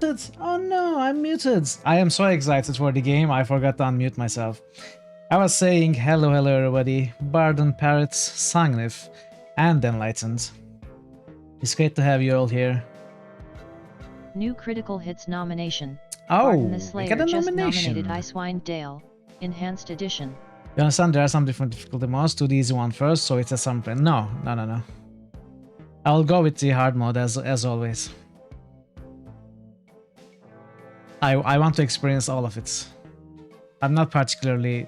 muted. Oh no, I'm muted. I am so excited for the game, I forgot to unmute myself. I was saying hello everybody, Barden, Parrots, Sangnif, and Enlightened. It's great to have you all here. New Critical Hits nomination. Oh, Barden the we Slayer got a just nomination. nominated Icewind Dale, Enhanced Edition. You understand there are some different difficulty modes. Do the easy one first, so it's a something. No. I'll go with the hard mode as always. I want to experience all of it. I'm not particularly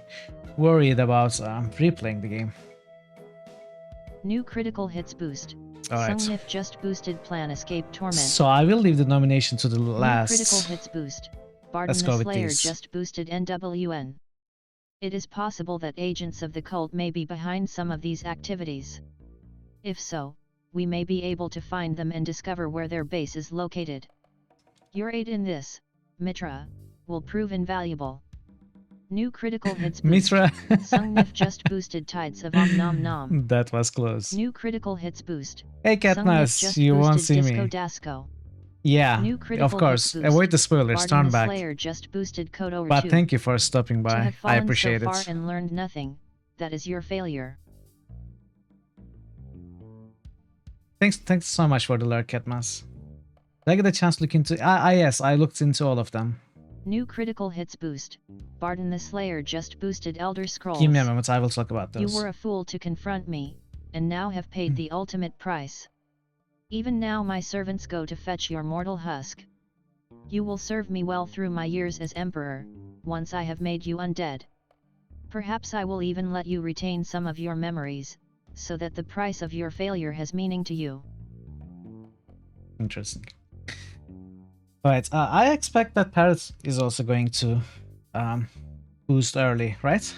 worried about replaying the game. New Critical Hits boost. Alright. Sungnif just boosted Plan Escape Torment. So I will leave the nomination to the last. New Critical Hits boost. Barden Let's go the with Slayer these. just boosted NWN. It is possible that agents of the cult may be behind some of these activities. If so, we may be able to find them and discover where their base is located. Your aid in this, Mitra, will prove invaluable. New Critical Hits boost. Mitra. Sungnif just boosted Tides of Om Nom Nom. That was close. New Critical Hits boost. Hey Sungnif Katniss, just you won't boosted see Disco me. Dasco. Yeah, New critical of course. hits boost. Avoid the spoilers, Barden turn the back. Slayer just boosted Code over But 2. thank you for stopping To by. have I fallen appreciate so far it. and learned nothing, that is your failure. Thanks so much for the alert, Katniss. Did I get a chance to look into? Yes, I looked into all of them. New critical hits boost. Barden the Slayer just boosted Elder Scrolls. Give me a moment, I will talk about those. You were a fool to confront me, and now have paid the ultimate price. Even now my servants go to fetch your mortal husk. You will serve me well through my years as Emperor, once I have made you undead. Perhaps I will even let you retain some of your memories, so that the price of your failure has meaning to you. Interesting. Alright, I expect that Parrot is also going to boost early, right?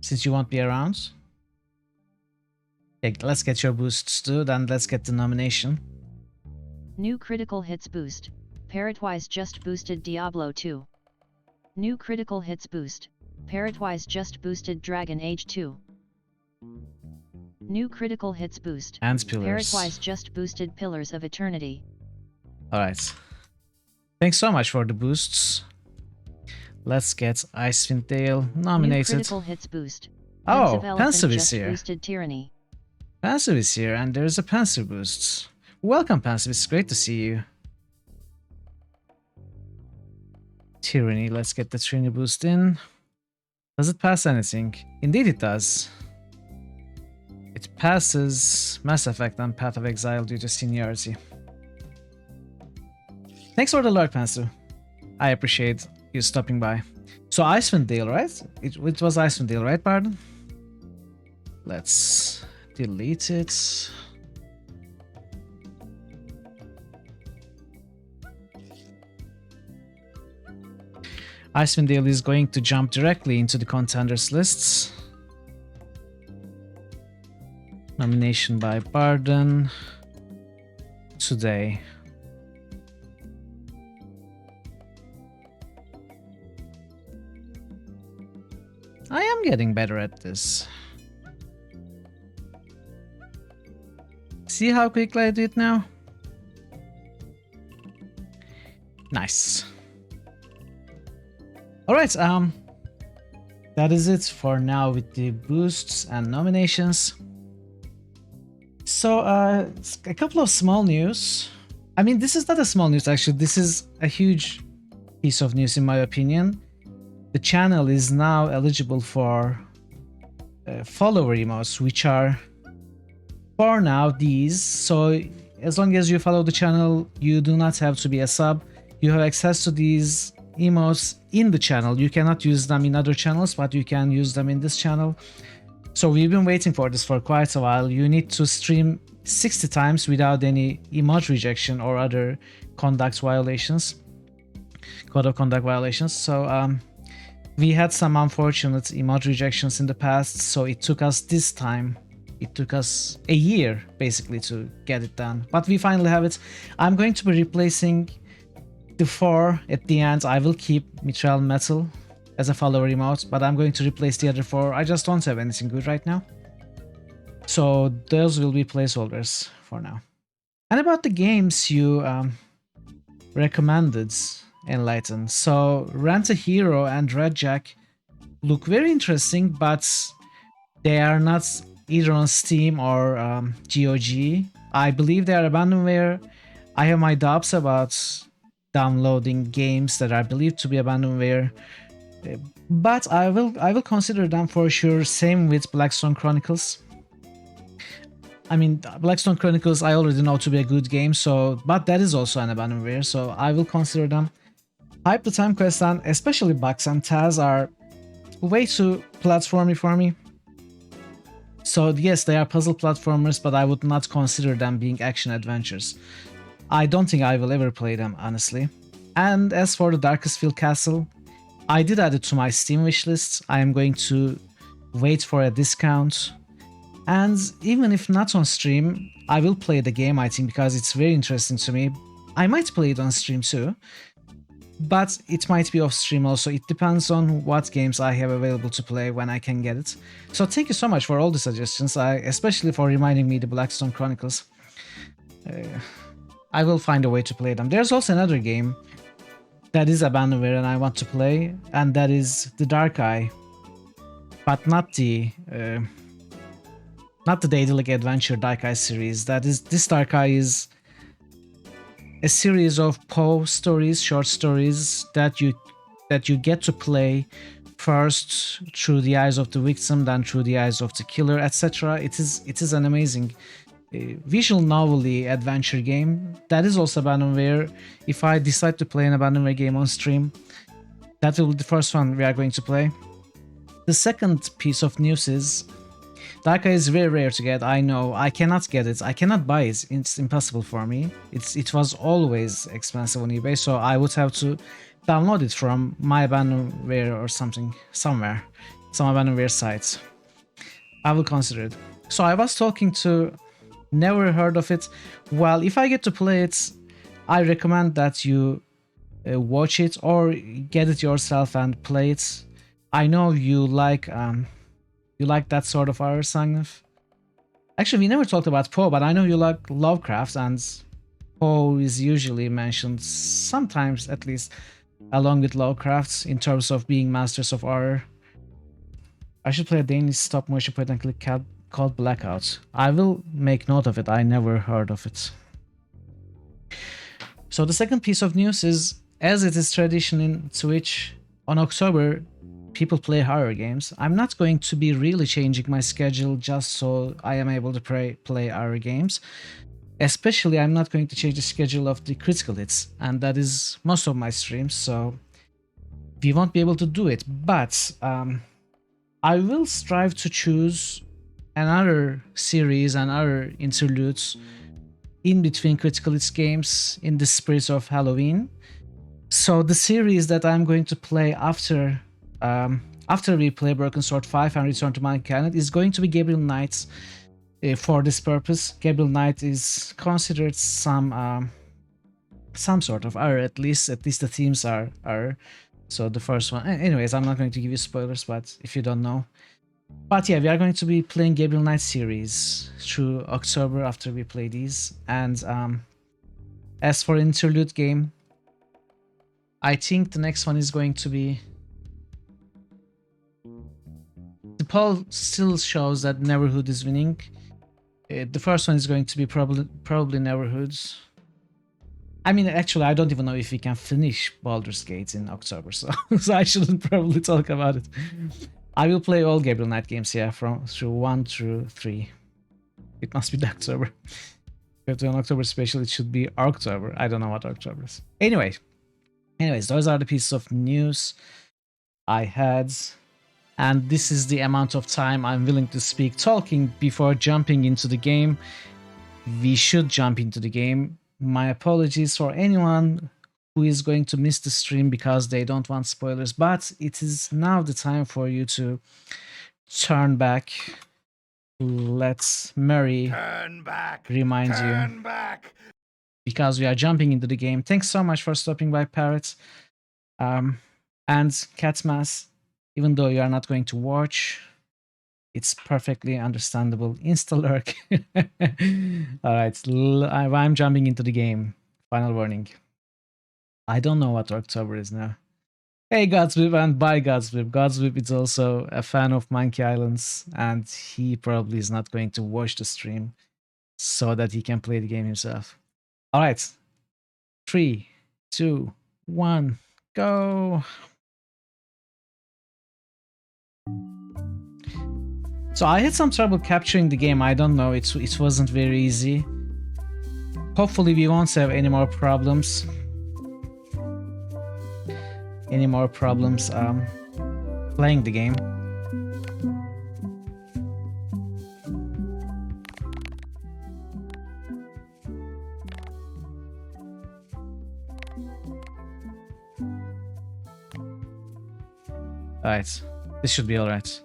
Since you won't be around. Okay, let's get your boosts too, then let's get the nomination. New critical hits boost. Parrotwise just boosted Diablo 2. New critical hits boost. Parrotwise just boosted Dragon Age 2. New critical hits boost. And Pillars. Parrotwise just boosted Pillars of Eternity. Alright. Thanks so much for the boosts. Let's get Icewind Dale nominated. New critical hits boost. Oh, Elephant Pensive is just here. boosted Tyranny. Pensive is here, and there's a Pensive boost. Welcome, Pensive. It's great to see you. Tyranny. Let's get the Tyranny boost in. Does it pass anything? Indeed it does. It passes Mass Effect and Path of Exile due to seniority. Thanks for the alert, Pensu. I appreciate you stopping by. So Icewind Dale, right? It was Icewind Dale, right, pardon? Let's delete it. Icewind Dale is going to jump directly into the contenders lists. Nomination by Barden today. I am getting better at this. See how quickly I do it now? Nice. Alright, that is it for now with the boosts and nominations. So, a couple of small news. I mean, this is not a small news actually, this is a huge piece of news in my opinion. The channel is now eligible for follower emotes, which are for now these. So, as long as you follow the channel, you do not have to be a sub. You have access to these emotes in the channel. You cannot use them in other channels, but you can use them in this channel. So we've been waiting for this for quite a while. You need to stream 60 times without any emote rejection or other conduct violations, code of conduct violations. So we had some unfortunate emote rejections in the past, so it took us this time. It took us a year basically to get it done, but we finally have it. I'm going to be replacing the 4 at the end. I will keep Mithril Metal as a follower emote, but I'm going to replace the other 4. I just don't have anything good right now. So those will be placeholders for now. And about the games you recommended, Enlighten. So Rent a Hero and Red Jack look very interesting, but they are not either on Steam or GOG. I believe they are abandonware. I have my doubts about downloading games that are believed to be abandonware, but I will consider them for sure. Same with Blackstone Chronicles. I mean, Blackstone Chronicles I already know to be a good game, so but that is also an abandonware, so I will consider them. Hype the Time Quest and especially Bugs and Taz are way too platformy for me. So yes, they are puzzle platformers, but I would not consider them being action adventures. I don't think I will ever play them, honestly. And as for the Darkest Field Castle, I did add it to my Steam wishlist. I am going to wait for a discount. And even if not on stream, I will play the game, I think, because it's very interesting to me. I might play it on stream too, but it might be off stream also. It depends on what games I have available to play when I can get it. So thank you so much for all the suggestions, especially for reminding me the Blackstone Chronicles. I will find a way to play them. There's also another game that is abandonware and I want to play, and that is the Dark Eye, but not the Daedalic Adventure Dark Eye series. This Dark Eye is a series of Poe stories, short stories that you get to play first through the eyes of the victim, then through the eyes of the killer, etc. It is an amazing visual novel-y adventure game that is also abandonware. If I decide to play an abandonware game on stream, that will be the first one we are going to play. The second piece of news is Dark Eye is very rare to get. I know I cannot get it. I cannot buy it. It's impossible for me. It was always expensive on eBay, so I would have to download it from my abandonware or something somewhere, some abandonware sites. I will consider it. So I was talking to, never heard of it. Well, if I get to play it, I recommend that you watch it or get it yourself and play it. I know you like that sort of horror, Sangnif. Actually, we never talked about Poe, but I know you like Lovecraft, and Poe is usually mentioned, sometimes at least, along with Lovecraft in terms of being masters of horror. I should play a Danish stop motion point and click called Blackout. I will make note of it. I never heard of it. So the second piece of news is, as it is tradition in Twitch, on October, people play horror games. I'm not going to be really changing my schedule just so I am able to play horror games. Especially, I'm not going to change the schedule of the critical hits, and that is most of my streams, so we won't be able to do it. But I will strive to choose another series and other interludes in between critical hits games in the spirit of Halloween. So the series that I'm going to play after we play Broken Sword 5 and Return to Mankind is going to be Gabriel Knight. For this purpose, Gabriel Knight is considered some sort of horror, at least the themes are horror. So the first one, anyways, I'm not going to give you spoilers, but if you don't know. But yeah, we are going to be playing Gabriel Knight series through October after we play these. And as for interlude game, I think the next one is going to be... The poll still shows that Neverhood is winning. The first one is going to be probably Neverhoods. I mean, actually, I don't even know if we can finish Baldur's Gate in October, so I shouldn't probably talk about it. I will play all Gabriel Knight games, yeah, through 1 through 3. It must be October. If it's an October special, it should be October. I don't know what October is. Anyways, those are the pieces of news I had. And this is the amount of time I'm willing to speak talking before jumping into the game. We should jump into the game. My apologies for anyone who is going to miss the stream because they don't want spoilers, but it is now the time for you to turn back. Let Mary remind you. Because we are jumping into the game. Thanks so much for stopping by, Parrot. And Catmas, even though you are not going to watch, It's perfectly understandable. Insta-lurk. Alright, I'm jumping into the game. Final warning. I don't know what October is now. Hey Godswip and bye Godswip. Godswip is also a fan of Monkey Islands and he probably is not going to watch the stream so that he can play the game himself. Alright. 3, 2, 1, go. So I had some trouble capturing the game. I don't know. It wasn't very easy. Hopefully we won't have any more problems. Playing the game. Alright. This should be alright.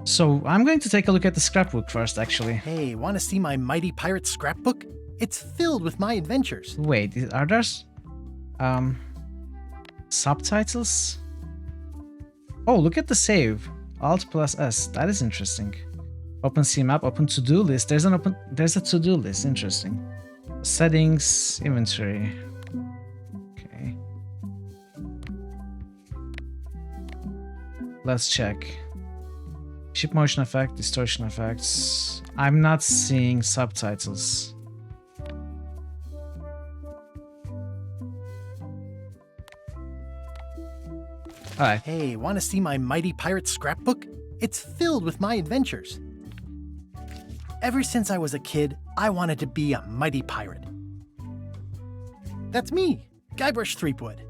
So I'm going to take a look at the scrapbook first, actually. Hey, want to see my mighty pirate scrapbook? It's filled with my adventures. Wait, are there subtitles? Oh, look at the save. Alt plus S. That is interesting. Open C map, open to-do list. There's a to-do list. Interesting. Settings, inventory. Okay. Let's check. Ship motion effect, distortion effects. I'm not seeing subtitles. Alright. Hey, want to see my mighty pirate scrapbook? It's filled with my adventures. Ever since I was a kid, I wanted to be a mighty pirate. That's me, Guybrush Threepwood.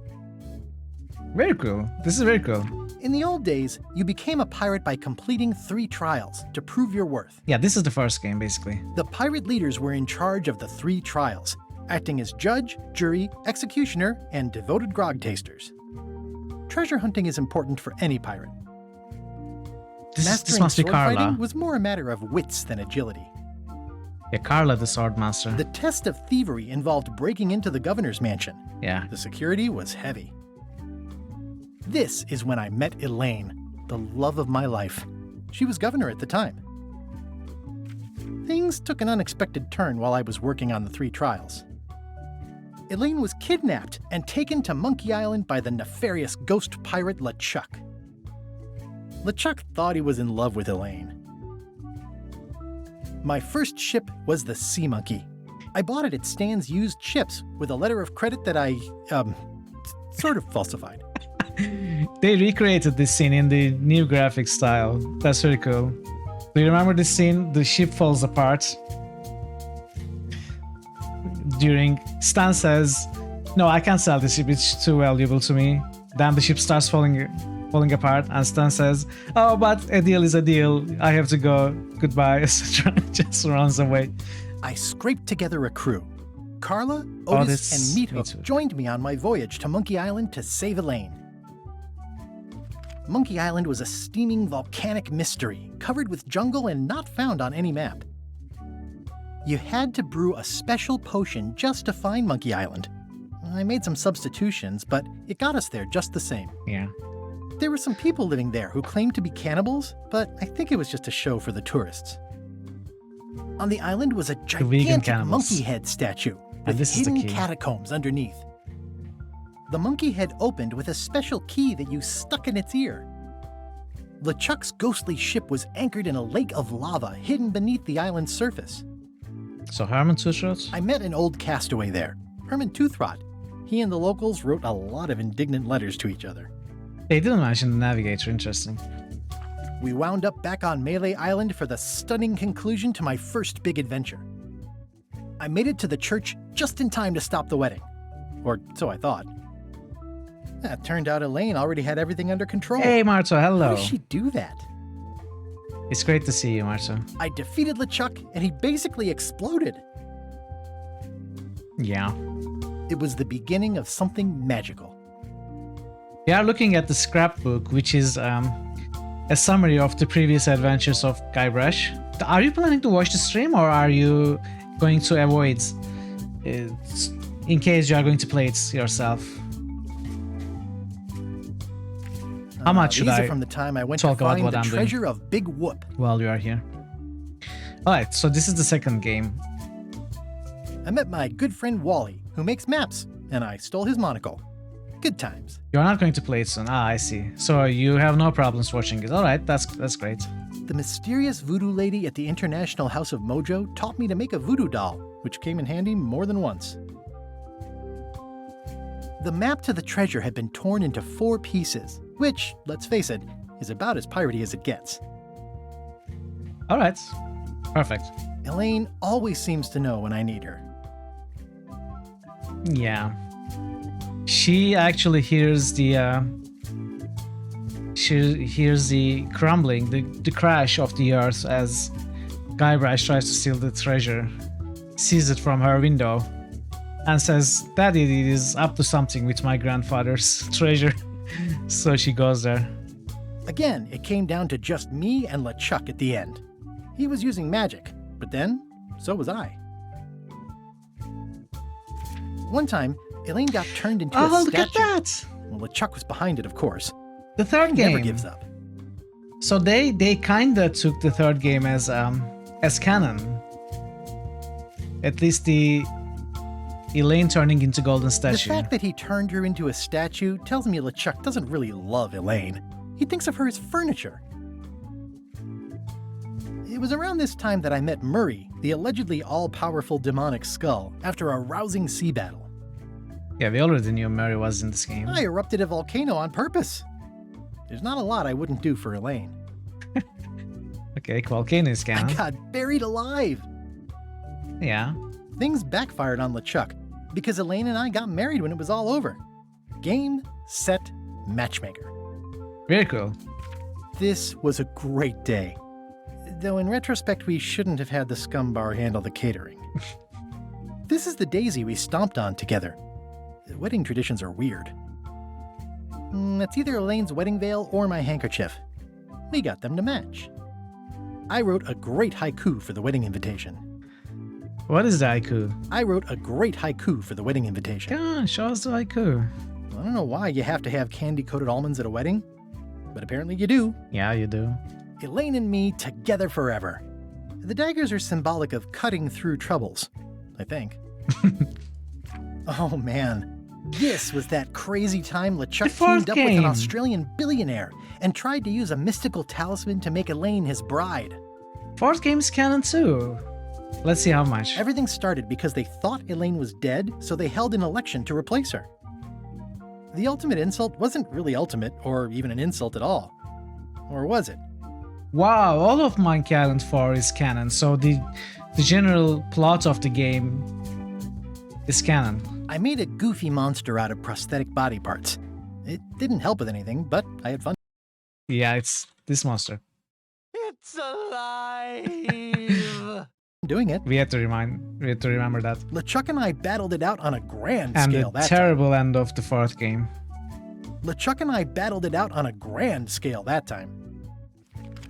Very cool. This is very cool. In the old days, you became a pirate by completing 3 trials to prove your worth. Yeah, this is the first game, basically. The pirate leaders were in charge of the 3 trials, acting as judge, jury, executioner, and devoted grog tasters. Treasure hunting is important for any pirate. This must be sword Carla. fighting was more a matter of wits than agility. Yeah, Carla, the sword master. The test of thievery involved breaking into the governor's mansion. Yeah. The security was heavy. This is when I met Elaine, the love of my life. She was governor at the time. Things took an unexpected turn while I was working on the 3 trials. Elaine was kidnapped and taken to Monkey Island by the nefarious ghost pirate LeChuck. LeChuck thought he was in love with Elaine. My first ship was the Sea Monkey. I bought it at Stan's used ships with a letter of credit that I, sort of falsified. They recreated this scene in the new graphic style. That's very cool. Do you remember this scene? The ship falls apart. During Stan says, "No, I can't sell this ship. It's too valuable to me." Then the ship starts falling apart, and Stan says, "Oh, but a deal is a deal. I have to go. Goodbye," etc. Just runs away. I scraped together a crew. Carla, Otis, and Meathook joined me on my voyage to Monkey Island to save Elaine. Monkey Island was a steaming volcanic mystery, covered with jungle and not found on any map. You had to brew a special potion just to find Monkey Island. I made some substitutions, but it got us there just the same. Yeah. There were some people living there who claimed to be cannibals, but I think it was just a show for the tourists. On the island was a gigantic monkey head statue with hidden catacombs underneath. The monkey head opened with a special key that you stuck in its ear. LeChuck's ghostly ship was anchored in a lake of lava hidden beneath the island's surface. So Herman Toothroat? I met an old castaway there, Herman Toothrot. He and the locals wrote a lot of indignant letters to each other. They didn't mention the navigator. Interesting. We wound up back on Melee Island for the stunning conclusion to my first big adventure. I made it to the church just in time to stop the wedding. Or so I thought. It turned out Elaine already had everything under control. Hey, Marto, hello. How did she do that? It's great to see you, Marto. I defeated LeChuck, and he basically exploded. Yeah. It was the beginning of something magical. We are looking at the scrapbook, which is a summary of the previous adventures of Guybrush. Are you planning to watch the stream, or are you going to avoid it in case you are going to play it yourself? How much should these I are from the time I went talk to about find what the I'm doing treasure of Big Whoop. while you are here? Alright, so this is the second game. I met my good friend Wally, who makes maps, and I stole his monocle. Good times. You're not going to play it soon. Ah, I see. So you have no problems watching it. Alright, that's great. The mysterious voodoo lady at the International House of Mojo taught me to make a voodoo doll, which came in handy more than once. The map to the treasure had been torn into 4 pieces, which, let's face it, is about as piratey as it gets. Alright. Perfect. Elaine always seems to know when I need her. Yeah. She actually hears the crumbling, the crash of the earth as Guybrush tries to steal the treasure, sees it from her window, and says, "Daddy, it is up to something with my grandfather's treasure." So she goes there. Again, it came down to just me and LeChuck at the end. He was using magic, but then, so was I. One time, Elaine got turned into a statue. Look at that! Well, LeChuck was behind it, of course. The third He game never gives up. So they kinda took the third game as canon. At least the Elaine turning into golden statue. The fact that he turned her into a statue tells me LeChuck doesn't really love Elaine. He thinks of her as furniture. It was around this time that I met Murray, the allegedly all-powerful demonic skull, after a rousing sea battle. Yeah, we already knew Mary was in this game. I erupted a volcano on purpose. There's not a lot I wouldn't do for Elaine. Okay, volcano is canon. I got buried alive. Yeah. Things backfired on LeChuck because Elaine and I got married when it was all over. Game, set, matchmaker. Very cool. This was a great day. Though in retrospect, we shouldn't have had the scum bar handle the catering. This is the daisy we stomped on together. Wedding traditions are weird. It's either Elaine's wedding veil or my handkerchief. We got them to match. I wrote a great haiku for the wedding invitation. What is the haiku? I wrote a great haiku for the wedding invitation. Come on, show us the haiku. I don't know why you have to have candy-coated almonds at a wedding, but apparently you do. Yeah, you do. Elaine and me together forever. The daggers are symbolic of cutting through troubles, I think. Oh man, this was that crazy time LeChuck teamed up with an Australian billionaire and tried to use a mystical talisman to make Elaine his bride. Fourth game is canon too. Let's see how much. Everything started because they thought Elaine was dead, so they held an election to replace her. The ultimate insult wasn't really ultimate, or even an insult at all. Or was it? Wow, all of mine canon 4 is canon, so the general plot of the game is canon. I made a goofy monster out of prosthetic body parts. It didn't help with anything, but I had fun. Yeah, it's this monster. It's alive! Doing it. We had to remember that. LeChuck and I battled it out on a grand and scale the that terrible time. end of the fourth game. LeChuck and I battled it out on a grand scale that time.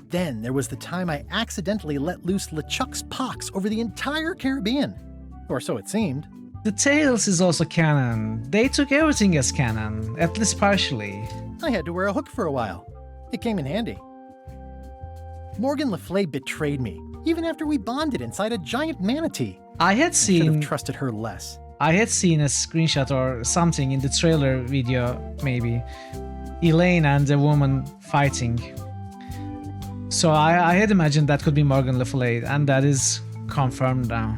Then there was the time I accidentally let loose LeChuck's pox over the entire Caribbean. Or so it seemed. The Tales is also canon. They took everything as canon, at least partially. I had to wear a hook for a while. It came in handy. Morgan Le Fay betrayed me, even after we bonded inside a giant manatee. I should have trusted her less. I had seen a screenshot or something in the trailer video, maybe. Elaine and a woman fighting. So I had imagined that could be Morgan Le Fay, and that is confirmed now.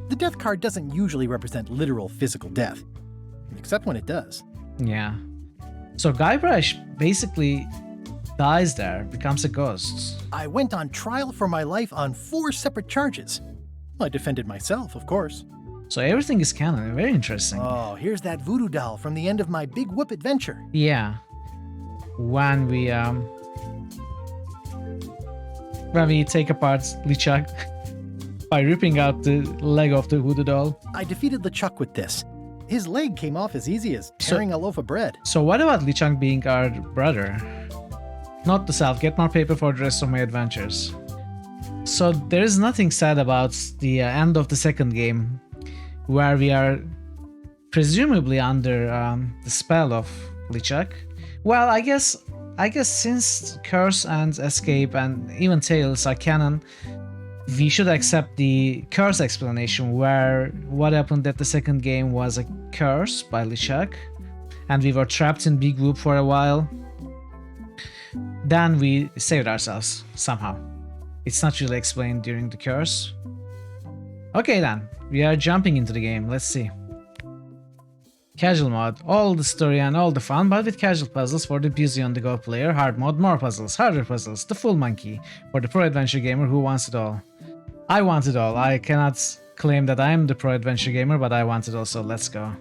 The death card doesn't usually represent literal physical death, except when it does. Yeah. So Guybrush basically dies there, becomes a ghost. I went on trial for my life on 4 separate charges. I defended myself, of course. So everything is canon, very interesting. Oh, here's that voodoo doll from the end of my Big Whoop adventure. Yeah. When we take apart LeChuck by ripping out the leg of the voodoo doll. I defeated LeChuck with this. His leg came off as easy as tearing a loaf of bread. So what about LeChuck being our brother? Not the self, get more paper for the rest of my adventures. So there is nothing sad about the end of the second game, where we are presumably under the spell of LeChuck, Well, I guess since Curse and Escape and even Tales are canon, we should accept the Curse explanation, where what happened at the second game was a curse by Lishak, and we were trapped in Big Whoop for a while. Then we saved ourselves somehow. It's not really explained during the curse. Okay then, we are jumping into the game. Let's see. Casual mode, all the story and all the fun, but with casual puzzles for the busy on-the-go player. Hard mode, more puzzles, harder puzzles, the full monkey for the pro adventure gamer who wants it all. I want it all. I cannot claim that I am the pro adventure gamer, but I want it all, so let's go.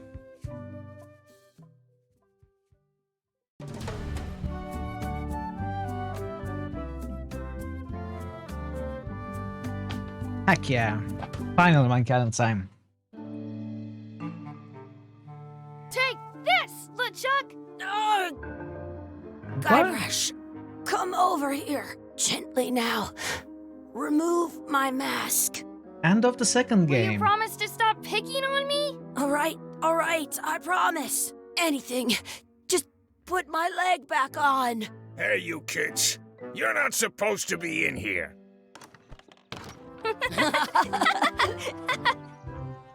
Heck yeah. Final monkey island time. Take this, LeChuck! Guybrush, come over here. Gently now. Remove my mask. End of the second Will you game. promise to stop picking on me? All right, I promise. Anything. Just put my leg back on. Hey, you kids. You're not supposed to be in here.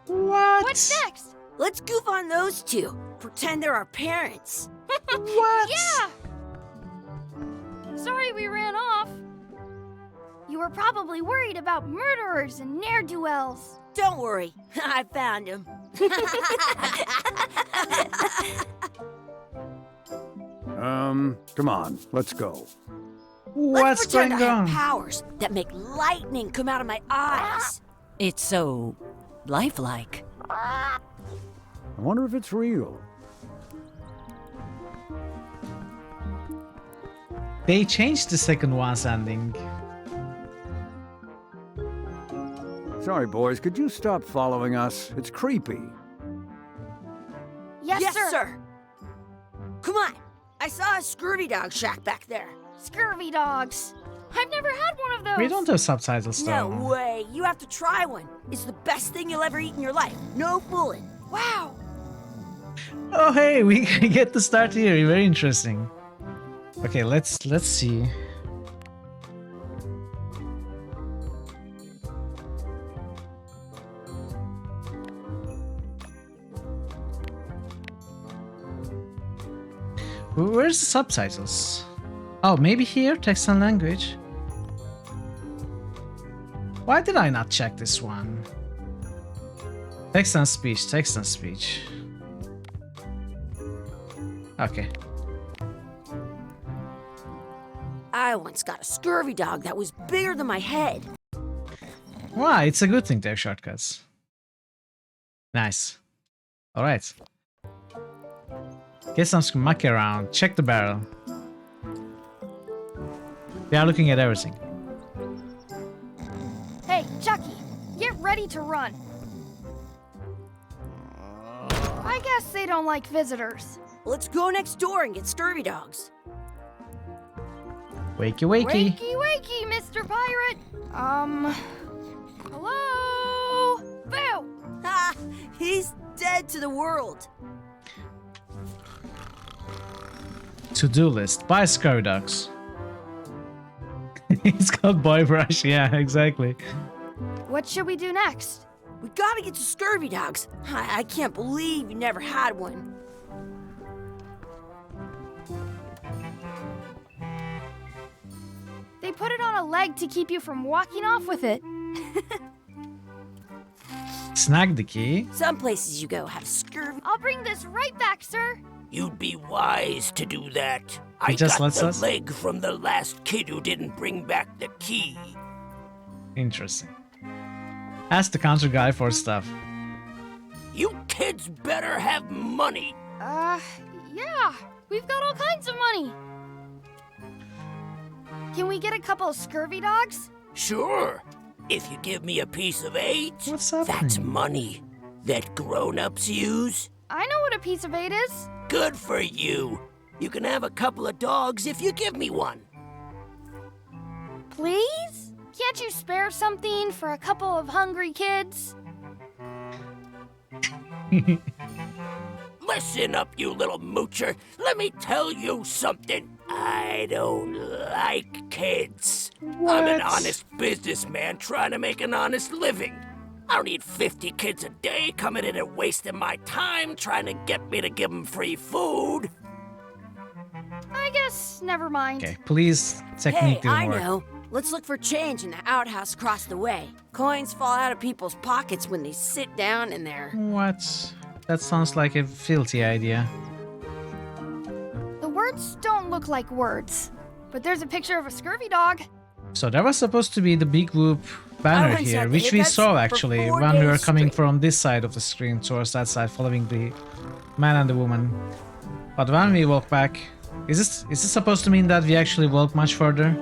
What? What's next? Let's goof on those two. Pretend they're our parents. What? Yeah! Sorry we ran off. You were probably worried about murderers and ne'er-do-wells. Don't worry, I found him. Come on, let's go. What's Let's pretend going I have on? powers that make lightning come out of my eyes. It's so lifelike. I wonder if it's real. They changed the second one's ending. Sorry, boys, could you stop following us? It's creepy. Yes, sir. Come on. I saw a scurvy dog shack back there. Scurvy dogs. I've never had one of those. We don't have subtitles No though. way. You have to try one. It's the best thing you'll ever eat in your life. No fooling. Wow. Oh hey, we get to start here. Very interesting. Okay, let's see. Where's the subtitles? Oh, maybe here, text and language. Why did I not check this one? Text and speech, text and speech. Okay. I once got a scurvy dog that was bigger than my head. Wow, it's a good thing to have shortcuts. Nice. Alright. Get some muck around. Check the barrel. We are looking at everything. Hey, Chucky, get ready to run. I guess they don't like visitors. Let's go next door and get scurvy dogs. Wakey wakey. Wakey, wakey, Mr. Pirate. Hello? Boo! Ha! He's dead to the world. To-do list. Buy scurvy dogs. It's called Boy Brush. Yeah, exactly. What should we do next? We gotta get to scurvy dogs. I can't believe you never had one. They put it on a leg to keep you from walking off with it. Snag the key. Some places you go have scurvy. I'll bring this right back, sir. You'd be wise to do that. I just got lets the us- leg from the last kid who didn't bring back the key. Interesting. Ask the counter guy for stuff. You kids better have money. Yeah. We've got all kinds of money. Can we get a couple of scurvy dogs? Sure. If you give me a piece of 8, What's that's happening? money that grown-ups use. I know what a piece of 8 is. Good for you. You can have a couple of dogs if you give me one. Please? Can't you spare something for a couple of hungry kids? Listen up, you little moocher. Let me tell you something. I don't like kids. I'm an honest businessman trying to make an honest living. I don't need 50 kids a day coming in and wasting my time trying to get me to give them free food. I guess never mind. Okay, please, technique Hey, I didn't work. know. Let's look for change in the outhouse across the way. Coins fall out of people's pockets when they sit down in there. What? That sounds like a filthy idea. The words don't look like words, but there's a picture of a scurvy dog. So there was supposed to be the Big Whoop banner once here, had which we hiccups saw for actually 4 when we were days coming straight. from this side of the screen towards that side, following the man and the woman. But when we walk back, is this supposed to mean that we actually walk much further?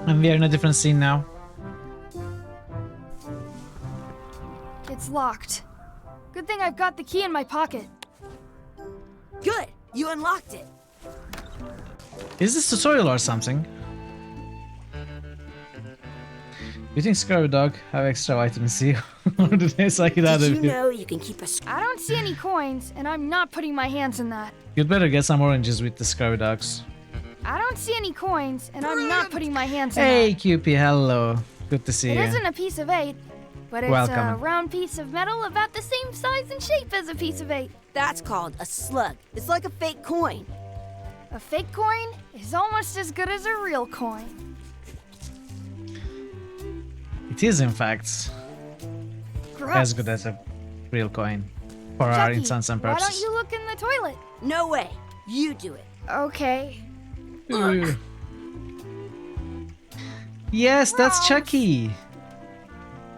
And we are in a different scene now? It's locked. Good thing I've got the key in my pocket. Good, you unlocked it. Is this tutorial or something? You think Scurvy Dog have extra vitamin C? Or did they suck it out Did of you you? know you can keep a I don't see any coins, and I'm not putting my hands in that. You'd better get some oranges with the Scurvy Dogs. I don't see any coins, and I'm not putting my hands in Hey, that. QP, hello. Good to see It you. isn't a piece of 8, but it's Welcome. a round piece of metal about the same size and shape as a piece of 8. That's called a slug. It's like a fake coin. A fake coin is almost as good as a real coin. It is, in fact, Gross. as good as a real coin. For our Chucky, intents and why don't purposes. you look in the toilet? No way. You do it. Okay. Ooh. Yes, that's Gross. Chucky.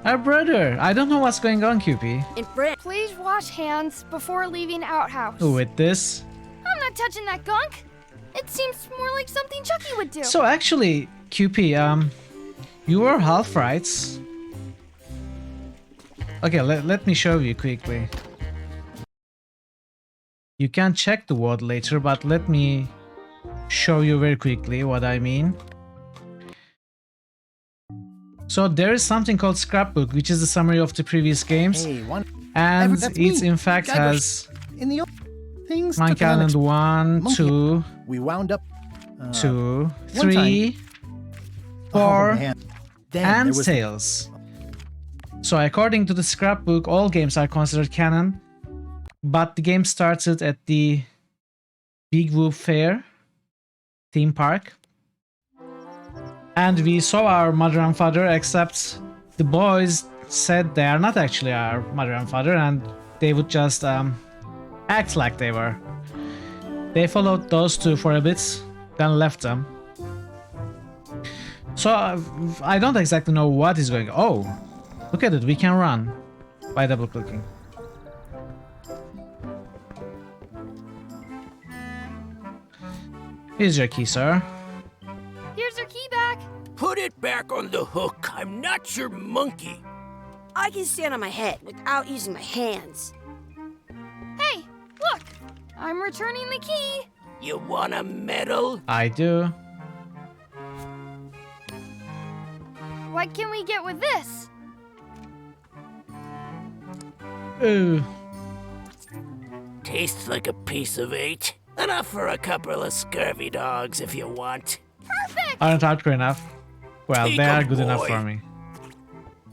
Our brother. I don't know what's going on, QP. In French. Please wash hands before leaving outhouse. With this. I'm not touching that gunk. It seems more like something Chucky would do. So actually, QP, you were half right. Okay, let me show you quickly. You can check the word later, but let me show you very quickly what I mean. So there is something called Scrapbook, which is the summary of the previous games, Hey, one. and That's it me, in fact Guybrush. has In the old things. Monkey took an Island 1, Monkey- 2, We wound up. 2, one 3, a 4, humble hand. Then and there was Tails. So according to the scrapbook, all games are considered canon, but the game started at the Big Whoop Fair theme park. And we saw our mother and father, except the boys said they are not actually our mother and father, and they would just act like they were. They followed those two for a bit, then left them. So I don't exactly know what is going on. Oh, look at it, we can run by double clicking. Here's your key, sir. Here's your key back. Put it back on the hook. I'm not your monkey. I can stand on my head without using my hands. Hey, look. I'm returning the key. You want a medal? I do. What can we get with this? Ooh. Tastes like a piece of 8. Enough for a couple of scurvy dogs if you want. Perfect. Aren't hardcore enough? Well, Take they are 'em, good enough boy. for me.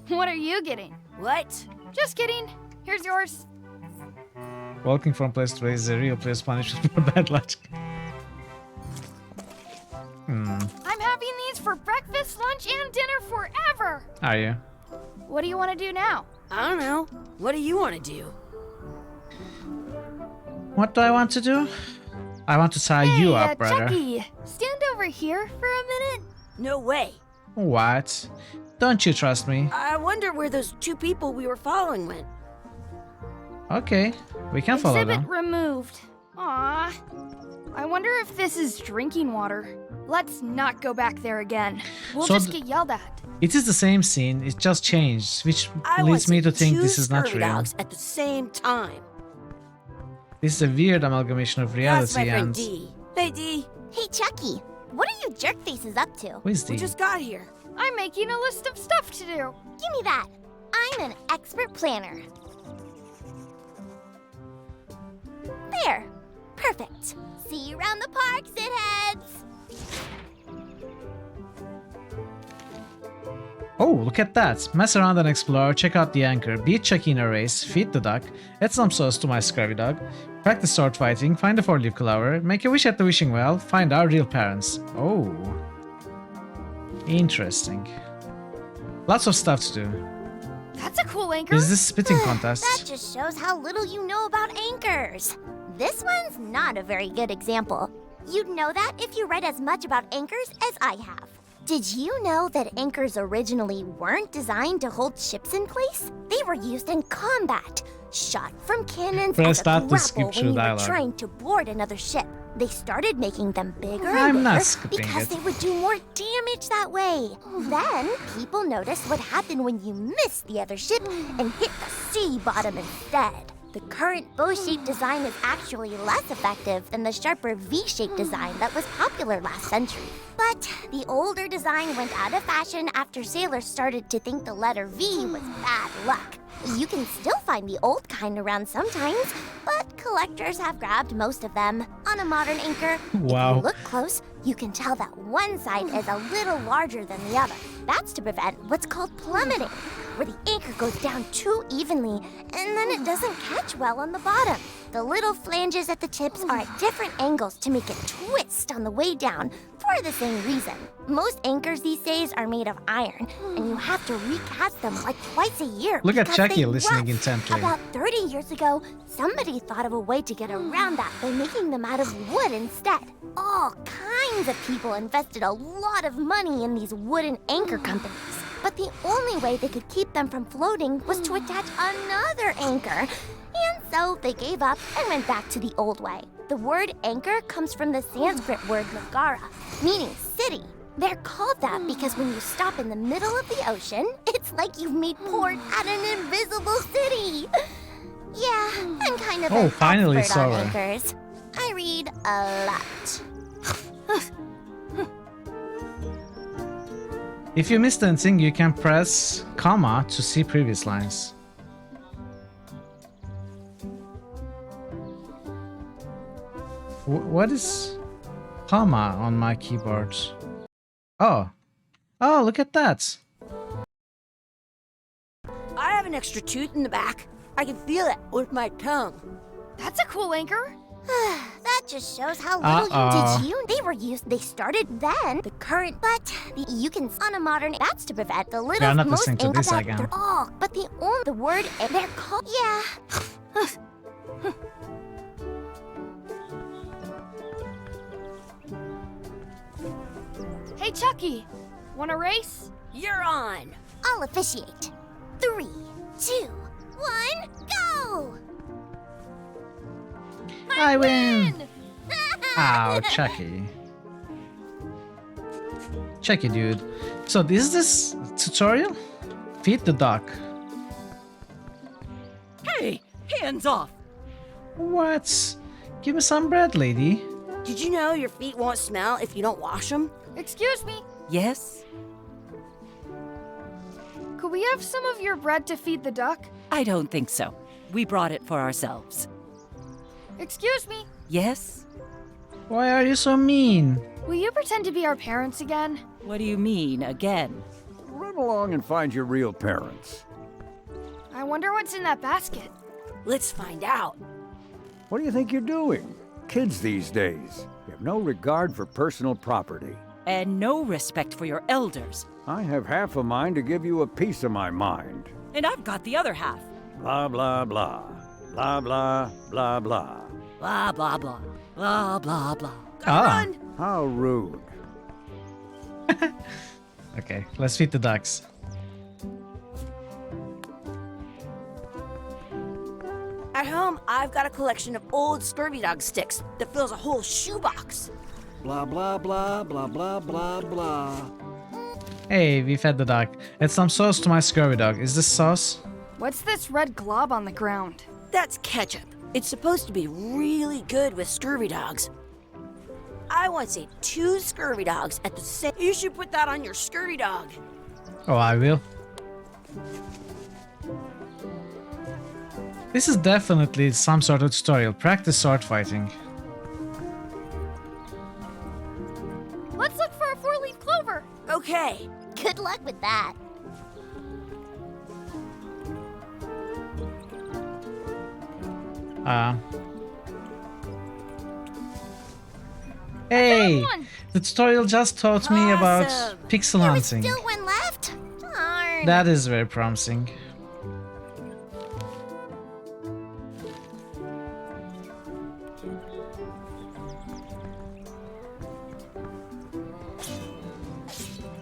What are you getting? What? Just kidding. Here's yours. Walking from place to place is a real place punishment for bad luck. I'm having these for breakfast, lunch, and dinner forever. Are you? What do you want to do now? I don't know. What do you want to do? What do I want to do? I want to tie you up, brother. Chucky, stand over here for a minute. No way. What? Don't you trust me? I wonder where those 2 people we were following went. Okay, we can follow Exhibit them. removed. Aw. I wonder if this is drinking water. Let's not go back there again. We'll So just get yelled at. It is the same scene, it just changed, which I leads me to want think 2 this is not scurvy real. dogs at the same time. This is a weird amalgamation of That's my reality friend and... D. Hey, D. Hey, Chucky, what are you jerk faces up to? Who is We the... just got here. I'm making a list of stuff to do. Give me that. I'm an expert planner. There. Perfect. See you around the park, shitheads. Oh, look at that. Mess around and explore, check out the anchor, beat Chucky in a race, feed the duck, add some sauce to my scurvy dog, practice sword fighting, find the 4-leaf clover, make a wish at the wishing well, find our real parents. Oh. Interesting. Lots of stuff to do. That's a cool anchor. Is this spitting That contest? just shows how little you know about anchors. This one's not a very good example. You'd know that if you read as much about anchors as I have. Did you know that anchors originally weren't designed to hold ships in place? They were used in combat, shot from cannons Press as a start to grapple skip when through you were dialogue. trying to board another ship. They started making them bigger I'm and not bigger skipping because it. they would do more damage that way. Then, people noticed what happened when you missed the other ship and hit the sea bottom instead. The current bow-shaped design is actually less effective than the sharper V-shaped design that was popular last century. But the older design went out of fashion after sailors started to think the letter V was bad luck. You can still find the old kind around sometimes, but collectors have grabbed most of them. On a modern anchor, Wow. if you look close, you can tell that one side is a little larger than the other. That's to prevent what's called plummeting, where the anchor goes down too evenly and then it doesn't catch well on the bottom. The little flanges at the tips are at different angles to make it twist on the way down for the same reason. Most anchors these days are made of iron, and you have to recast them like twice a year. Look at because Chucky they listening rust. intently. About 30 years ago, somebody thought of a way to get around that by making them out of wood instead. All kinds of people invested a lot of money in these wooden anchor companies. But the only way they could keep them from floating was to attach another anchor. And so they gave up and went back to the old way. The word anchor comes from the Sanskrit word nagara, meaning city. They're called that because when you stop in the middle of the ocean, it's like you've made port at an invisible city. Yeah, I'm kind of an finally expert saw on her. anchors. I read a lot. If you missed anything, you can press comma to see previous lines. What is comma on my keyboard? Oh. Oh, look at that. I have an extra tooth in the back. I can feel it with my tongue. That's a cool anchor. That just shows how little Uh-oh. you did you. They were used. They started then. The current, but you can on a modern. That's to prevent the little. Yeah, I'm not most listening to anchors this that again. they're all, but the only the word they're called. Yeah. Hey, Chucky. Want a race? You're on. I'll officiate. 3, 2, 1, go! I win! Ow, Chucky. Chucky, dude. So is this tutorial? Feed the duck. Hey, hands off! What? Give me some bread, lady. Did you know your feet won't smell if you don't wash them? Excuse me. Yes? Could we have some of your bread to feed the duck? I don't think so. We brought it for ourselves. Excuse me. Yes? Why are you so mean? Will you pretend to be our parents again? What do you mean, again? Run along and find your real parents. I wonder what's in that basket. Let's find out. What do you think you're doing? Kids these days, you have no regard for personal property. And no respect for your elders. I have half a mind to give you a piece of my mind. And I've got the other half. Blah, blah, blah. Blah, blah, blah, blah. Blah, blah, blah. Blah, blah, blah. Ah. How rude. Okay, let's feed the ducks. At home, I've got a collection of old scurvy dog sticks that fills a whole shoebox. Blah, blah, blah, blah, blah, blah, blah. Hey, we fed the duck. Add some sauce to my scurvy dog. Is this sauce? What's this red glob on the ground? That's ketchup. It's supposed to be really good with scurvy dogs. I once ate 2 scurvy dogs at the same. You should put that on your scurvy dog. Oh, I will. This is definitely some sort of tutorial. Practice sword fighting. Let's look for a four-leaf clover. Okay. Good luck with that. Hey! The tutorial just taught me about Awesome. pixel There was hunting. still one left? Darn. That is very promising.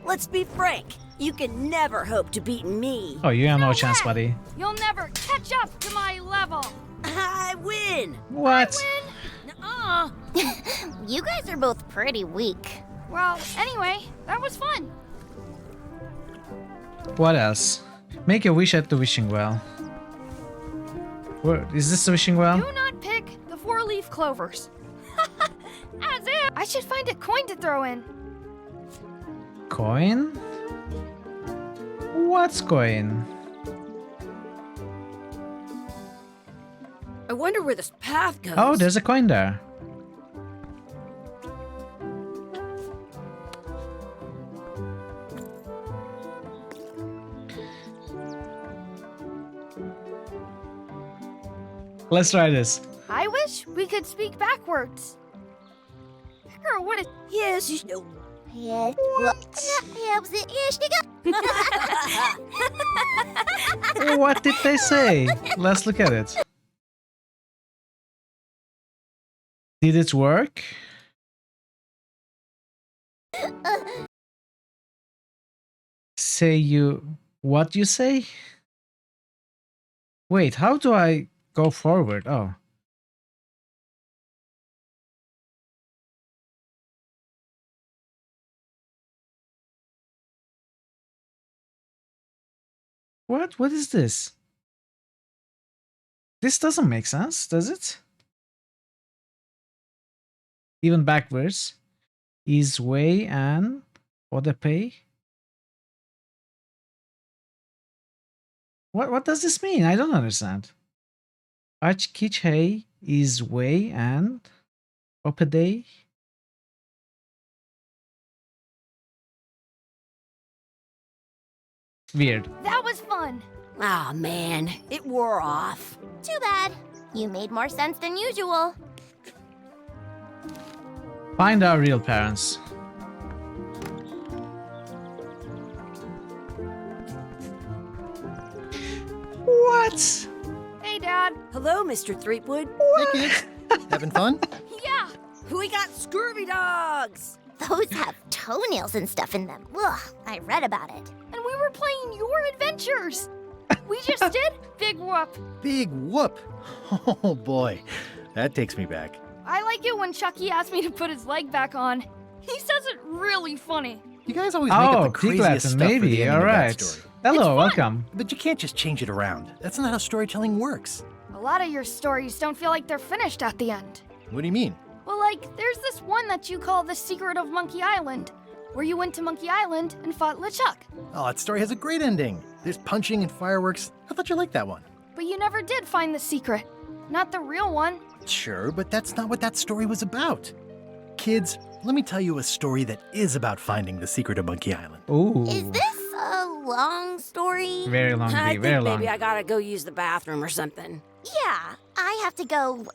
Let's be frank. You can never hope to beat me. Oh, you have no chance, buddy. You'll never catch up to my level. I win. What? Nuh-uh. You guys are both pretty weak. Well, anyway, that was fun. What else? Make a wish at the wishing well. Where is this the wishing well? Do not pick the four-leaf clovers. As if I should find a coin to throw in. Coin? What's coin? I wonder where this path goes. Oh, there's a coin there. Let's try this. I wish we could speak backwards. Girl, what is... Yes, you know. Yes. What did they say? Let's look at it. Did it work? Say you... What you say? Wait, how do I go forward? Oh. What? What is this? This doesn't make sense, does it? Even backwards. Is way and order pay. What does this mean? I don't understand. Arch Kitch Hay is way and Opeday. Weird. That was fun. Ah, man, it wore off. Too bad. You made more sense than usual. Find our real parents. What? Hey, Dad. Hello, Mr. Threepwood. Hey, kids. Having fun? Yeah. We got scurvy dogs. Those have toenails and stuff in them. Ugh, I read about it. And we were playing your adventures. We just did Big Whoop. Big whoop. Oh, boy. That takes me back. I like it when Chucky asked me to put his leg back on. He says it really funny. You guys always make up the craziest stuff for the maybe. ending of that Alright. story. Hello, welcome. But you can't just change it around. That's not how storytelling works. A lot of your stories don't feel like they're finished at the end. What do you mean? Well, like, there's this one that you call The Secret of Monkey Island, where you went to Monkey Island and fought LeChuck. Oh, that story has a great ending. There's punching and fireworks. I thought you liked that one. But you never did find the secret. Not the real one. Sure, but that's not what that story was about. Kids, let me tell you a story that is about finding the secret of Monkey Island. Ooh. Is this a long story? Very long, I very think long. maybe I gotta go use the bathroom or something. Yeah, I have to go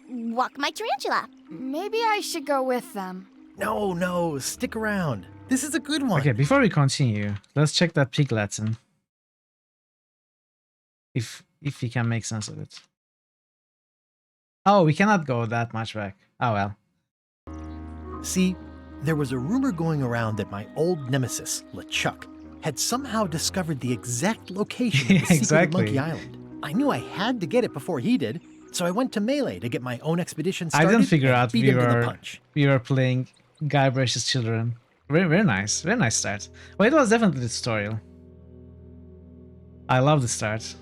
walk my tarantula. Maybe I should go with them. No, stick around. This is a good one. Okay, before we continue, let's check that pig Latin. If we can make sense of it. Oh, we cannot go that much back. Oh well. See, there was a rumor going around that my old nemesis, LeChuck, had somehow discovered the exact location of the secret exactly. of Monkey Island. I knew I had to get it before he did, so I went to Melee to get my own expedition started. I didn't figure and out beat him to the punch. we were playing Guybrush's Children. Very nice. Very nice start. Well, it was definitely the tutorial. I love the start.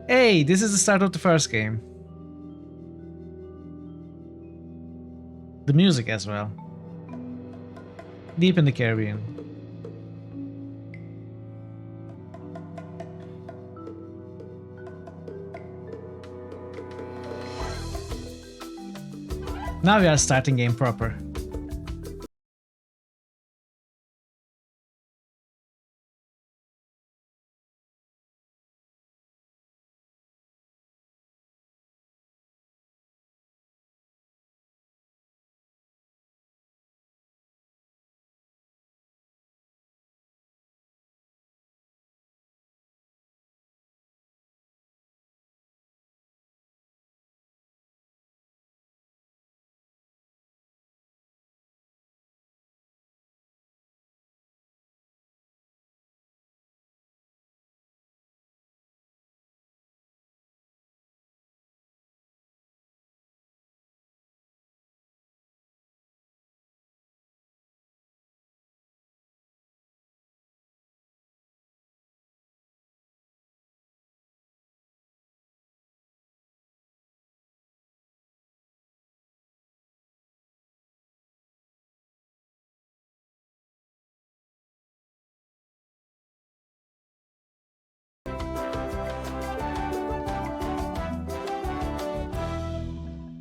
Hey, this is the start of the first game. The music as well. Deep in the Caribbean. Now we are starting game proper.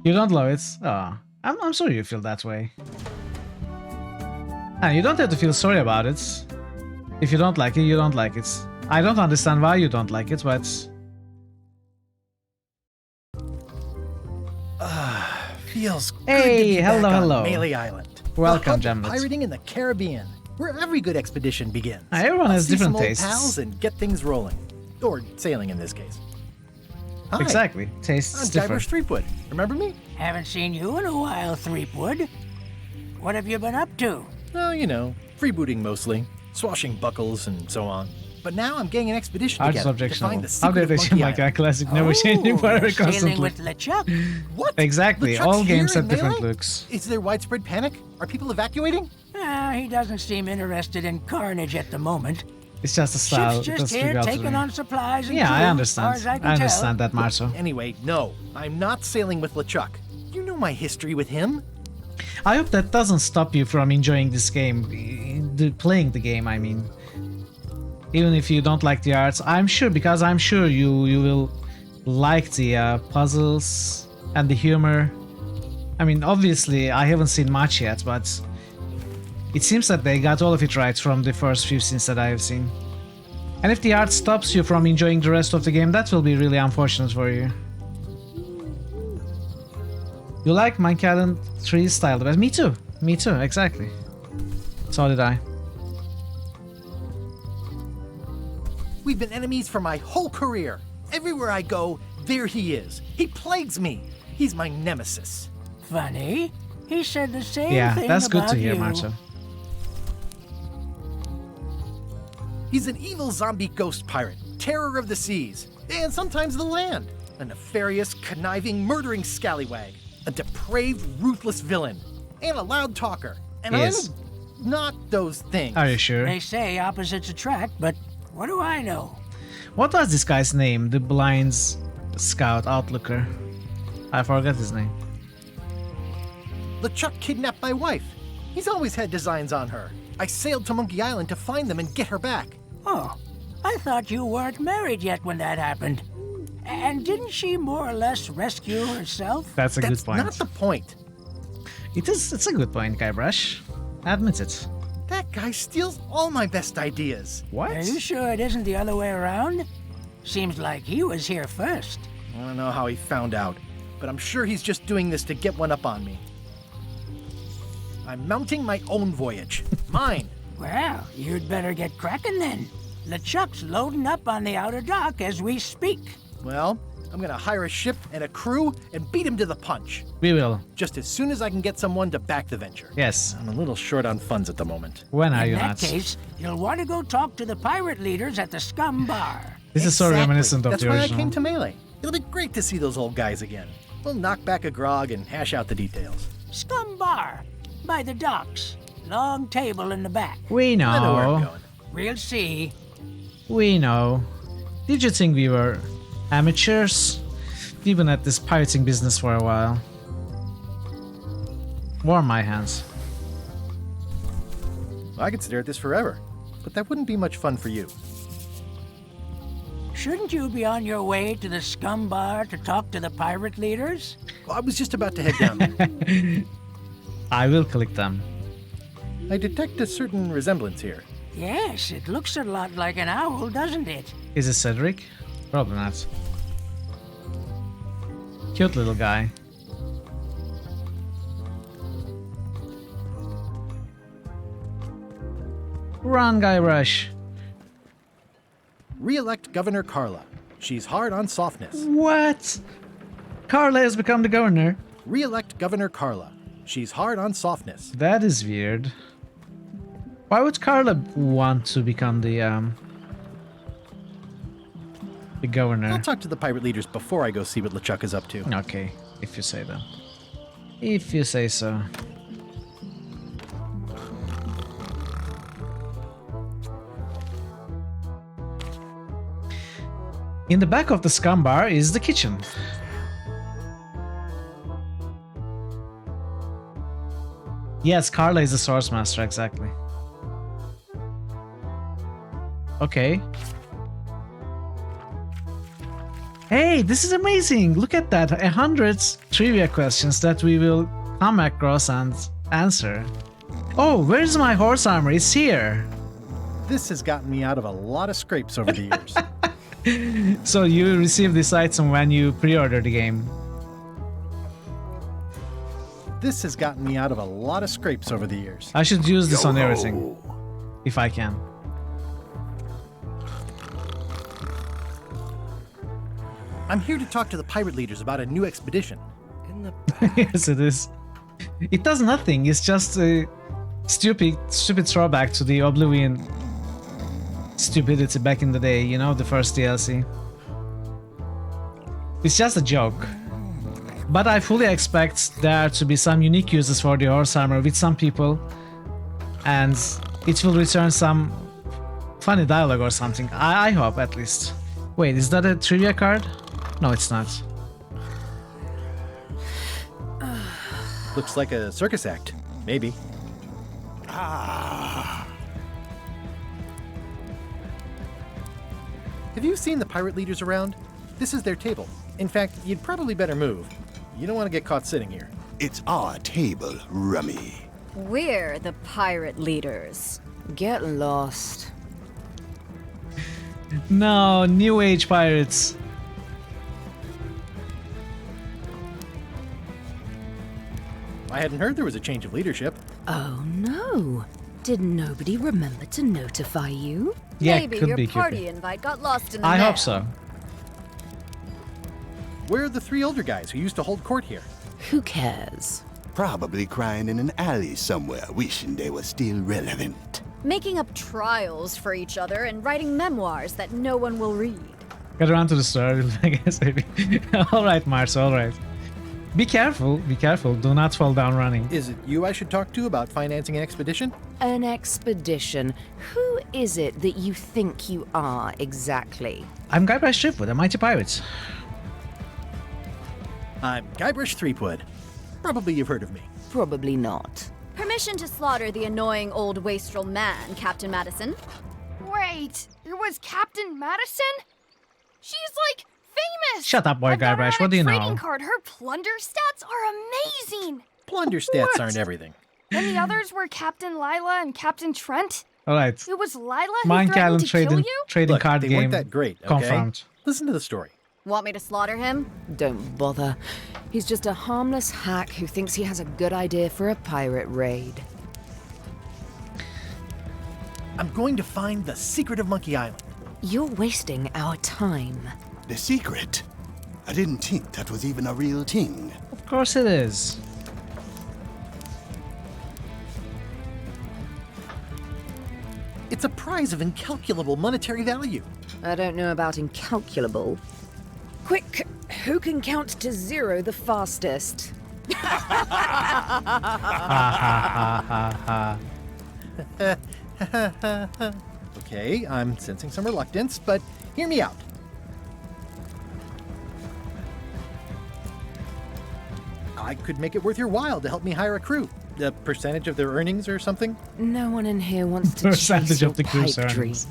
You don't love it? Oh, I'm sorry you feel that way. And you don't have to feel sorry about it. If you don't like it, you don't like it. I don't understand why you don't like it, but... Feels good Hey, to be hello, back hello. on Melee Island. Welcome, The hub of Jamlet. pirating in the Caribbean, where every good expedition begins. Everyone has Let's see different some old tastes. pals and get things rolling. Or sailing in this case. Hi, Exactly. Tastes I'm different. Guybrush Threepwood. Remember me? Haven't seen you in a while, Threepwood. What have you been up to? Oh, you know, freebooting mostly, swashing buckles and so on. But now I'm getting an expedition Artist together to objectionable. find the How secret did of they Monkey change my Island. classic never changing forever you're sailing constantly? with LeChuck? What? Exactly. LeChuck's All games here have in different Melee? looks. Is there widespread panic? Are people evacuating? He doesn't seem interested in carnage at the moment. It's just a style. Ship's It just doesn't here figure out to taking me. on supplies and Yeah, crew, I as far understand. as I can I understand tell. that, Marso. Anyway, no, I'm not sailing with LeChuck. You know my history with him. I hope that doesn't stop you from enjoying this game, playing the game, I mean. Even if you don't like the arts, I'm sure you will like the puzzles and the humor. I mean, obviously, I haven't seen much yet, but it seems that they got all of it right from the first few scenes that I have seen. And if the art stops you from enjoying the rest of the game, that will be really unfortunate for you. You like Monkey Island 3 style the best? Me too. Me too, exactly. So did I. We've been enemies for my whole career. Everywhere I go, there he is. He plagues me. He's my nemesis. Funny. He said the same Yeah, thing that's good about to hear, you. Marta. He's an evil zombie ghost pirate, terror of the seas, and sometimes the land. A nefarious, conniving, murdering scallywag. A depraved, ruthless villain. And a loud talker. And Yes. I'm not those things. Are you sure? They say opposites attract, but what do I know? What was this guy's name? The blind scout outlooker. I forgot his name. LeChuck kidnapped my wife. He's always had designs on her. I sailed to Monkey Island to find them and get her back. Oh, I thought you weren't married yet when that happened. And didn't she more or less rescue herself? That's a good point. That's not the point. It's a good point, Guybrush. Admit it. That guy steals all my best ideas. What? Are you sure it isn't the other way around? Seems like he was here first. I don't know how he found out, but I'm sure he's just doing this to get one up on me. I'm mounting my own voyage. Mine. Well, you'd better get cracking then. LeChuck's loading up on the outer dock as we speak. Well, I'm gonna hire a ship and a crew and beat him to the punch. We will. Just as soon as I can get someone to back the venture. Yes. I'm a little short on funds at the moment. When are In you that not? case, you'll want to go talk to the pirate leaders at the Scum Bar. This is so Exactly. reminiscent of That's the why I original. came to Melee. It'll be great to see those old guys again. We'll knock back a grog and hash out the details. Scum Bar, by the docks. Long table in the back. We I know where I'm know. going. We'll see. We know. Did you think we were amateurs? We've been at this pirating business for a while. Warm my hands. I could stare at this forever, but that wouldn't be much fun for you. Shouldn't you be on your way to the scum bar to talk to the pirate leaders? I was just about to head down there. I will click them. I detect a certain resemblance here. Yes, it looks a lot like an owl, doesn't it? Is it Cedric? Probably not. Cute little guy. Run, Guybrush. Re-elect Governor Carla. She's hard on softness. What? Carla has become the governor. Re-elect Governor Carla. She's hard on softness. That is weird. Why would Carla want to become the governor? I'll talk to the pirate leaders before I go see what LeChuck is up to. Okay, if you say that. If you say so. In the back of the scum bar is the kitchen. Yes, Carla is the source master, exactly. Okay. Hey, this is amazing! Look at that, 100 trivia questions that we will come across and answer. Oh, where's my horse armor? It's here! This has gotten me out of a lot of scrapes over the years. So you receive this item when you pre-order the game. This has gotten me out of a lot of scrapes over the years. I should use this on everything. If I can. I'm here to talk to the pirate leaders about a new expedition. Yes, it is. It does nothing. It's just a stupid throwback to the Oblivion stupidity back in the day, you know, the first DLC. It's just a joke. But I fully expect there to be some unique uses for the horse armor with some people, and it will return some funny dialogue or something. I hope, at least. Wait, is that a trivia card? No, it's not. Looks like a circus act. Maybe. Have you seen the pirate leaders around? This is their table. In fact, you'd probably better move. You don't want to get caught sitting here. It's our table, Rummy. We're the pirate leaders. Get lost. No, New Age pirates. I hadn't heard there was a change of leadership. Oh no. Did nobody remember to notify you? Yeah, Maybe could your be, party invite got lost in the I mail. hope so. Where are the three older guys who used to hold court here? Who cares? Probably crying in an alley somewhere, wishing they were still relevant. Making up trials for each other and writing memoirs that no one will read. Get around to the story, I guess, maybe. Alright, Mars, alright. Be careful, do not fall down running. Is it you I should talk to about financing an expedition? An expedition? Who is it that you think you are, exactly? I'm Guybrush Threepwood, a mighty pirate. I'm Guybrush Threepwood. Probably you've heard of me. Probably not. Permission to slaughter the annoying old wastrel man, Captain Madison. Wait, it was Captain Madison? She's like famous! Shut up, boy, I've got her Guybrush, on what do you a know? trading card. Her plunder stats are amazing! Plunder stats aren't everything. And the others were Captain Lila and Captain Trent. Alright. It was Lila who Minecraft threatened to kill you? trading Look, card they game weren't that great, okay? confirmed. Listen to the story. Want me to slaughter him? Don't bother. He's just a harmless hack who thinks he has a good idea for a pirate raid. I'm going to find the secret of Monkey Island. You're wasting our time. The secret? I didn't think that was even a real thing. Of course it is. It's a prize of incalculable monetary value. I don't know about incalculable. Quick, who can count to 0 the fastest? Ha ha ha ha ha. Okay, I'm sensing some reluctance, but hear me out. I could make it worth your while to help me hire a crew. A percentage of their earnings or something? No one in here wants to Percentage chase your of the crew's pipe dream. earnings.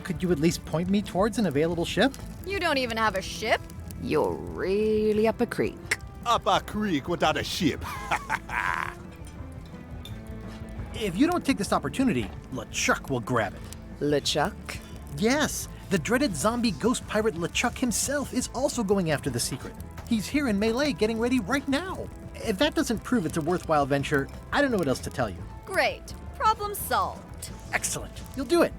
Could you at least point me towards an available ship? You don't even have a ship? You're really up a creek. Up a creek without a ship. If you don't take this opportunity, LeChuck will grab it. LeChuck? Yes, the dreaded zombie ghost pirate LeChuck himself is also going after the secret. He's here in Melee getting ready right now. If that doesn't prove it's a worthwhile venture, I don't know what else to tell you. Great. Problem solved. Excellent. You'll do it.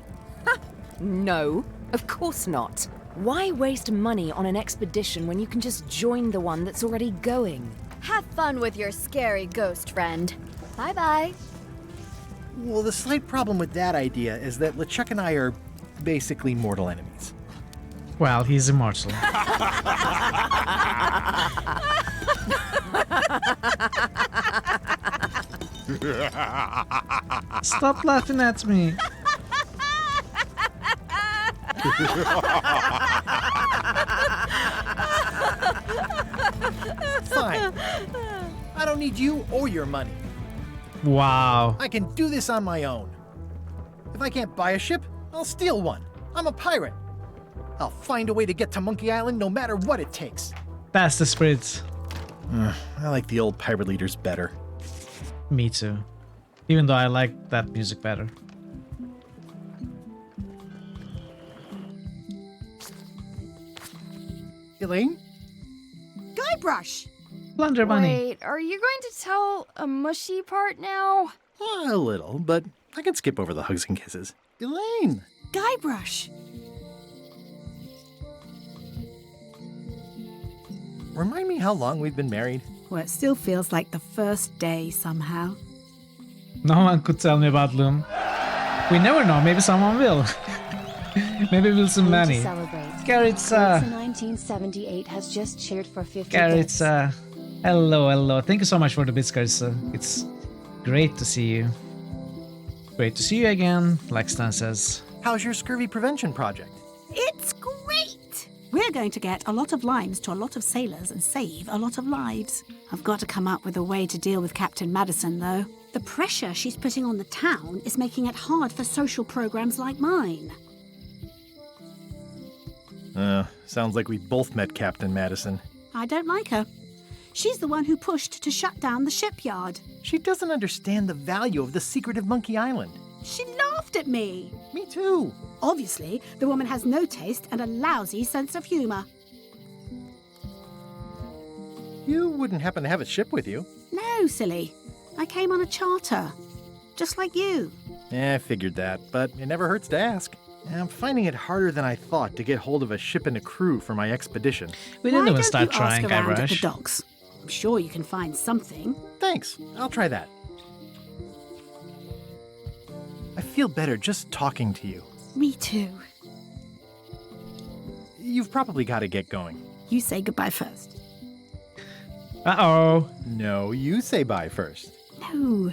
No, of course not. Why waste money on an expedition when you can just join the one that's already going? Have fun with your scary ghost friend. Bye-bye. Well, the slight problem with that idea is that LeChuck and I are basically mortal enemies. Well, he's immortal. Stop laughing at me. Fine. I don't need you or your money. Wow. I can do this on my own. If I can't buy a ship, I'll steal one. I'm a pirate. I'll find a way to get to Monkey Island no matter what it takes. That's the spirit. I like the old pirate leaders better. Me too. Even though I like that music better. Elaine? Guybrush! Blunder Bunny. Wait, are you going to tell a mushy part now? A little, but I can skip over the hugs and kisses. Elaine! Guybrush! Remind me how long we've been married? Well, it still feels like the first day somehow. No one could tell me about Loom. We never know, maybe someone will. Maybe we'll see many. Garitza. 1978 has just cheered for 50 Garitza. Hello. Thank you so much for the bits, Garitza. It's great to see you. Great to see you again, like Stan says. How's your scurvy prevention project? It's great! We're going to get a lot of limes to a lot of sailors and save a lot of lives. I've got to come up with a way to deal with Captain Madison, though. The pressure she's putting on the town is making it hard for social programs like mine. Sounds like we both met Captain Madison. I don't like her. She's the one who pushed to shut down the shipyard. She doesn't understand the value of the secret of Monkey Island. She laughed at me. Me too. Obviously, the woman has no taste and a lousy sense of humor. You wouldn't happen to have a ship with you? No, silly. I came on a charter. Just like you. I figured that, but it never hurts to ask. I'm finding it harder than I thought to get hold of a ship and a crew for my expedition. We didn't even start trying, Why don't you ask around at the Guybrush. docks? I'm sure you can find something. Thanks. I'll try that. I feel better just talking to you. Me too. You've probably got to get going. You say goodbye first. Uh-oh. No, you say bye first. No,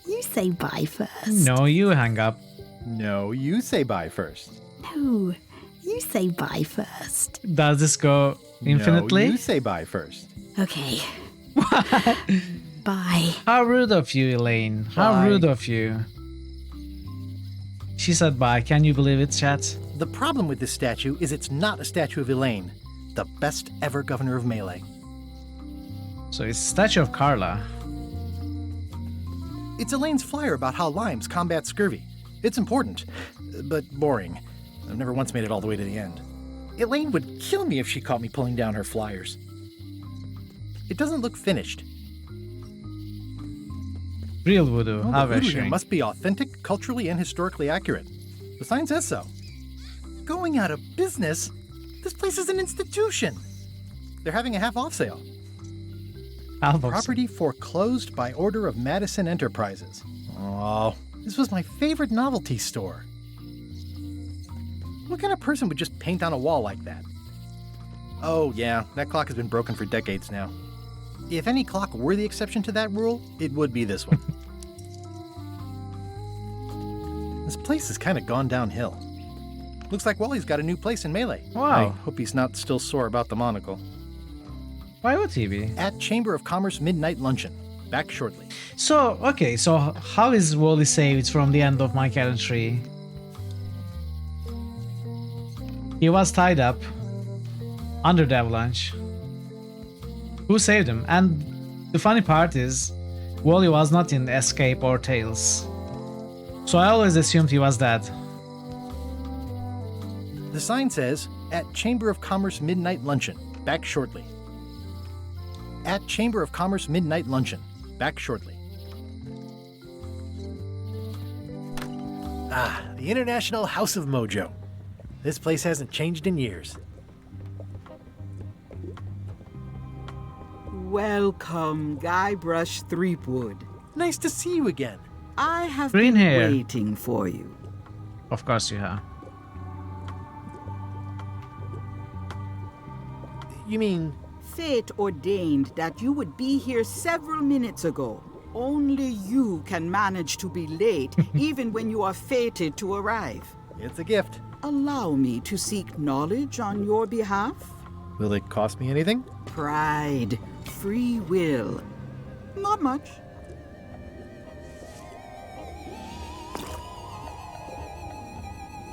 you say bye first. No, you hang up. No, you say bye first. No, you say bye first. Does this go infinitely? No, you say bye first. Okay. Bye. How rude of you, Elaine. How Bye. rude of you. She said bye. Can you believe it, chat? The problem with this statue is it's not a statue of Elaine, the best ever governor of Melee. So it's a statue of Carla. It's Elaine's flyer about how limes combat scurvy. It's important, but boring. I've never once made it all the way to the end. Elaine would kill me if she caught me pulling down her flyers. It doesn't look finished. Real voodoo. Well, How the voodoo here reassuring. must be authentic, culturally, and historically accurate. The sign says so. Going out of business? This place is an institution. They're having a half-off sale. Property foreclosed by order of Madison Enterprises. Oh, this was my favorite novelty store. What kind of person would just paint on a wall like that? Oh yeah, that clock has been broken for decades now. If any clock were the exception to that rule, it would be this one. This place has kind of gone downhill. Looks like Wally's got a new place in Melee. Wow. I hope he's not still sore about the monocle. Why would he be? At Chamber of Commerce Midnight Luncheon. Back shortly. So, okay, so how is Wally saved from the end of Monkey Island 3? He was tied up under the avalanche. Who saved him? And the funny part is, Wally was not in Escape or Tales. So I always assumed he was dead. The sign says, at Chamber of Commerce Midnight Luncheon. Back shortly. At Chamber of Commerce Midnight Luncheon. Back shortly. Ah, the International House of Mojo. This place hasn't changed in years. Welcome, Guybrush Threepwood. Nice to see you again. I have Green been hair. waiting for you. Of course you have. You mean... Fate ordained that you would be here several minutes ago. Only you can manage to be late, even when you are fated to arrive. It's a gift. Allow me to seek knowledge on your behalf. Will it cost me anything? Pride, free will. Not much.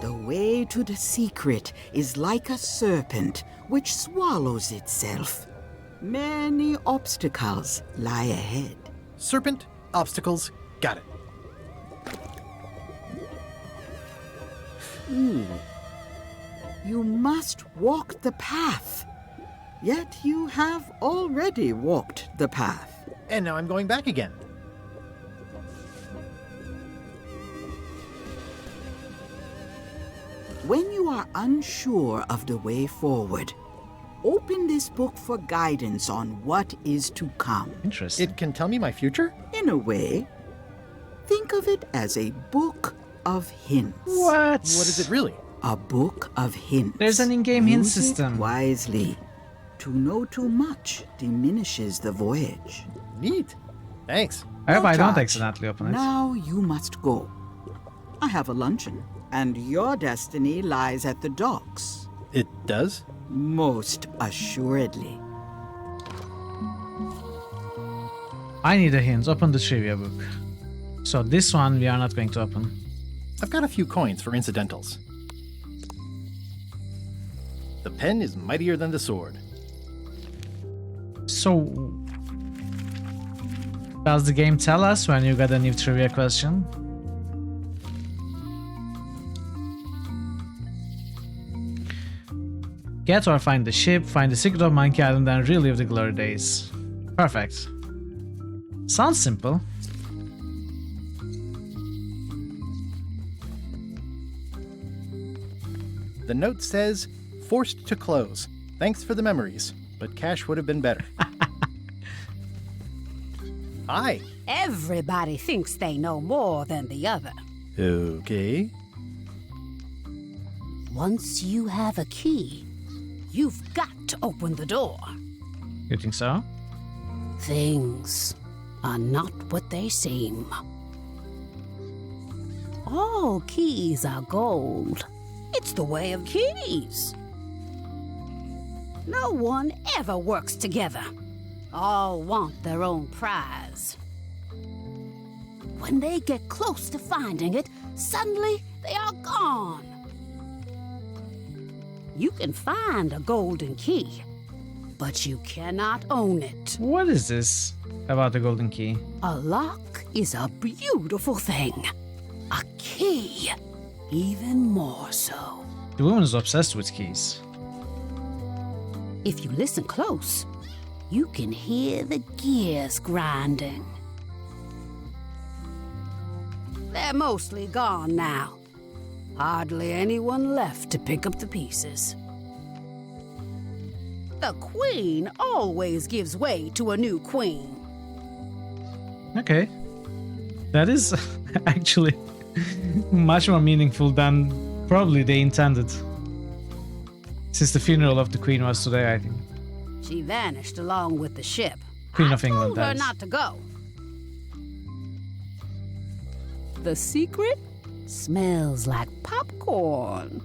The way to the secret is like a serpent which swallows itself. Many obstacles lie ahead. Serpent, obstacles, got it. You must walk the path. Yet you have already walked the path. And now I'm going back again. When you are unsure of the way forward, open this book for guidance on what is to come. Interesting. It can tell me my future? In a way, think of it as a book of hints. What? What is it really? A book of hints. There's an in-game hint Use it system. wisely. To know too much diminishes the voyage. Neat. Thanks. I hope I don't charge. accidentally open it. Now you must go. I have a luncheon, and your destiny lies at the docks. It does? Most assuredly. I need a hint. Open the trivia book. So this one we are not going to open. I've got a few coins for incidentals. The pen is mightier than the sword. So, does the game tell us when you got a new trivia question? Get or find the ship, find the secret of Monkey Island, and relive the glory days. Perfect. Sounds simple. The note says, forced to close. Thanks for the memories, but cash would have been better. Hi. Everybody thinks they know more than the other. Okay. Once you have a key, you've got to open the door. You think so? Things are not what they seem. All keys are gold. It's the way of keys. No one ever works together. All want their own prize. When they get close to finding it, suddenly they are gone. You can find a golden key, but you cannot own it. What is this about the golden key? A lock is a beautiful thing. A key, even more so. The woman is obsessed with keys. If you listen close, you can hear the gears grinding. They're mostly gone now. Hardly anyone left to pick up the pieces. The queen always gives way to a new queen. Okay. That is actually much more meaningful than probably they intended. Since the funeral of the queen was today, I think. She vanished along with the ship. Queen of England, I told her that is. not to go. The secret smells like popcorn.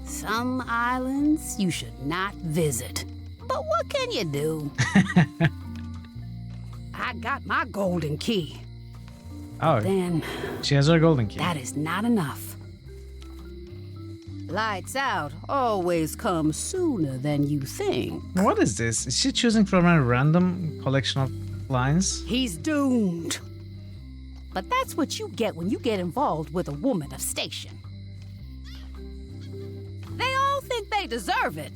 Some islands you should not visit. But what can you do? I got my golden key. Oh, Then she has her golden key. that is not enough. Lights out always comes sooner than you think. What is this? Is she choosing from a random collection of lines? He's doomed. But that's what you get when you get involved with a woman of station. They all think they deserve it.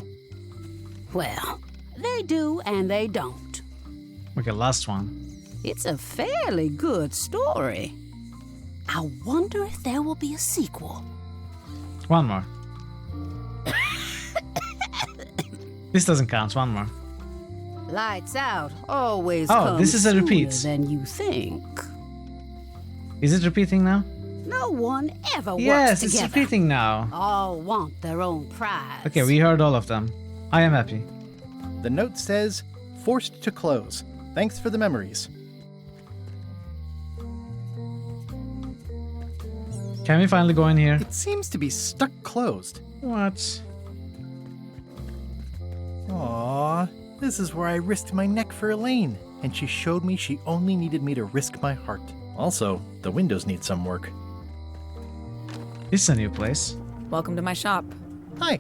Well, they do and they don't. Okay, last one. It's a fairly good story. I wonder if there will be a sequel. One more. This doesn't count. One more. Lights out always Oh, this is a repeat. sooner than you think. Is it repeating now? No one ever Yes, works it's together. repeating now. All want their own prize. Okay, we heard all of them. I am happy. The note says, forced to close. Thanks for the memories. Can we finally go in here? It seems to be stuck closed. What? Aww, this is where I risked my neck for Elaine, and she showed me she only needed me to risk my heart. Also, the windows need some work. This is a new place. Welcome to my shop. Hi.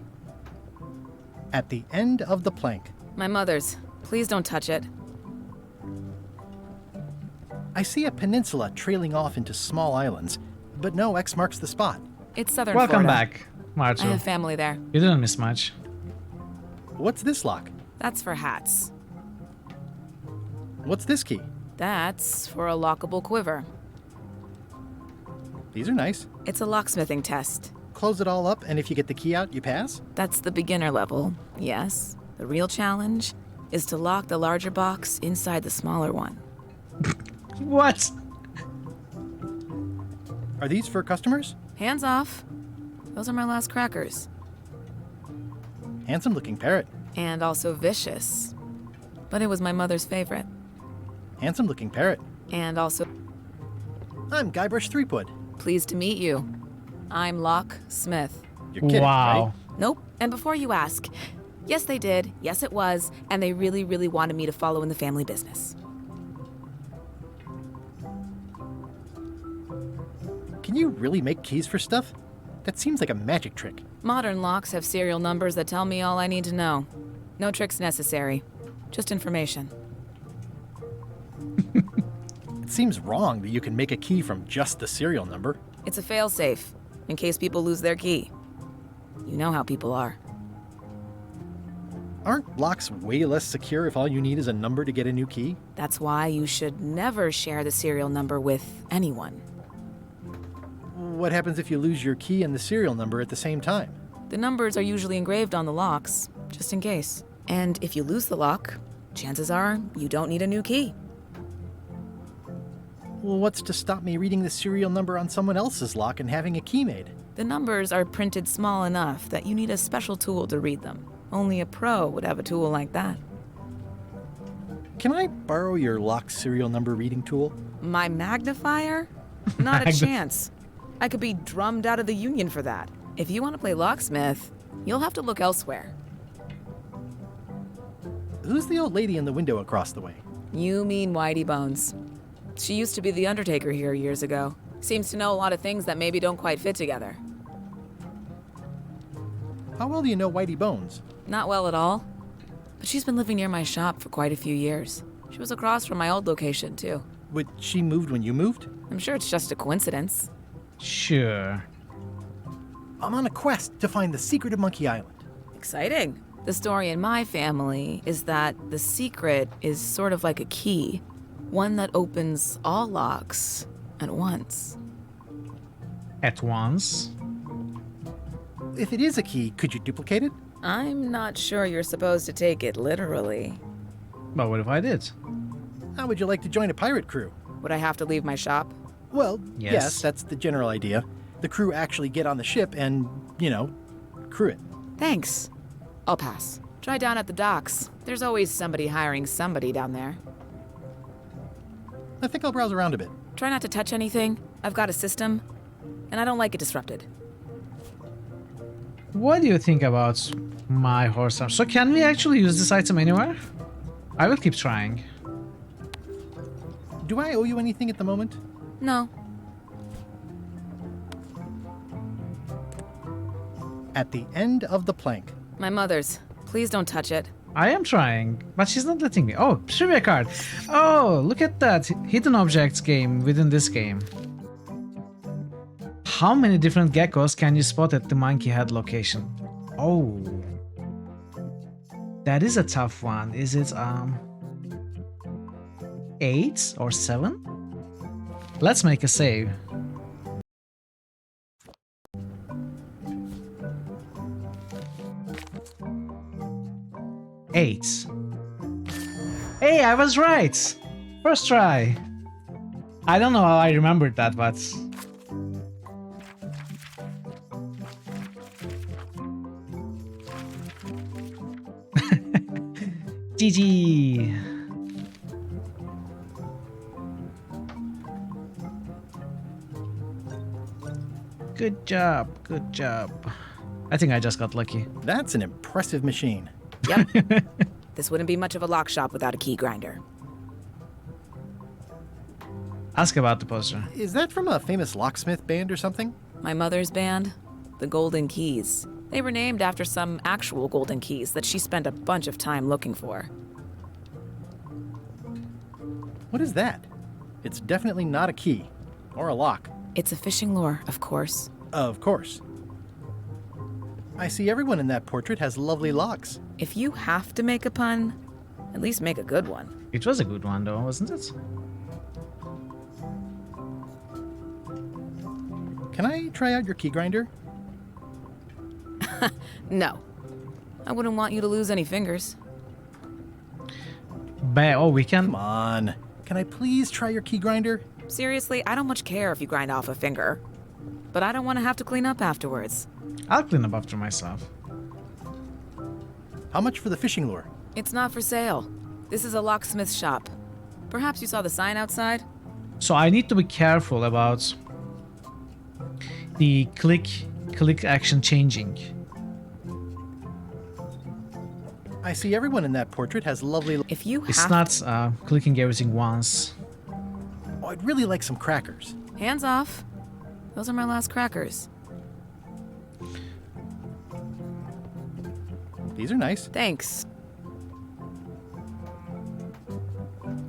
At the end of the plank. My mother's. Please don't touch it. I see a peninsula trailing off into small islands, but no X marks the spot. It's southern Welcome Florida. back, Marto. I have family there. You didn't miss much. What's this lock? That's for hats. What's this key? That's for a lockable quiver. These are nice. It's a locksmithing test. Close it all up, and if you get the key out, you pass? That's the beginner level, yes. The real challenge is to lock the larger box inside the smaller one. What? Are these for customers? Hands off. Those are my last crackers. Handsome looking parrot. And also vicious. But it was my mother's favorite. Handsome looking parrot. And also... I'm Guybrush Threepwood. Pleased to meet you. I'm Lock Smith. You're kidding, Wow. right? Nope. And before you ask, yes they did, yes it was, and they really, really wanted me to follow in the family business. Can you really make keys for stuff? That seems like a magic trick. Modern locks have serial numbers that tell me all I need to know. No tricks necessary. Just information. It seems wrong that you can make a key from just the serial number. It's a failsafe, in case people lose their key. You know how people are. Aren't locks way less secure if all you need is a number to get a new key? That's why you should never share the serial number with anyone. What happens if you lose your key and the serial number at the same time? The numbers are usually engraved on the locks, just in case. And if you lose the lock, chances are you don't need a new key. Well, what's to stop me reading the serial number on someone else's lock and having a key made? The numbers are printed small enough that you need a special tool to read them. Only a pro would have a tool like that. Can I borrow your lock serial number reading tool? My magnifier? Not a chance. I could be drummed out of the union for that. If you want to play locksmith, you'll have to look elsewhere. Who's the old lady in the window across the way? You mean Whitey Bones. She used to be the Undertaker here years ago. Seems to know a lot of things that maybe don't quite fit together. How well do you know Whitey Bones? Not well at all. But she's been living near my shop for quite a few years. She was across from my old location, too. But she moved when you moved? I'm sure it's just a coincidence. Sure. I'm on a quest to find the secret of Monkey Island. Exciting. The story in my family is that the secret is sort of like a key. One that opens all locks at once. At once? If it is a key, could you duplicate it? I'm not sure you're supposed to take it literally. But what if I did? How would you like to join a pirate crew? Would I have to leave my shop? Well, Yes. yes, that's the general idea. The crew actually get on the ship and, crew it. Thanks. I'll pass. Try down at the docks. There's always somebody hiring somebody down there. I think I'll browse around a bit. Try not to touch anything. I've got a system, and I don't like it disrupted. What do you think about my horse arm? So can we actually use this item anywhere? I will keep trying. Do I owe you anything at the moment? No. At the end of the plank. My mother's. Please don't touch it. I am trying, but she's not letting me. Oh, trivia card. Oh, look at that. Hidden objects game within this game. How many different geckos can you spot at the monkey head location? Oh. That is a tough one. Is it 8 or 7? Let's make a save. Eight. Hey, I was right! First try. I don't know how I remembered that, but... GG! Good job, good job. I think I just got lucky. That's an impressive machine. Yep. This wouldn't be much of a lock shop without a key grinder. Ask about the poster. Is that from a famous locksmith band or something? My mother's band, the Golden Keys. They were named after some actual golden keys that she spent a bunch of time looking for. What is that? It's definitely not a key. Or a lock. It's a fishing lure, of course. Of course. I see everyone in that portrait has lovely locks. If you have to make a pun, at least make a good one. It was a good one though, wasn't it? Can I try out your key grinder? No. I wouldn't want you to lose any fingers. Oh, we can? Come on. Can I please try your key grinder? Seriously, I don't much care if you grind off a finger. But I don't want to have to clean up afterwards. I'll clean up after myself. How much for the fishing lure? It's not for sale. This is a locksmith shop. Perhaps you saw the sign outside? So I need to be careful about the click action changing. I see everyone in that portrait has lovely... If you It's not clicking everything once. Oh, I'd really like some crackers. Hands off. Those are my last crackers. These are nice. Thanks.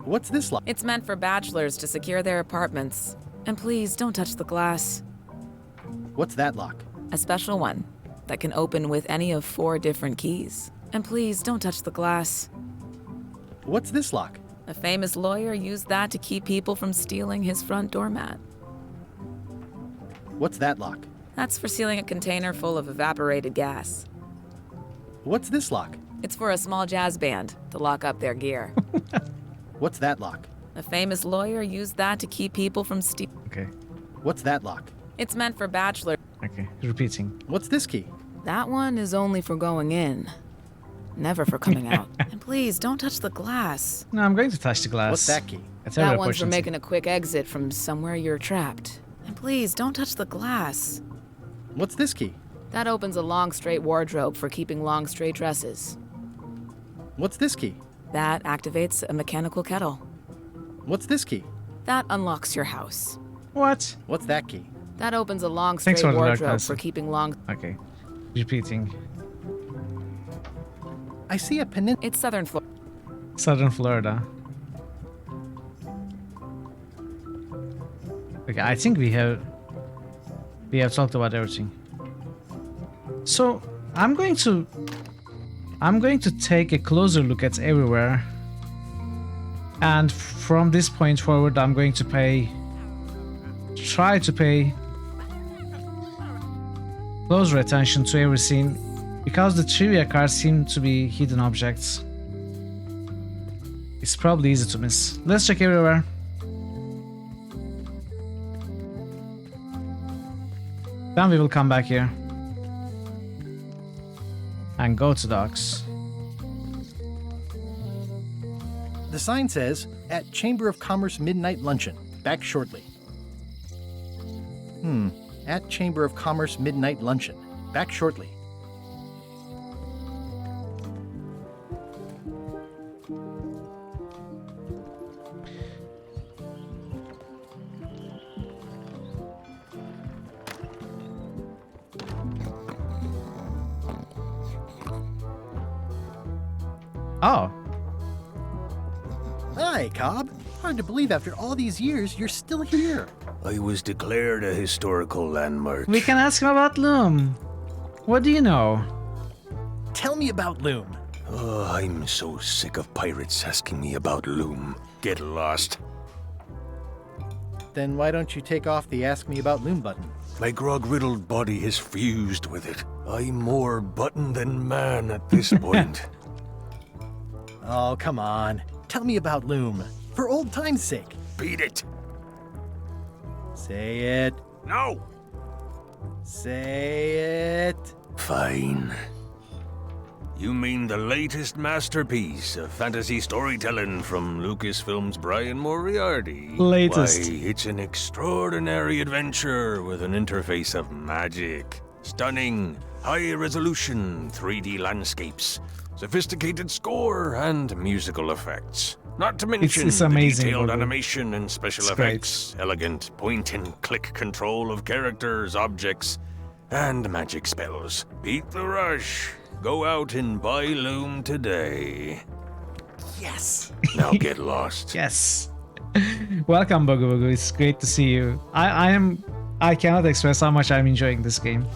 What's this lock? It's meant for bachelors to secure their apartments. And please, don't touch the glass. What's that lock? A special one that can open with any of 4 different keys. And please, don't touch the glass. What's this lock? A famous lawyer used that to keep people from stealing his front doormat. What's that lock? That's for sealing a container full of evaporated gas. What's this lock? It's for a small jazz band to lock up their gear. What's that lock? A famous lawyer used that to keep people from stealing. Okay. What's that lock? It's meant for bachelors. Okay, repeating. What's this key? That one is only for going in. Never for coming out. And please, don't touch the glass. No, I'm going to touch the glass. What's that key? That one's for making a quick exit from somewhere you're trapped. And please, don't touch the glass. What's this key? That opens a long, straight wardrobe for keeping long, straight dresses. What's this key? That activates a mechanical kettle. What's this key? That unlocks your house. What? What's that key? That opens a long, straight wardrobe for keeping long... Okay. Repeating. I see a peninsula. It's Southern Florida. Southern Florida. Okay, I think we have talked about everything. So I'm going to take a closer look at everywhere, and from this point forward I'm going to try to pay closer attention to everything, because the trivia cards seem to be hidden objects. It's probably easy to miss. Let's check everywhere. Then we will come back here and go to docks. The sign says, at Chamber of Commerce Midnight Luncheon. Back shortly. At Chamber of Commerce Midnight Luncheon. Back shortly. Oh. Hi, Cobb. Hard to believe after all these years you're still here. I was declared a historical landmark. We can ask him about Loom. What do you know? Tell me about Loom. Oh, I'm so sick of pirates asking me about Loom. Get lost. Then why don't you take off the Ask Me About Loom button? My grog-riddled body is fused with it. I'm more button than man at this point. Oh, come on. Tell me about Loom. For old time's sake. Beat it. Say it. No. Say it. Fine. You mean the latest masterpiece of fantasy storytelling from Lucasfilm's Brian Moriarty? Latest. Why, it's an extraordinary adventure with an interface of magic. Stunning, high-resolution 3D landscapes, sophisticated score, and musical effects. Not to mention it's amazing, the detailed Bobo. animation and special It's effects, elegant point-and-click control of characters, objects, and magic spells. Beat the rush. Go out and buy Loom today. Yes. Now get lost. Yes. Welcome, Bogo Bogo. It's great to see you. I cannot express how much I'm enjoying this game.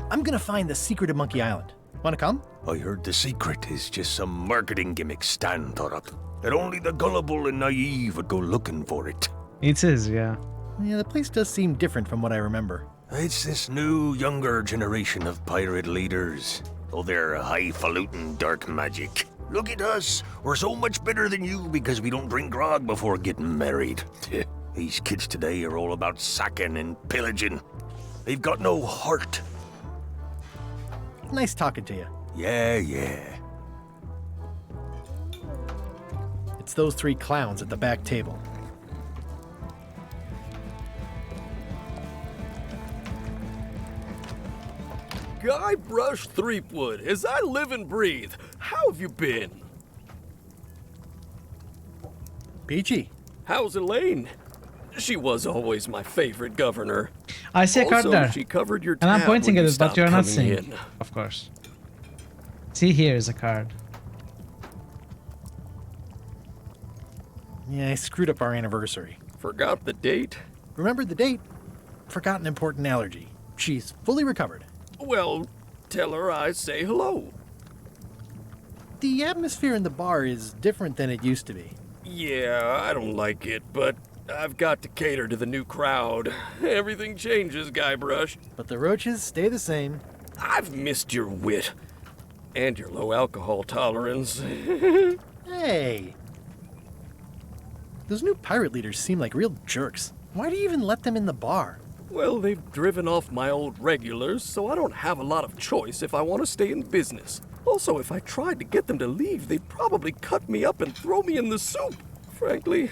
I'm gonna find the secret of Monkey Island. Wanna come? I heard the secret is just some marketing gimmick Stan thought up. That only the gullible and naive would go looking for it. It is, yeah. Yeah, the place does seem different from what I remember. It's this new, younger generation of pirate leaders. Oh, they're highfalutin dark magic. Look at us. We're so much better than you because we don't drink grog before getting married. These kids today are all about sacking and pillaging. They've got no heart. Nice talking to you. Yeah. It's those three clowns at the back table. Guybrush Threepwood, as I live and breathe, how have you been? Peachy. How's Elaine? She was always my favorite governor. I see a card Also, there. she covered your And I'm tab pointing when at you it, but stopped you're not coming seeing. in. Of course. See, here is a card. Yeah, I screwed up our anniversary. Forgot the date? Remembered the date. Forgot an important allergy. She's fully recovered. Well, tell her I say hello. The atmosphere in the bar is different than it used to be. Yeah, I don't like it, but I've got to cater to the new crowd. Everything changes, Guybrush. But the roaches stay the same. I've missed your wit. And your low alcohol tolerance. Hey! Those new pirate leaders seem like real jerks. Why do you even let them in the bar? Well, they've driven off my old regulars, so I don't have a lot of choice if I want to stay in business. Also, if I tried to get them to leave, they'd probably cut me up and throw me in the soup. Frankly,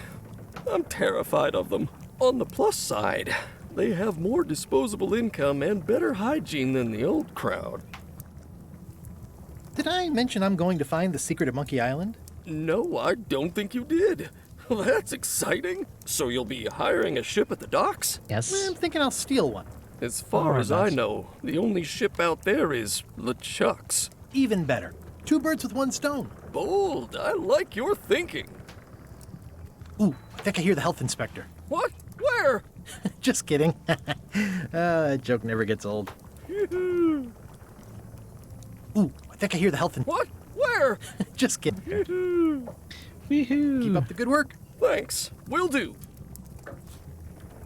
I'm terrified of them. On the plus side, they have more disposable income and better hygiene than the old crowd. Did I mention I'm going to find the secret of Monkey Island? No, I don't think you did. Well, that's exciting. So you'll be hiring a ship at the docks? Yes. I'm thinking I'll steal one. As far as I know, the only ship out there is LeChuck's. Even better. 2 birds with 1 stone. Bold. I like your thinking. Ooh, I think I hear the health inspector. What? Where? Just kidding. That joke never gets old. Ooh, I think I hear the health What? Where? Just kidding. Woohoo. Keep up the good work. Thanks. Will do.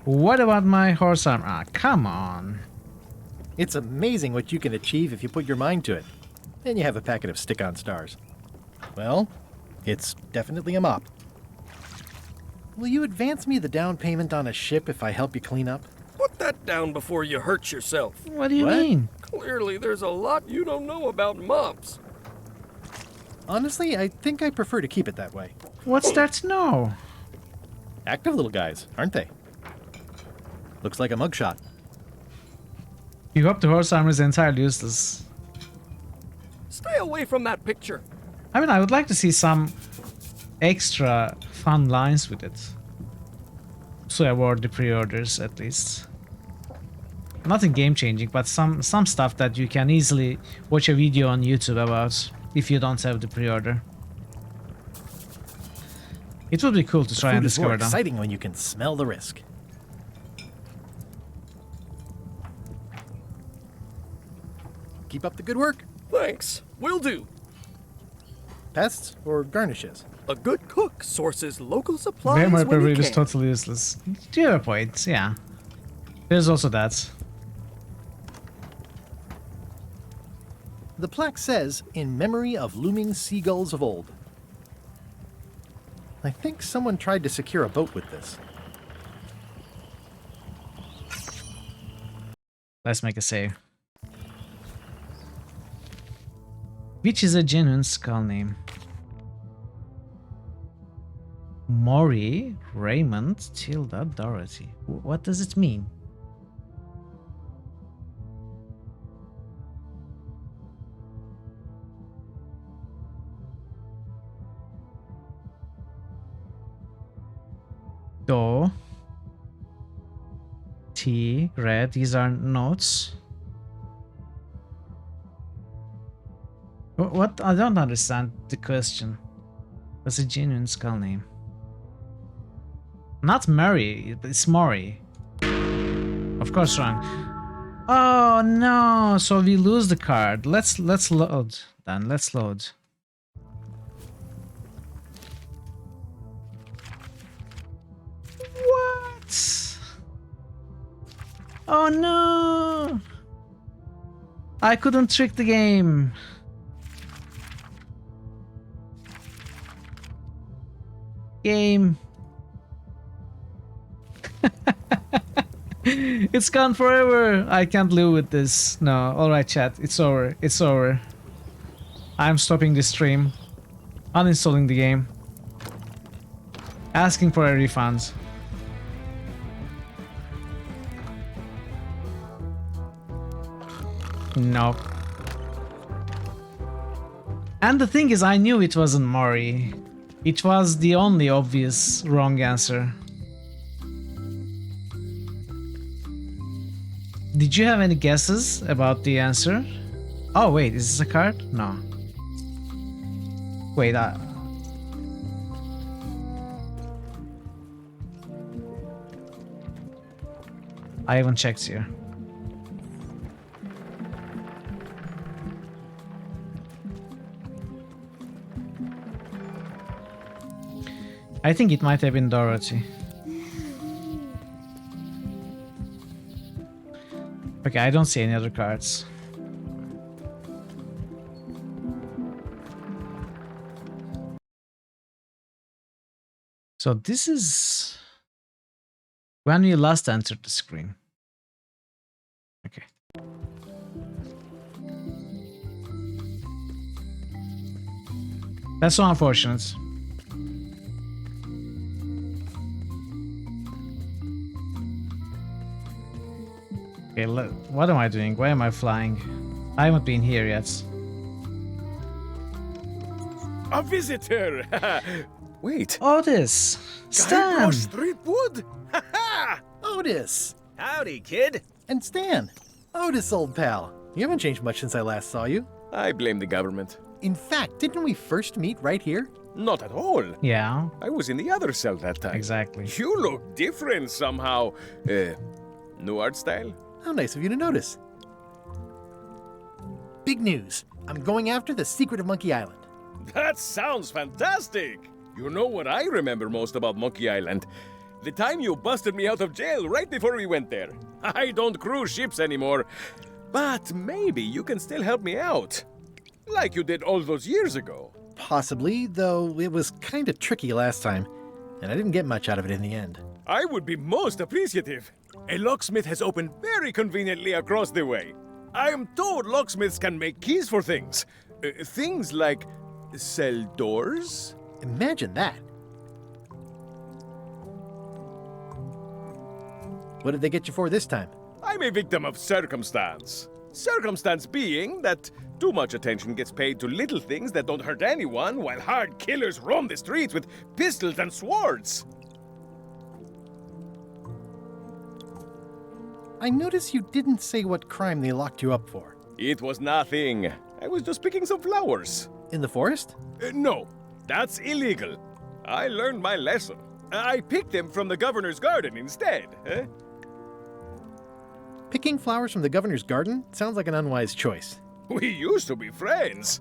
What about my horse arm? Ah, come on. It's amazing what you can achieve if you put your mind to it. Then you have a packet of stick-on stars. Well, it's definitely a mop. Will you advance me the down payment on a ship if I help you clean up? Put that down before you hurt yourself. What do you mean? Clearly, there's a lot you don't know about mops. Honestly, I think I prefer to keep it that way. What's there to know? Active little guys, aren't they? Looks like a mugshot. You hope the horse armor is entirely useless. Stay away from that picture. I mean, I would like to see some extra fun lines with it. So I award the pre-orders at least. Nothing game-changing, but some stuff that you can easily watch a video on YouTube about if you don't have the pre-order. It would be cool to try and discover them. It's more exciting when you can smell the risk. Keep up the good work. Thanks. Will do. Pests or garnishes? A good cook sources local supplies Where my when he period is can. totally useless. Do you have a point? Yeah. There's also that. The plaque says, "In memory of looming seagulls of old." I think someone tried to secure a boat with this. Let's make a save. Which is a genuine skull name? Maury, Raymond, Tilda, Dorothy. What does it mean? Do, T, red. These are notes. What? I don't understand the question. What's a genuine skull name? Not Murray, it's Maury. Of course wrong. Oh no, so we lose the card. Let's load then. Let's load. What? Oh no! I couldn't trick the game. Game. It's gone forever. I can't live with this. No. Alright, chat. It's over. It's over. I'm stopping the stream. Uninstalling the game. Asking for a refund. No. And the thing is, I knew it wasn't Maury. It was the only obvious wrong answer. Did you have any guesses about the answer? Oh wait, is this a card? No. Wait, I haven't checked here. I think it might have been Dorothy. Okay, I don't see any other cards. So this is when we last entered the screen. Okay. That's so unfortunate. Okay, what am I doing? Why am I flying? I haven't been here yet. A visitor! Wait. Otis! Stan! Streetwood? Otis! Howdy, kid. And Stan. Otis, old pal. You haven't changed much since I last saw you. I blame the government. In fact, didn't we first meet right here? Not at all. Yeah. I was in the other cell that time. Exactly. You look different somehow. New art style? How nice of you to notice. Big news. I'm going after the secret of Monkey Island. That sounds fantastic! You know what I remember most about Monkey Island? The time you busted me out of jail right before we went there. I don't cruise ships anymore. But maybe you can still help me out. Like you did all those years ago. Possibly, though it was kind of tricky last time, and I didn't get much out of it in the end. I would be most appreciative. A locksmith has opened very conveniently across the way. I am told locksmiths can make keys for things. Things like cell doors? Imagine that. What did they get you for this time? I'm a victim of circumstance. Circumstance being that too much attention gets paid to little things that don't hurt anyone, while hard killers roam the streets with pistols and swords. I notice you didn't say what crime they locked you up for. It was nothing. I was just picking some flowers. In the forest? No, that's illegal. I learned my lesson. I picked them from the governor's garden instead. Picking flowers from the governor's garden sounds like an unwise choice. We used to be friends.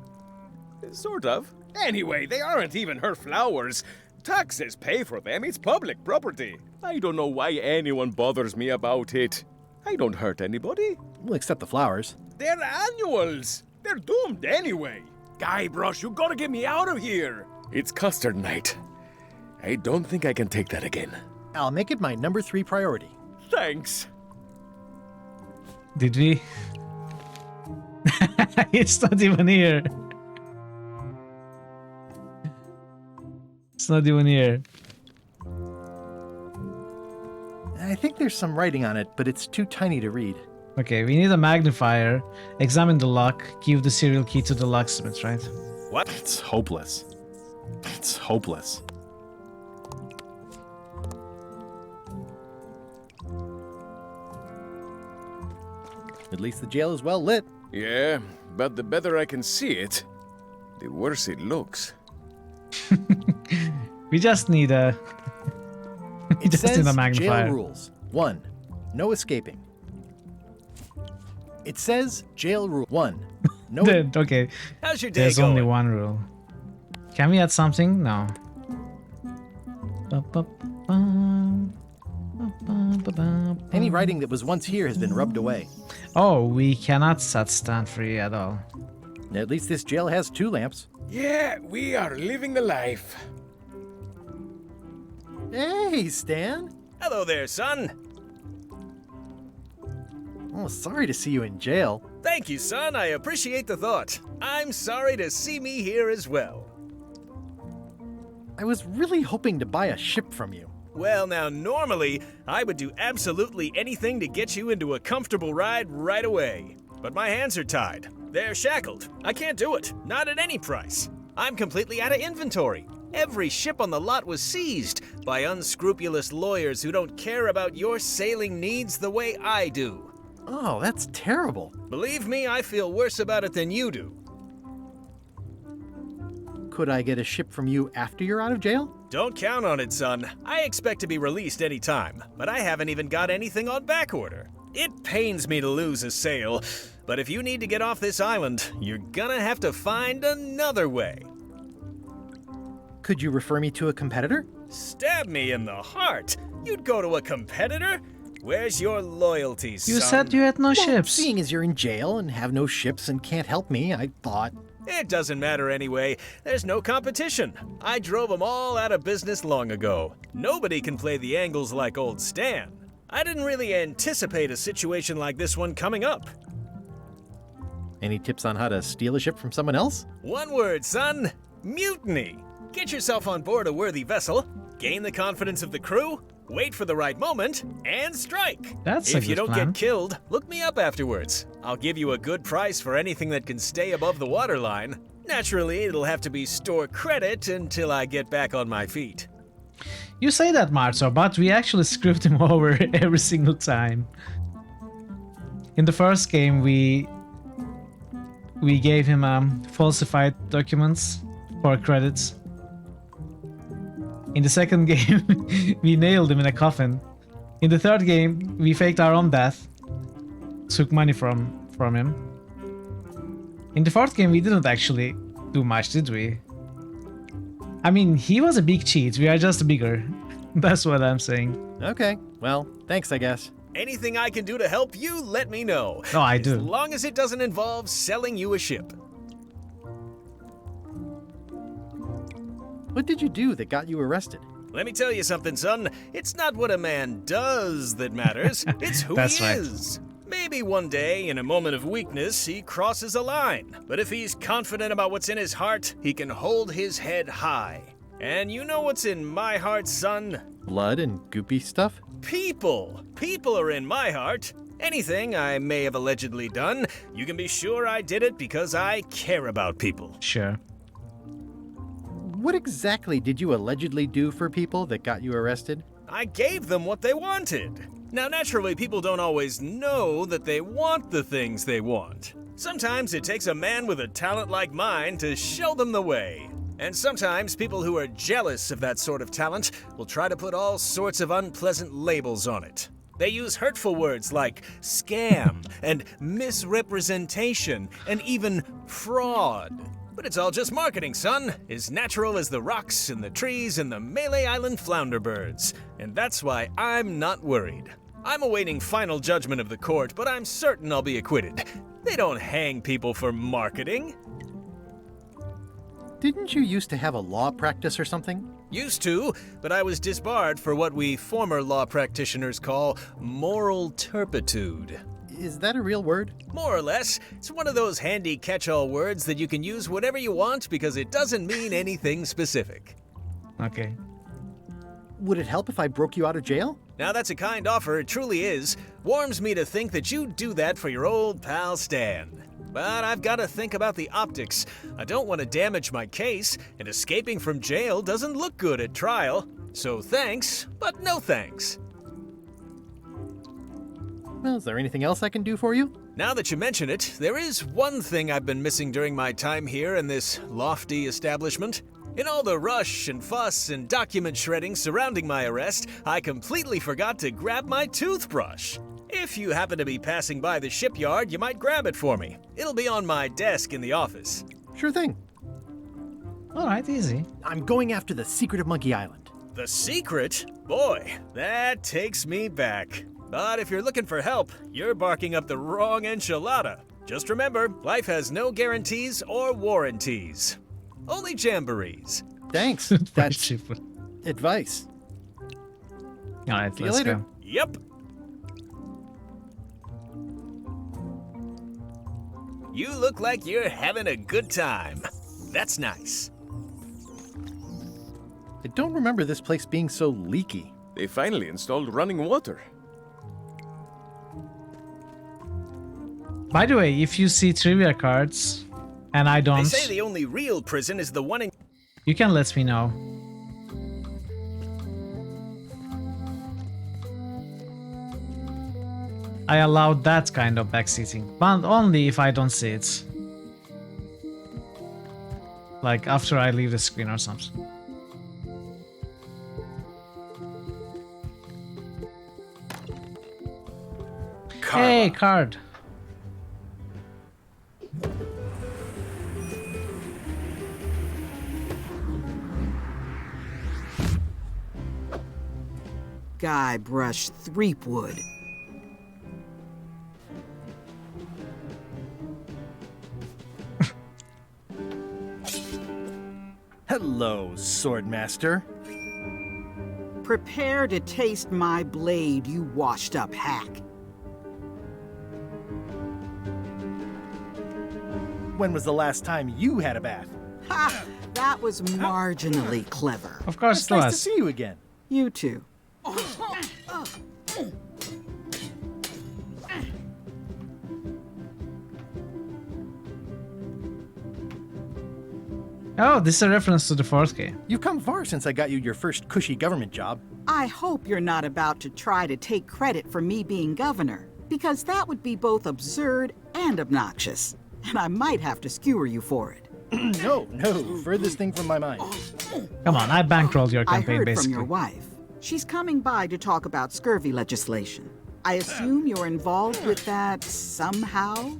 Sort of. Anyway, they aren't even her flowers. Taxes pay for them. It's public property. I don't know why anyone bothers me about it. I don't hurt anybody. Well, except the flowers. They're annuals. They're doomed anyway. Guybrush, you gotta get me out of here. It's custard night. I don't think I can take that again. I'll make it my number 3 priority. Thanks. Did we? It's not even here. It's not even here. I think there's some writing on it, but it's too tiny to read. Okay, we need a magnifier. Examine the lock. Give the serial key to the locksmith, right? What? It's hopeless. It's hopeless. At least the jail is well lit. Yeah, but the better I can see it, the worse it looks. We just need a... It just says need a magnifier. jail rules. 1. No escaping. It says jail rule 1. No. Okay. How's your day There's going? only one rule. Can we add something? No. Any writing that was once here has been rubbed away. Oh, we cannot set stand free at all. At least this jail has 2 lamps. Yeah, we are living the life. Hey, Stan. Hello there, son. Oh, sorry to see you in jail. Thank you, son. I appreciate the thought. I'm sorry to see me here as well. I was really hoping to buy a ship from you. Well, now, normally, I would do absolutely anything to get you into a comfortable ride right away. But my hands are tied. They're shackled. I can't do it. Not at any price. I'm completely out of inventory. Every ship on the lot was seized by unscrupulous lawyers who don't care about your sailing needs the way I do. Oh, that's terrible. Believe me, I feel worse about it than you do. Could I get a ship from you after you're out of jail? Don't count on it, son. I expect to be released any time, but I haven't even got anything on back order. It pains me to lose a sail, but if you need to get off this island, you're gonna have to find another way. Could you refer me to a competitor? Stab me in the heart. You'd go to a competitor? Where's your loyalty, son? You said you had no ships. Seeing as you're in jail and have no ships and can't help me, I thought... It doesn't matter anyway. There's no competition. I drove them all out of business long ago. Nobody can play the angles like old Stan. I didn't really anticipate a situation like this one coming up. Any tips on how to steal a ship from someone else? One word, son. Mutiny. Get yourself on board a worthy vessel, gain the confidence of the crew, wait for the right moment, and strike. That's a If you good don't plan. get killed, look me up afterwards. I'll give you a good price for anything that can stay above the waterline. Naturally, it'll have to be store credit until I get back on my feet. You say that, Marzo, but we actually screwed him over every single time. In the first game, we gave him falsified documents for credits. In the second game, we nailed him in a coffin. In the third game, we faked our own death, took money from him. In the fourth game, we didn't actually do much, did we? I mean, he was a big cheat. We are just bigger. That's what I'm saying. Okay, well, thanks, I guess. Anything I can do to help you, let me know. No, I do. As long as it doesn't involve selling you a ship. What did you do that got you arrested? Let me tell you something, son. It's not what a man does that matters. It's who That's he right. is. Maybe one day, in a moment of weakness, he crosses a line. But if he's confident about what's in his heart, he can hold his head high. And you know what's in my heart, son? Blood and goopy stuff? People. People are in my heart. Anything I may have allegedly done, you can be sure I did it because I care about people. Sure. What exactly did you allegedly do for people that got you arrested? I gave them what they wanted. Now, naturally, people don't always know that they want the things they want. Sometimes it takes a man with a talent like mine to show them the way. And sometimes people who are jealous of that sort of talent will try to put all sorts of unpleasant labels on it. They use hurtful words like scam and misrepresentation and even fraud. But it's all just marketing, son. As natural as the rocks and the trees and the Malay Island flounder birds. And that's why I'm not worried. I'm awaiting final judgment of the court, but I'm certain I'll be acquitted. They don't hang people for marketing. Didn't you used to have a law practice or something? Used to, but I was disbarred for what we former law practitioners call moral turpitude. Is that a real word? More or less. It's one of those handy catch-all words that you can use whatever you want because it doesn't mean anything specific. Okay. Would it help if I broke you out of jail? Now that's a kind offer, it truly is. Warms me to think that you'd do that for your old pal Stan. But I've got to think about the optics. I don't want to damage my case, and escaping from jail doesn't look good at trial. So thanks, but no thanks. Well, is there anything else I can do for you? Now that you mention it, there is one thing I've been missing during my time here in this lofty establishment. In all the rush and fuss and document shredding surrounding my arrest, I completely forgot to grab my toothbrush. If you happen to be passing by the shipyard, you might grab it for me. It'll be on my desk in the office. Sure thing. All right, easy. I'm going after the secret of Monkey Island. The secret? Boy, that takes me back. But if you're looking for help, you're barking up the wrong enchilada. Just remember, life has no guarantees or warranties. Only jamborees. Thanks. That's advice. All right, see you later. Go. Yep. You look like you're having a good time. That's nice. I don't remember this place being so leaky. They finally installed running water. By the way, if you see trivia cards and I don't, They say the only real prison is the one in... You can let me know. I allowed that kind of backseating, but only if I don't see it. Like after I leave the screen or something. Karma. Hey, card. Guybrush Threepwood. Hello, Swordmaster. Prepare to taste my blade, you washed-up hack. When was the last time you had a bath? Ha! That was marginally clever. Of course It's it nice was. to see you again. You too. Oh, this is a reference to the fourth game. You've come far since I got you your first cushy government job. I hope you're not about to try to take credit for me being governor, because that would be both absurd and obnoxious, and I might have to skewer you for it. No, furthest thing from my mind. Come on, I bankrolled your campaign I heard basically. from your wife. She's coming by to talk about scurvy legislation. I assume you're involved with that somehow?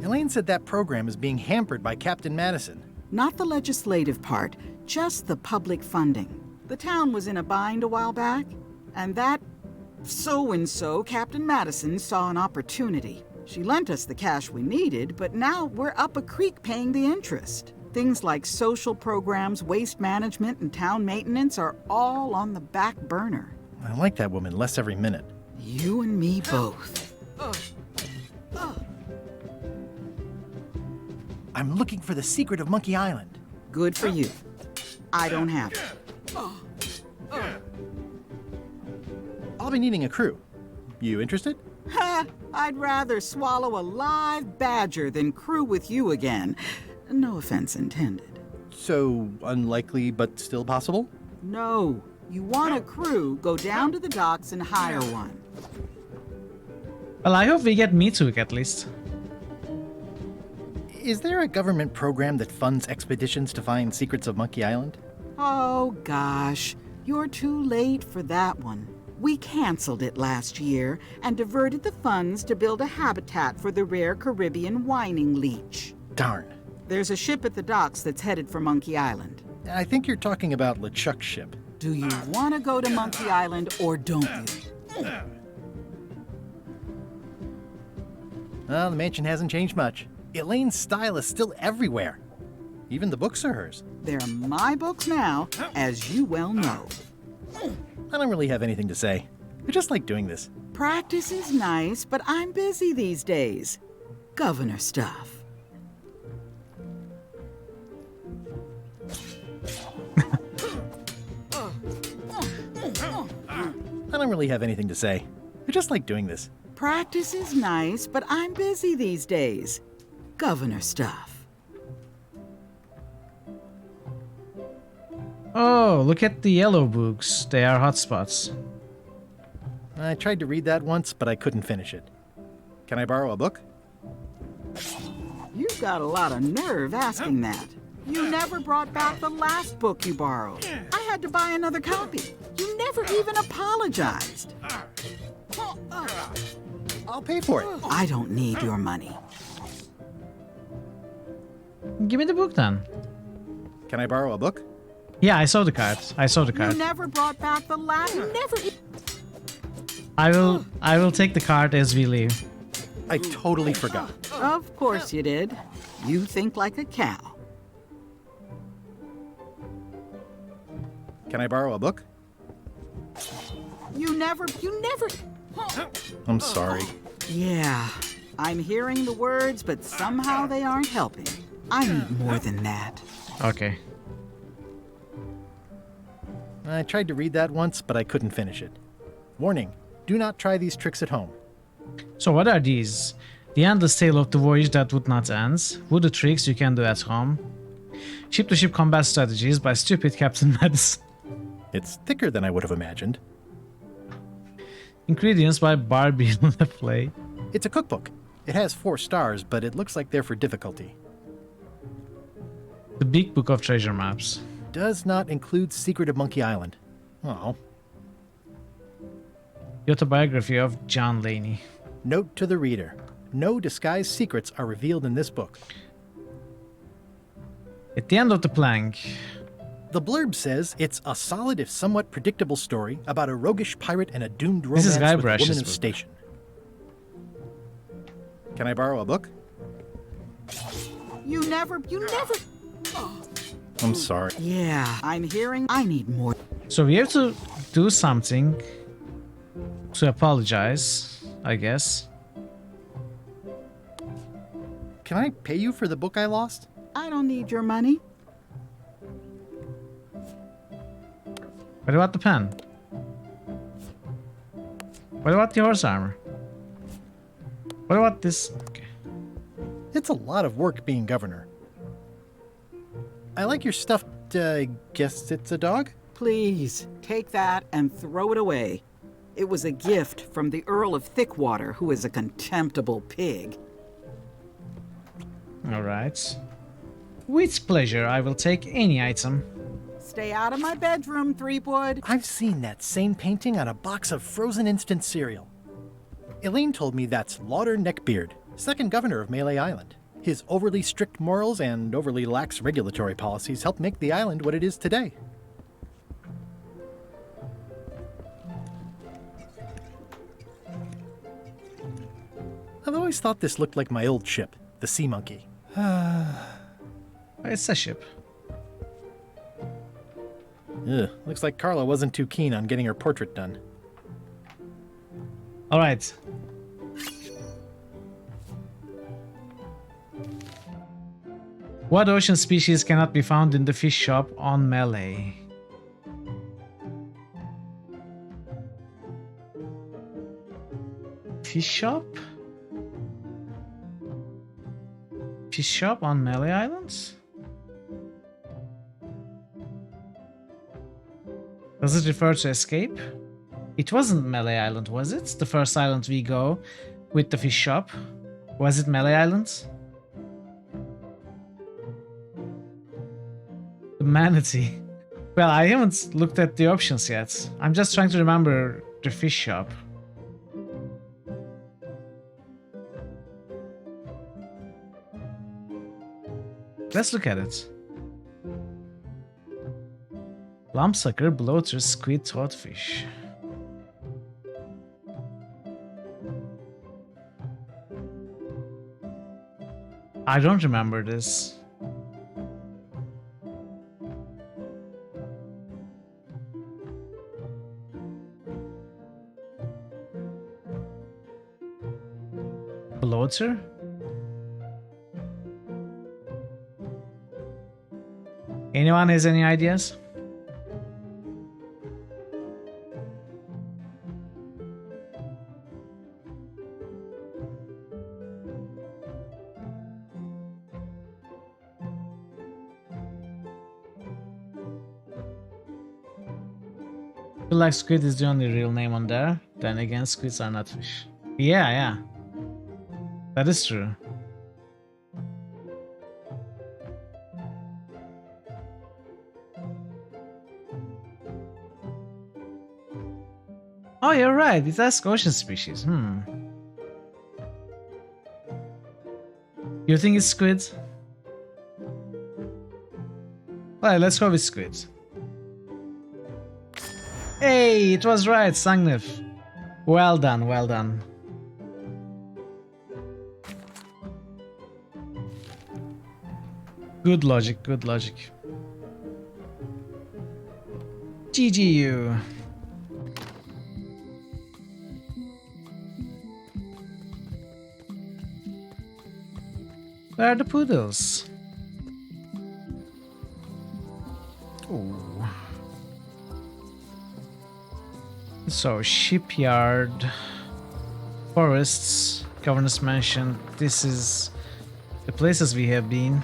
Elaine said that program is being hampered by Captain Madison. Not the legislative part, just the public funding. The town was in a bind a while back, and that so-and-so, Captain Madison, saw an opportunity. She lent us the cash we needed, but now we're up a creek paying the interest. Things like social programs, waste management, and town maintenance are all on the back burner. I like that woman less every minute. You and me both. I'm looking for the secret of Monkey Island. Good for you. I don't have it. I'll be needing a crew. You interested? Ha! I'd rather swallow a live badger than crew with you again. No offense intended. So, unlikely but still possible? No. You want a crew, go down to the docks and hire one. Well, I hope we get Mitsuk at least. Is there a government program that funds expeditions to find secrets of Monkey Island? Oh, gosh. You're too late for that one. We canceled it last year and diverted the funds to build a habitat for the rare Caribbean whining leech. Darn. There's a ship at the docks that's headed for Monkey Island. I think you're talking about LeChuck's ship. Do you want to go to Monkey Island or don't you? Well, the mansion hasn't changed much. Elaine's style is still everywhere. Even the books are hers. They're my books now, as you well know. I don't really have anything to say. I just like doing this. Practice is nice, but I'm busy these days. Governor stuff. I don't really have anything to say. I just like doing this. Practice is nice, but I'm busy these days. Governor stuff. Oh, look at the yellow books. They are hotspots. I tried to read that once, but I couldn't finish it. Can I borrow a book? You've got a lot of nerve asking that. You never brought back the last book you borrowed. I had to buy another copy. You never even apologized. I'll pay for it. I don't need your money. Give me the book then. Can I borrow a book? Yeah, I saw the card. I saw the card. You never brought back the last. You never. I will take the card as we leave. I totally forgot. Of course you did. You think like a cow. Can I borrow a book? You never. I'm sorry. Yeah, I'm hearing the words, but somehow they aren't helping. I need more than that. Okay. I tried to read that once, but I couldn't finish it. Warning, do not try these tricks at home. So what are these? The endless tale of the voyage that would not end. Voodoo tricks you can do at home. Ship-to-ship combat strategies by stupid Captain Madison. It's thicker than I would have imagined. Ingredients by Barbie LaFlay. It's a cookbook. It has 4 stars, but it looks like they're for difficulty. The Big Book of Treasure Maps. Does not include Secret of Monkey Island. Oh. The autobiography of John Laney. Note to the reader. No disguised secrets are revealed in this book. At the end of the plank. The blurb says it's a solid if somewhat predictable story about a roguish pirate and a doomed romance with a woman of station. Can I borrow a book? You never. I'm sorry. Yeah, I'm hearing. I need more. So we have to do something to apologize, I guess. Can I pay you for the book I lost? I don't need your money. What about the pen? What about the horse armor? What about this? Okay. It's a lot of work being governor. I like your stuffed, guess it's a dog? Please, take that and throw it away. It was a gift from the Earl of Thickwater, who is a contemptible pig. Alright. With pleasure, I will take any item. Stay out of my bedroom, Threepwood. I've seen that same painting on a box of frozen instant cereal. Elaine told me that's Lauder Neckbeard, second governor of Melee Island. His overly strict morals and overly lax regulatory policies helped make the island what it is today. I've always thought this looked like my old ship, the Sea Monkey. It's a ship. Ugh, looks like Carla wasn't too keen on getting her portrait done. Alright. What ocean species cannot be found in the fish shop on Melee? Fish shop? Fish shop on Melee Islands? Does it refer to escape? It wasn't Melee Island, was it? The first island we go with the fish shop. Was it Melee Island? The manatee. Well, I haven't looked at the options yet. I'm just trying to remember the fish shop. Let's look at it. Lumpsucker, bloater, squid, toadfish. I don't remember this. Bloater? Anyone has any ideas? I feel like squid is the only real name on there. Then again, squids are not fish. Yeah. That is true. Oh, you're right. It asks ocean species. You think it's squid? Alright, let's go with squid. Hey, it was right, Sangnif. Well done, well done. Good logic, good logic. GGU. Where are the poodles? Oh. So, shipyard, forests, governor's mansion. This is the places we have been.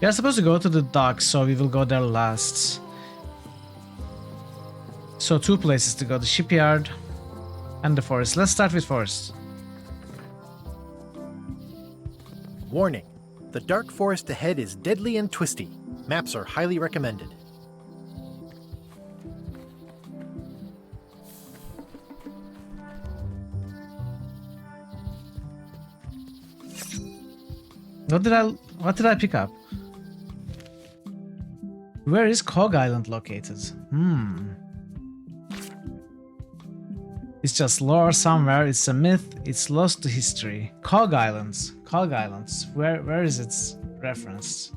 We are supposed to go to the docks, so we will go there last. So 2 places to go, the shipyard and the forest. Let's start with forest. Warning. The dark forest ahead is deadly and twisty. Maps are highly recommended. What did I pick up? Where is Cog Island located? It's just lore somewhere. It's a myth. It's lost to history. Cog Islands. Cog Islands. Where is it referenced?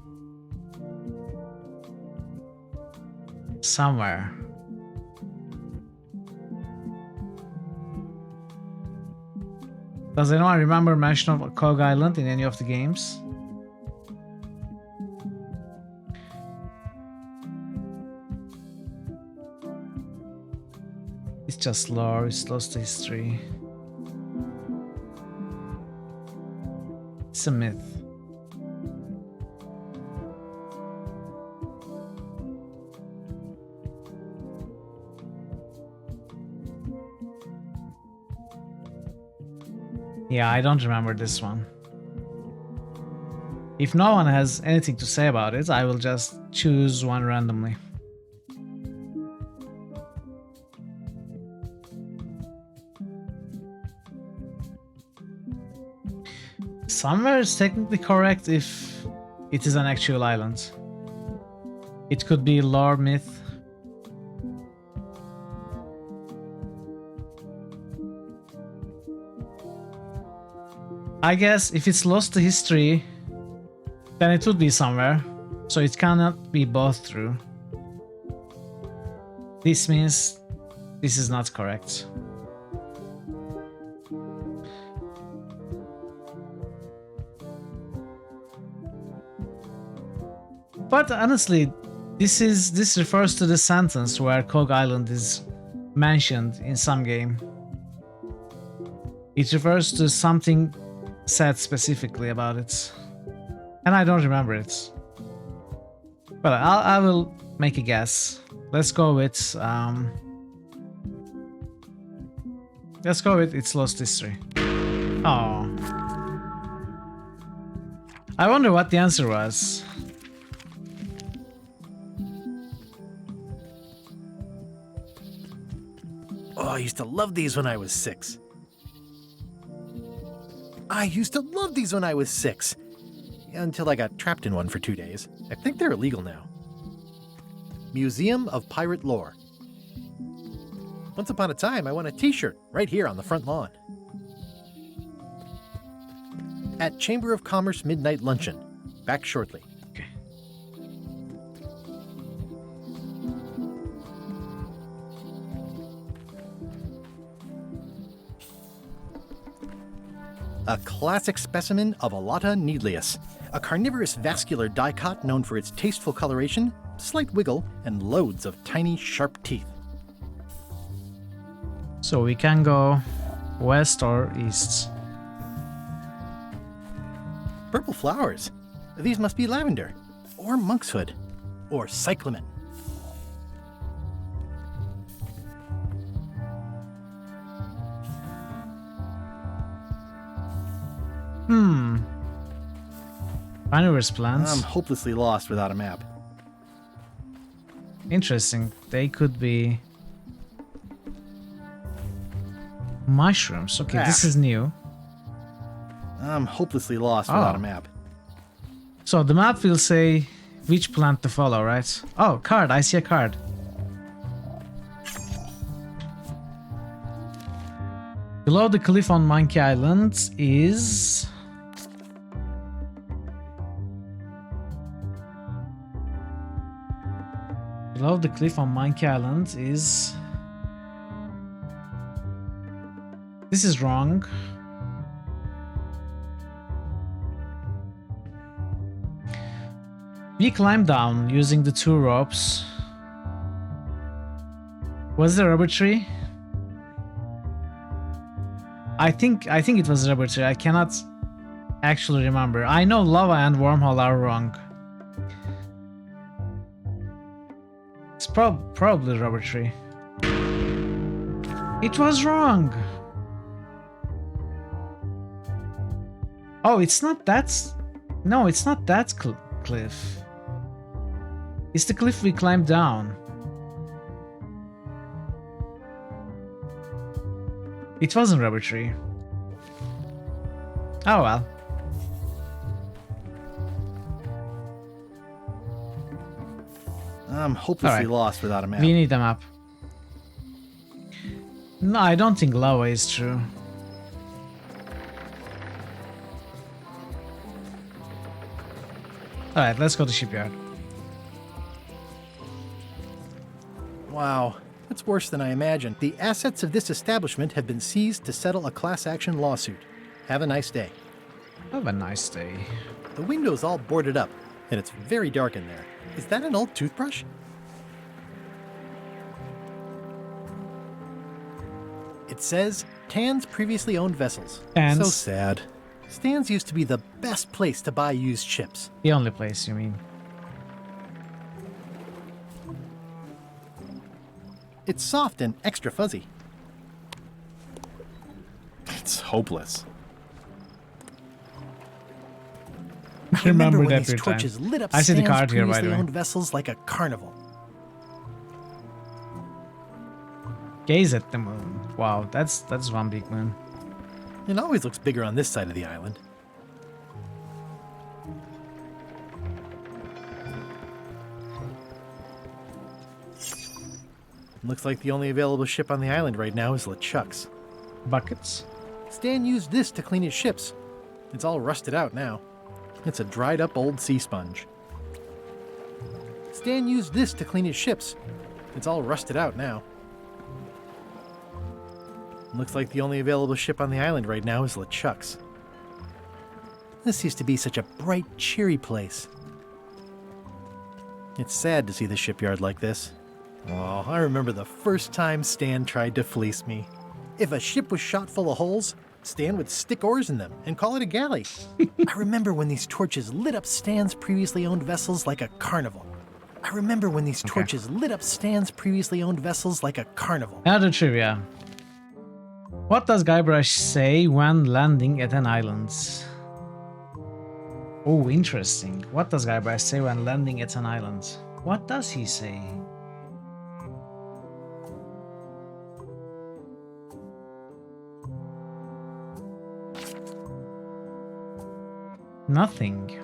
Somewhere. Does anyone remember mention of Cog Island in any of the games? It's just lore, it's lost to history. It's a myth. Yeah, I don't remember this one. If no one has anything to say about it, I will just choose one randomly. Somewhere is technically correct if it is an actual island. It could be lore myth. I guess if it's lost to history, then it would be somewhere, so it cannot be both true. This means this is not correct. But honestly, this refers to the sentence where Cog Island is mentioned in some game. It refers to something said specifically about it. And I don't remember it. Well, I will make a guess. Let's go with It's Lost History. Oh. I wonder what the answer was. Oh, I used to love these when I was 6. I used to love these when I was 6. Until I got trapped in one for 2 days. I think they're illegal now. Museum of Pirate Lore. Once upon a time, I won a t-shirt right here on the front lawn. At Chamber of Commerce Midnight Luncheon. Back shortly. Okay. A classic specimen of Alata needleus, a carnivorous vascular dicot known for its tasteful coloration, slight wiggle, and loads of tiny, sharp teeth. So we can go west or east. Purple flowers. These must be lavender, or monkshood, or cyclamen. Carnivorous plants. I'm hopelessly lost without a map. Interesting. They could be mushrooms. Okay, this is new. I'm hopelessly lost without a map. So the map will say which plant to follow, right? Oh, card. I see a card. Below the cliff on Monkey Island is... Below the cliff on Monkey Island is... This is wrong. We climbed down using the 2 ropes. Was there a rubber tree? I think it was a rubber tree. I cannot actually remember. I know lava and wormhole are wrong. It's probably rubber tree. It was wrong. Oh, it's not that. No, it's not that cliff. It's the cliff we climbed down. It wasn't rubber tree. Oh well. I'm hopelessly lost without a map. We need a map. No, I don't think lava is true. Alright, let's go to shipyard. Wow, that's worse than I imagined. The assets of this establishment have been seized to settle a class action lawsuit. Have a nice day. Have a nice day. The window's all boarded up, and it's very dark in there. Is that an old toothbrush? It says, Tan's previously owned vessels. Tan's? So sad. Stan's used to be the best place to buy used ships. The only place, you mean? It's soft and extra fuzzy. It's hopeless. I remember when that these every torches time. lit up I see the Stan's card here, by the previously way. owned vessels like a carnival. Gaze at the moon. Wow, that's one big moon. It always looks bigger on this side of the island. Looks like the only available ship on the island right now is LeChuck's. Buckets? Stan used this to clean his ships. It's all rusted out now. It's a dried up old sea sponge. Stan used this to clean his ships. It's all rusted out now. Looks like the only available ship on the island right now is LeChuck's. This used to be such a bright, cheery place. It's sad to see the shipyard like this. Oh, I remember the first time Stan tried to fleece me. If a ship was shot full of holes, Stan would stick oars in them and call it a galley. I remember when these torches lit up Stan's previously owned vessels like a carnival. I remember when these torches lit up Stan's previously owned vessels like a carnival. Another trivia. What does Guybrush say when landing at an island? Oh, interesting. What does Guybrush say when landing at an island? What does he say? Nothing.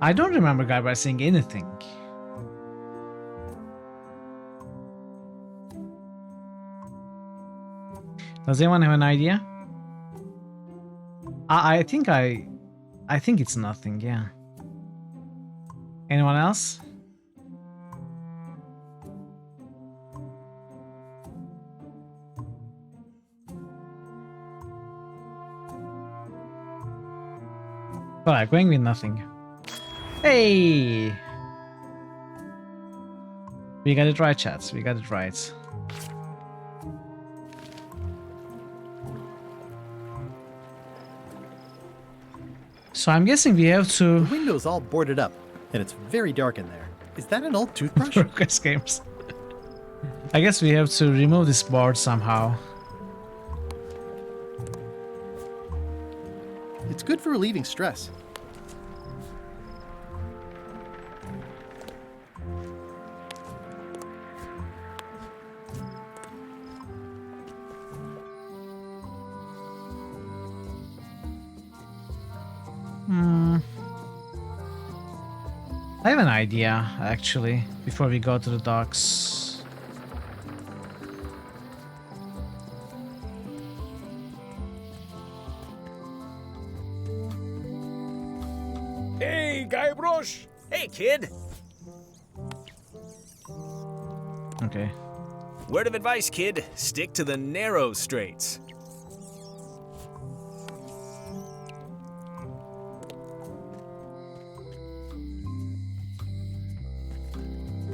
I don't remember Guybrush saying anything. Does anyone have an idea? I think it's nothing, yeah. Anyone else? Alright, going with nothing. Hey! We got it right, chats. We got it right. So I'm guessing we have to... The window's all boarded up, and it's very dark in there. Is that an old toothbrush? Progress games. I guess we have to remove this board somehow. It's good for relieving stress. I have an idea, actually, before we go to the docks. Hey, Guybrush! Hey, kid! Okay. Word of advice, kid. Stick to the narrow straits.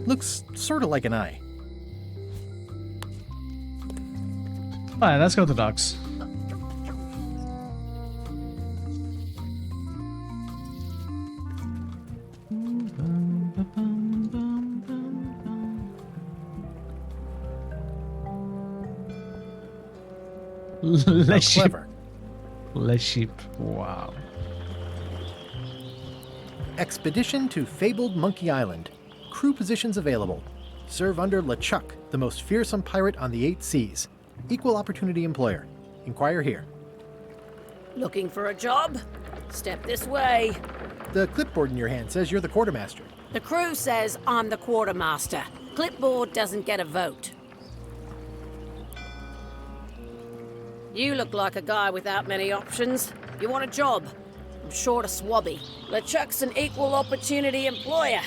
Looks sort of like an eye. Alright, let's go to docks. Less sheep. Clever. Less sheep. Wow. Expedition to fabled Monkey Island. Crew positions available. Serve under LeChuck, the most fearsome pirate on the 8 seas. Equal opportunity employer. Inquire here. Looking for a job? Step this way. The clipboard in your hand says you're the quartermaster. The crew says I'm the quartermaster. Clipboard doesn't get a vote. You look like a guy without many options. You want a job? I'm short of swabby. LeChuck's an equal opportunity employer.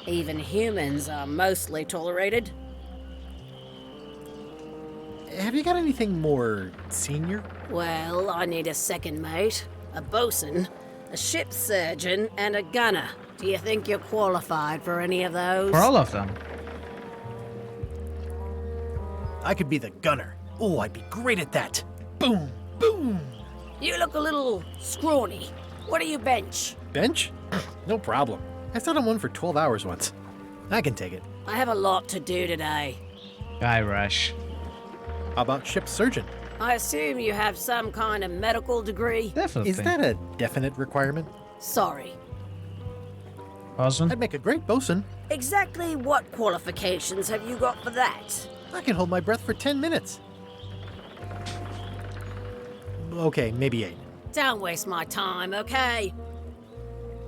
Even humans are mostly tolerated. Have you got anything more senior? Well, I need a second mate, a bosun, a ship surgeon, and a gunner. Do you think you're qualified for any of those? For all of them. I could be the gunner. Oh, I'd be great at that. Boom, boom. You look a little scrawny. What do you bench? Bench? No problem. I sat on one for 12 hours once. I can take it. I have a lot to do today. Guybrush. How about ship surgeon? I assume you have some kind of medical degree? Definitely. Is that a definite requirement? Sorry. Bosun? I'd make a great bosun. Exactly what qualifications have you got for that? I can hold my breath for 10 minutes. Okay, maybe 8. Don't waste my time, okay?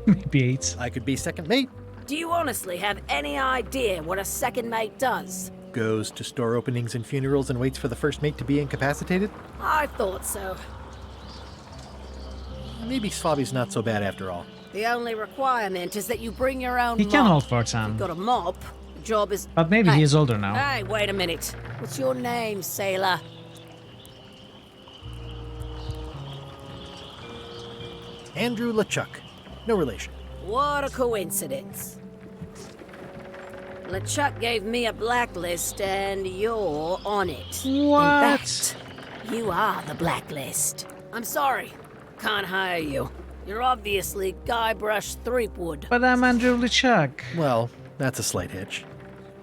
Maybe 8. I could be second mate. Do you honestly have any idea what a second mate does? Goes to store openings and funerals and waits for the first mate to be incapacitated? I thought so. Maybe Swabby's not so bad after all. The only requirement is that you bring your own He mop. can hold for time. You've got a mop. The job is... But maybe Hey. he is older now. Hey, wait a minute. What's your name, sailor? Andrew LeChuck. No relation. What a coincidence. LeChuck gave me a blacklist, and you're on it. What? In fact, you are the blacklist. I'm sorry. Can't hire you. You're obviously Guybrush Threepwood. But I'm Andrew LeChuck. Well, that's a slight hitch.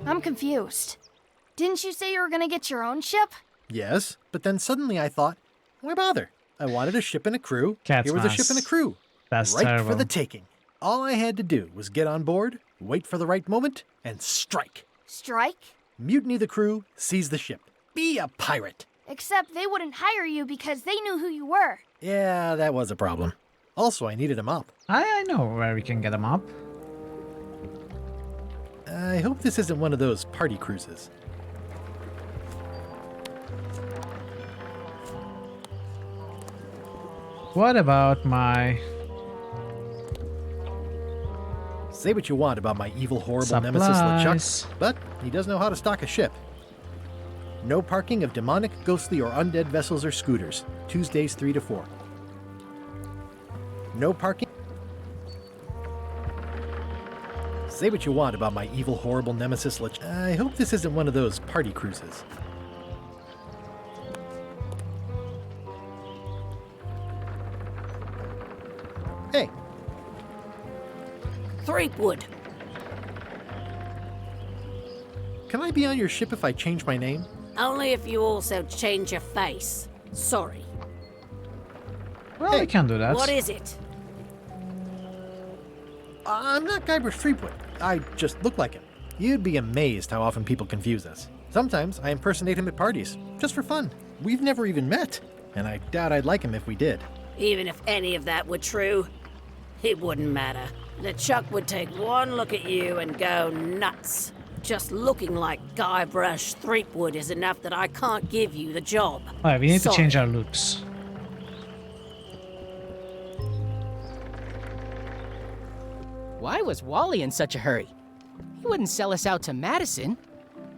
I'm confused. Didn't you say you were gonna get your own ship? Yes, but then suddenly I thought, why bother? I wanted a ship and a crew. Here was a ship and a crew. That's right terrible. for the taking. All I had to do was get on board, wait for the right moment, and strike. Strike? Mutiny the crew, seize the ship. Be a pirate. Except they wouldn't hire you because they knew who you were. Yeah, that was a problem. Also, I needed a mop. I know where we can get them up. I hope this isn't one of those party cruises. What about my... Say what you want about my evil, horrible supplies. nemesis LeChuck, but he does know how to stock a ship. No parking of demonic, ghostly, or undead vessels or scooters. Tuesdays 3 to 4. No parking. Say what you want about my evil, horrible nemesis LeChuck. I hope this isn't one of those party cruises. Hey. Threepwood. Can I be on your ship if I change my name? Only if you also change your face. Sorry. Well, we can do that. What is it? I'm not Guybrush Threepwood. I just look like him. You'd be amazed how often people confuse us. Sometimes I impersonate him at parties, just for fun. We've never even met, and I doubt I'd like him if we did. Even if any of that were true, it wouldn't matter. LeChuck would take one look at you and go nuts. Just looking like Guybrush Threepwood is enough that I can't give you the job. Alright, we need Sorry. to change our looks. Why was Wally in such a hurry? He wouldn't sell us out to Madison,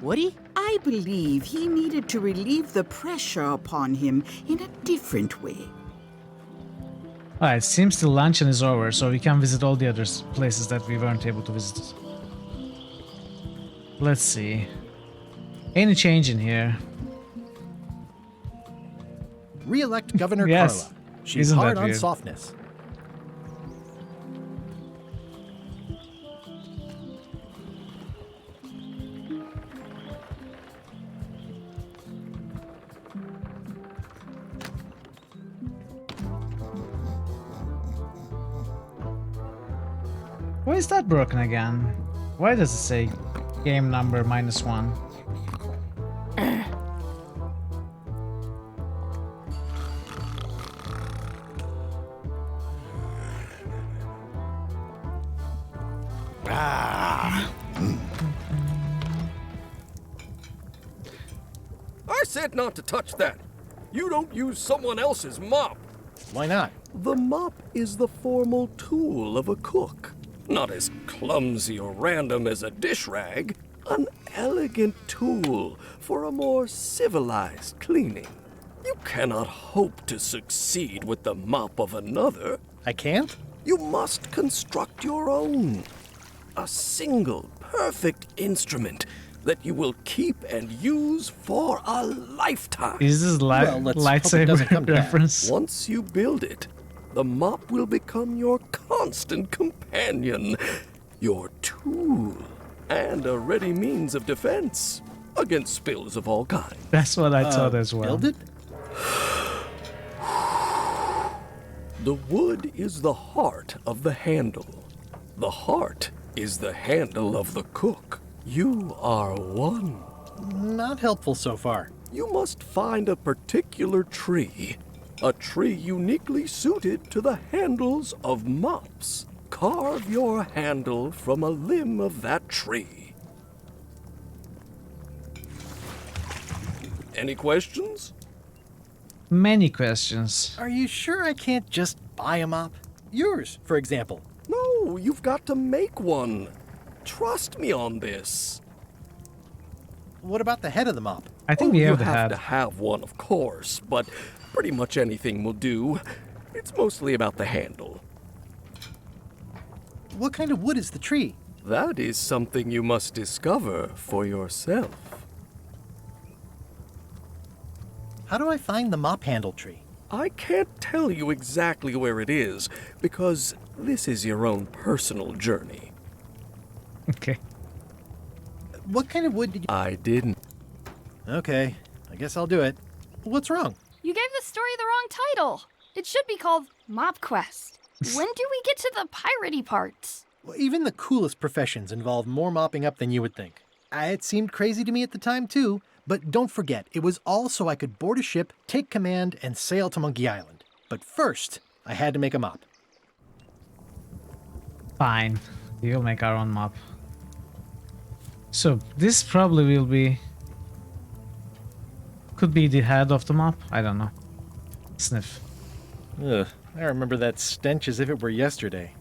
would he? I believe he needed to relieve the pressure upon him in a different way. Alright, it seems the luncheon is over, so we can visit all the other places that we weren't able to visit. Let's see. Any change in here? Re-elect Governor Yes. Carla. She's Isn't that hard on weird? softness. Why is that broken again? Why does it say game number -1? I said not to touch that. You don't use someone else's mop. Why not? The mop is the formal tool of a cook. Not as clumsy or random as a dish rag. An elegant tool for a more civilized cleaning. You cannot hope to succeed with the mop of another. I can't? You must construct your own. A single, perfect instrument that you will keep and use for a lifetime. Is this lightsaber reference? Once you build it, the mop will become your constant companion, your tool, and a ready means of defense against spills of all kinds. That's what I thought as well. Build it? The wood is the heart of the handle. The heart is the handle of the cook. You are one. Not helpful so far. You must find a particular tree. A tree uniquely suited to the handles of mops. Carve your handle from a limb of that tree. Any questions? Many questions. Are you sure I can't just buy a mop? Yours, for example. No, you've got to make one. Trust me on this. What about the head of the mop? I think we you have the have head. to have one, of course, but pretty much anything will do. It's mostly about the handle. What kind of wood is the tree? That is something you must discover for yourself. How do I find the mop handle tree? I can't tell you exactly where it is, because this is your own personal journey. Okay. What kind of wood did you... I didn't. Okay, I guess I'll do it. What's wrong? You gave the story the wrong title. It should be called Mop Quest. When do we get to the piratey parts? Well, even the coolest professions involve more mopping up than you would think. It seemed crazy to me at the time, too. But don't forget, it was all so I could board a ship, take command, and sail to Monkey Island. But first, I had to make a mop. Fine. We'll make our own mop. So, this probably will be... Could be the head of the mop? I don't know. Sniff. Ugh, I remember that stench as if it were yesterday.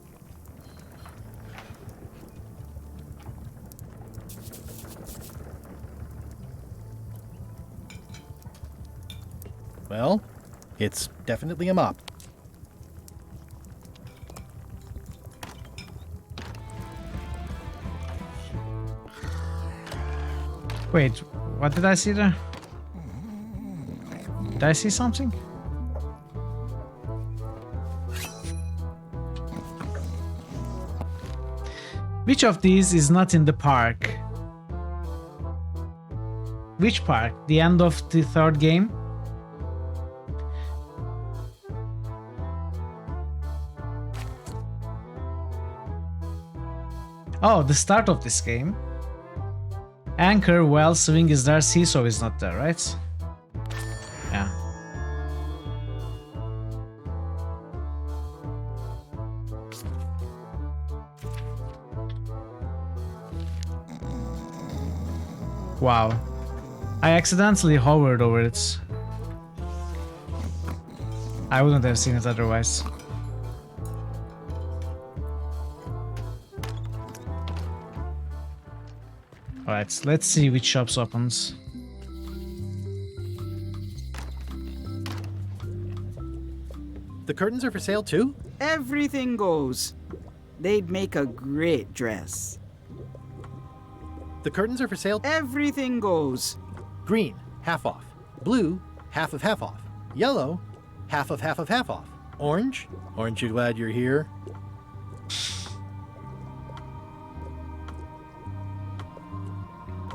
Well, it's definitely a mop. Wait, what did I see there? Did I see something? Which of these is not in the park? Which park? The end of the third game? Oh, the start of this game. Anchor, well, swing is there, seesaw is not there, right? Yeah. Wow. I accidentally hovered over it. I wouldn't have seen it otherwise. Alright, let's see which shops opens. The curtains are for sale too? Everything goes. They'd make a great dress. The curtains are for sale? Everything goes. Green, half off. Blue, half of half off. Yellow, half of half of half off. Orange, aren't you glad you're here?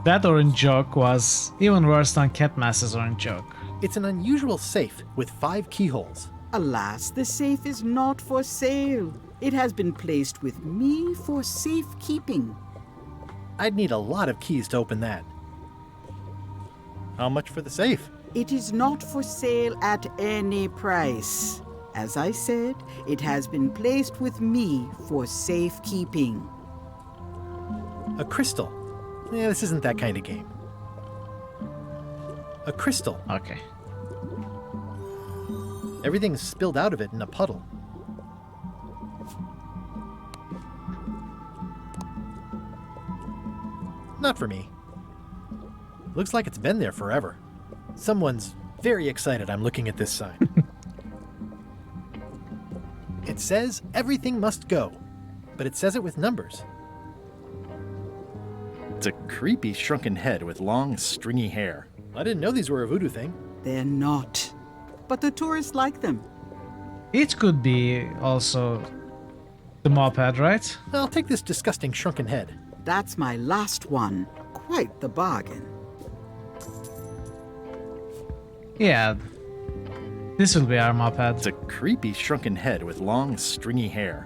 That orange joke was even worse than Catmaster's orange joke. It's an unusual safe with 5 keyholes. Alas, the safe is not for sale. It has been placed with me for safekeeping. I'd need a lot of keys to open that. How much for the safe? It is not for sale at any price. As I said, it has been placed with me for safekeeping. A crystal. Yeah, this isn't that kind of game. A crystal. Okay. Everything's spilled out of it in a puddle. Not for me. Looks like it's been there forever. Someone's very excited I'm looking at this sign. It says everything must go, but it says it with numbers. It's a creepy shrunken head with long, stringy hair. I didn't know these were a voodoo thing. They're not. But the tourists like them. It could be also the mop head, right? I'll take this disgusting shrunken head. That's my last one. Quite the bargain. Yeah. This will be our mop head. It's a creepy shrunken head with long, stringy hair.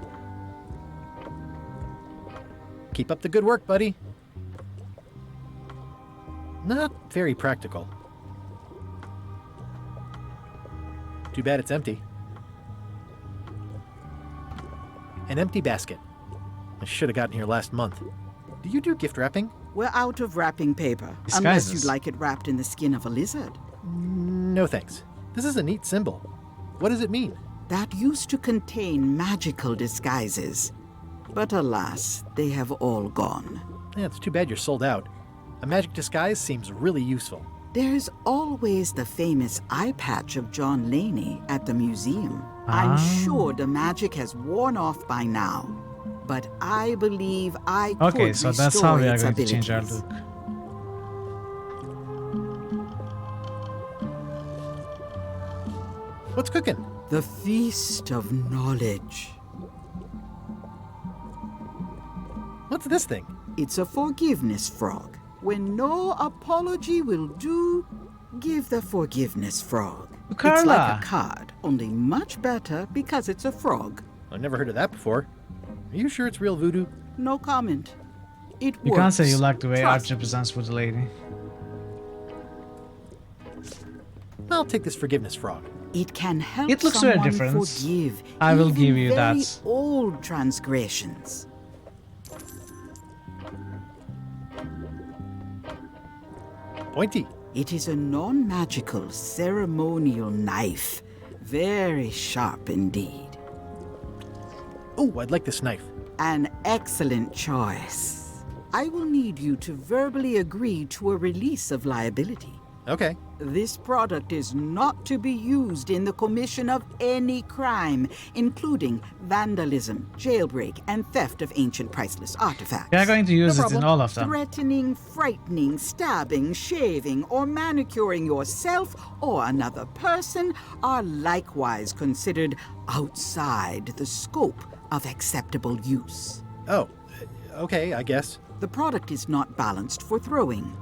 Keep up the good work, buddy. Not very practical. Too bad it's empty. An empty basket. I should have gotten here last month. Do you do gift wrapping? We're out of wrapping paper. Disguises. Unless you'd like it wrapped in the skin of a lizard. No thanks. This is a neat symbol. What does it mean? That used to contain magical disguises. But alas, they have all gone. Yeah, it's too bad you're sold out. A magic disguise seems really useful. There's always the famous eye patch of John Laney at the museum. I'm sure the magic has worn off by now. but I believe I Okay, could so that's how we are restore going its to change our abilities. look. What's cooking? The Feast of Knowledge. What's this thing? It's a forgiveness frog. When no apology will do, give the forgiveness frog. It's like Carla. a card, only much better because it's a frog. I've never heard of that before. Are you sure it's real voodoo? No comment. It You works. can't say you like the way Trust Archie presents with the lady. I'll take this forgiveness frog. It can help It looks very someone different. forgive I will even give you very that. old transgressions. Pointy. It is a non-magical ceremonial knife. Very sharp indeed. Oh, I'd like this knife. An excellent choice. I will need you to verbally agree to a release of liability. Okay. This product is not to be used in the commission of any crime, including vandalism, jailbreak, and theft of ancient priceless artifacts. We are going to use No it in problem. all of them. Threatening, frightening, stabbing, shaving, or manicuring yourself or another person are likewise considered outside the scope of acceptable use. Oh, okay, I guess. The product is not balanced for throwing.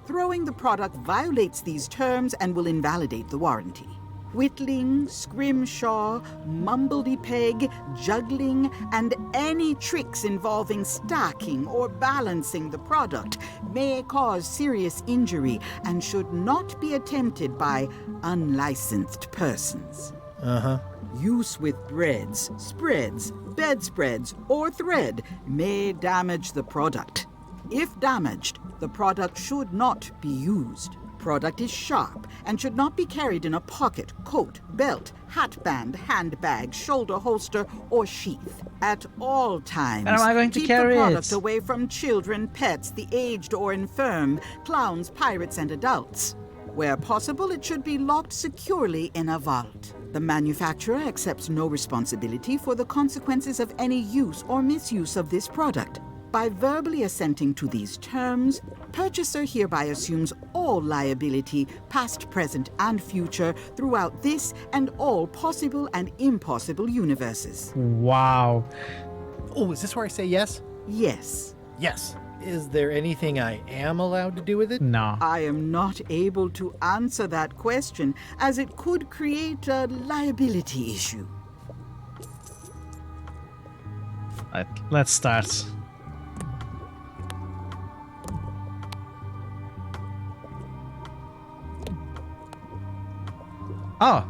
Throwing the product violates these terms and will invalidate the warranty. Whittling, scrimshaw, mumbledy-peg, juggling, and any tricks involving stacking or balancing the product may cause serious injury and should not be attempted by unlicensed persons. Uh-huh. Use with breads, spreads, bedspreads, or thread may damage the product. If damaged, the product should not be used. Product is sharp and should not be carried in a pocket, coat, belt, hatband, handbag, shoulder holster, or sheath. At all times, How am I going to keep carry the product it? away from children, pets, the aged or infirm, clowns, pirates, and adults. Where possible, it should be locked securely in a vault. The manufacturer accepts no responsibility for the consequences of any use or misuse of this product. By verbally assenting to these terms, purchaser hereby assumes all liability, past, present, and future, throughout this and all possible and impossible universes. Wow. Oh, is this where I say yes? Yes. Yes. Is there anything I am allowed to do with it? No. I am not able to answer that question, as it could create a liability issue. Let's start. Oh,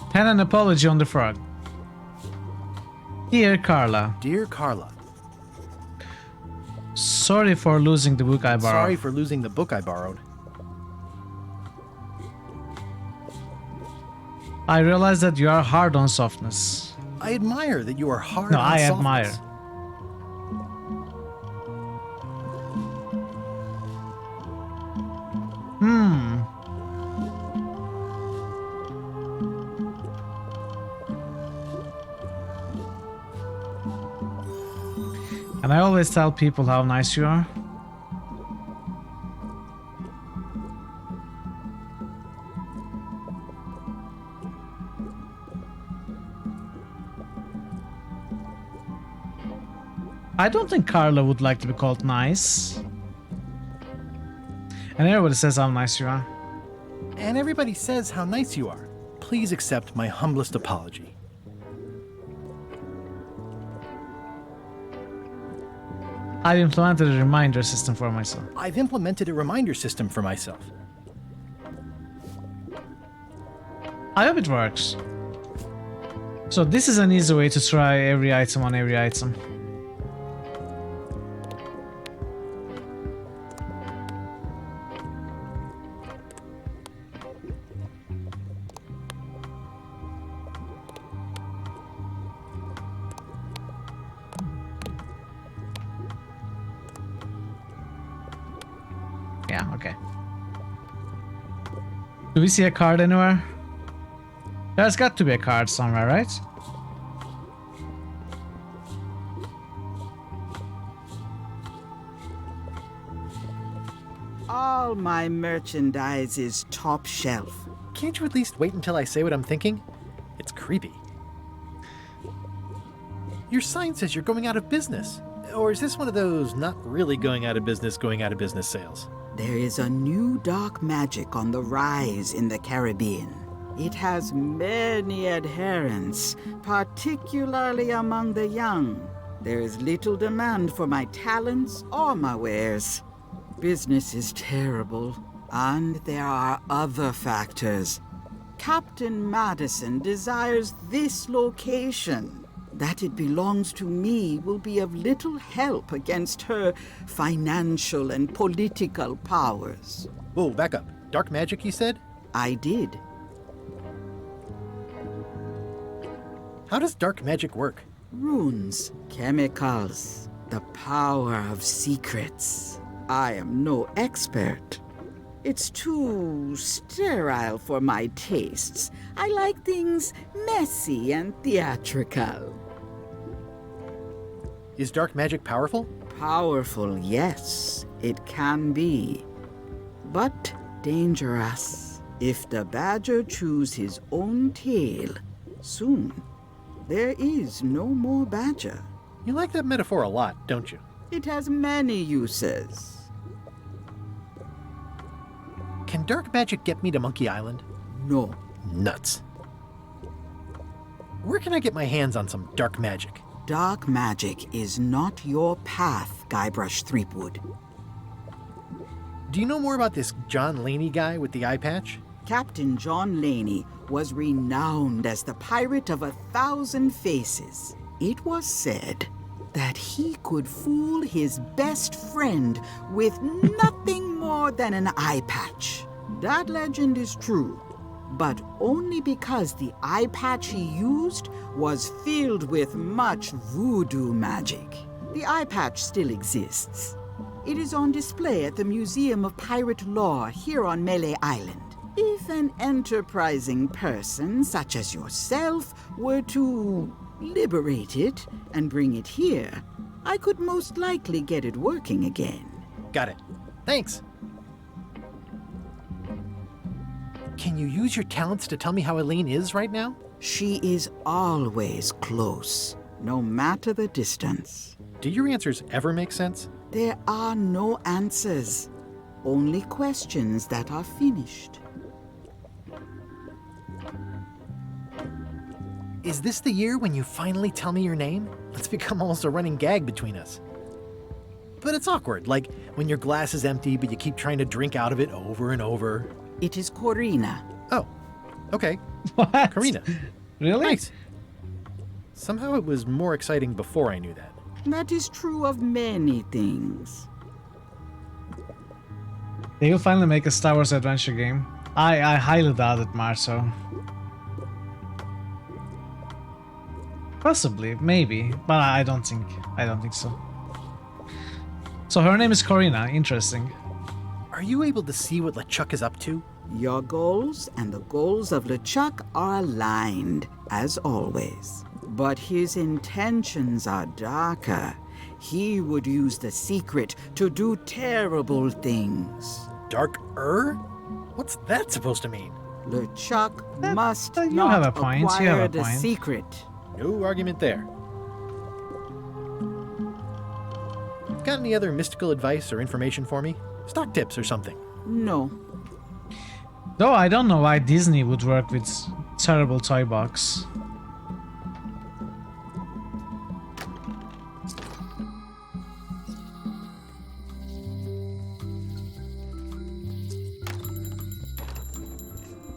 pen an apology on the frog. Dear Carla. Dear Carla. Sorry for losing the book I borrowed. Sorry for losing the book I borrowed. I realize that you are hard on softness. I admire that you are hard No, on I softness. admire. And I always tell people how nice you are. I don't think Carla would like to be called nice. And everybody says how nice you are. And everybody says how nice you are. Please accept my humblest apology. I've implemented a reminder system for myself. I've implemented a reminder system for myself. I hope it works. So this is an easy way to try every item on every item. Yeah, okay. Do we see a card anywhere? There's got to be a card somewhere, right? All my merchandise is top shelf. Can't you at least wait until I say what I'm thinking? It's creepy. Your sign says you're going out of business. Or is this one of those not really going out of business sales? There is a new dark magic on the rise in the Caribbean. It has many adherents, particularly among the young. There is little demand for my talents or my wares. Business is terrible, and there are other factors. Captain Madison desires this location. That it belongs to me will be of little help against her financial and political powers. Whoa, back up. Dark magic, you said? I did. How does dark magic work? Runes, chemicals, the power of secrets. I am no expert. It's too sterile for my tastes. I like things messy and theatrical. Is dark magic powerful? Powerful, yes, it can be. But dangerous. If the badger chews his own tail, soon there is no more badger. You like that metaphor a lot, don't you? It has many uses. Can dark magic get me to Monkey Island? No. Nuts. Where can I get my hands on some dark magic? Dark magic is not your path, Guybrush Threepwood. Do you know more about this John Laney guy with the eye patch? Captain John Laney was renowned as the pirate of 1,000 faces. It was said that he could fool his best friend with nothing more than an eye patch. That legend is true, but only because the eye patch he used was filled with much voodoo magic. The eye patch still exists. It is on display at the Museum of Pirate Lore here on Melee Island. If an enterprising person such as yourself were to liberate it and bring it here, I could most likely get it working again. Got it. Thanks. Can you use your talents to tell me how Elaine is right now? She is always close, no matter the distance. Do your answers ever make sense? There are no answers, only questions that are finished. Is this the year when you finally tell me your name? It's become almost a running gag between us. But it's awkward, like when your glass is empty but you keep trying to drink out of it over and over. It is Corina. Oh, okay. What? Corina. Really? Nice. Somehow it was more exciting before I knew that. That is true of many things. They will finally make a Star Wars adventure game. I highly doubt it, Marso. Possibly, maybe, but I don't think so. So her name is Corina. Interesting. Are you able to see what LeChuck is up to? Your goals and the goals of LeChuck are aligned, as always. But his intentions are darker. He would use the secret to do terrible things. Dark-er? What's that supposed to mean? LeChuck must you not have a point. You acquire have a the point. secret. No argument there. Got any other mystical advice or information for me? Stock tips or something? No. Though I don't know why Disney would work with terrible toy box.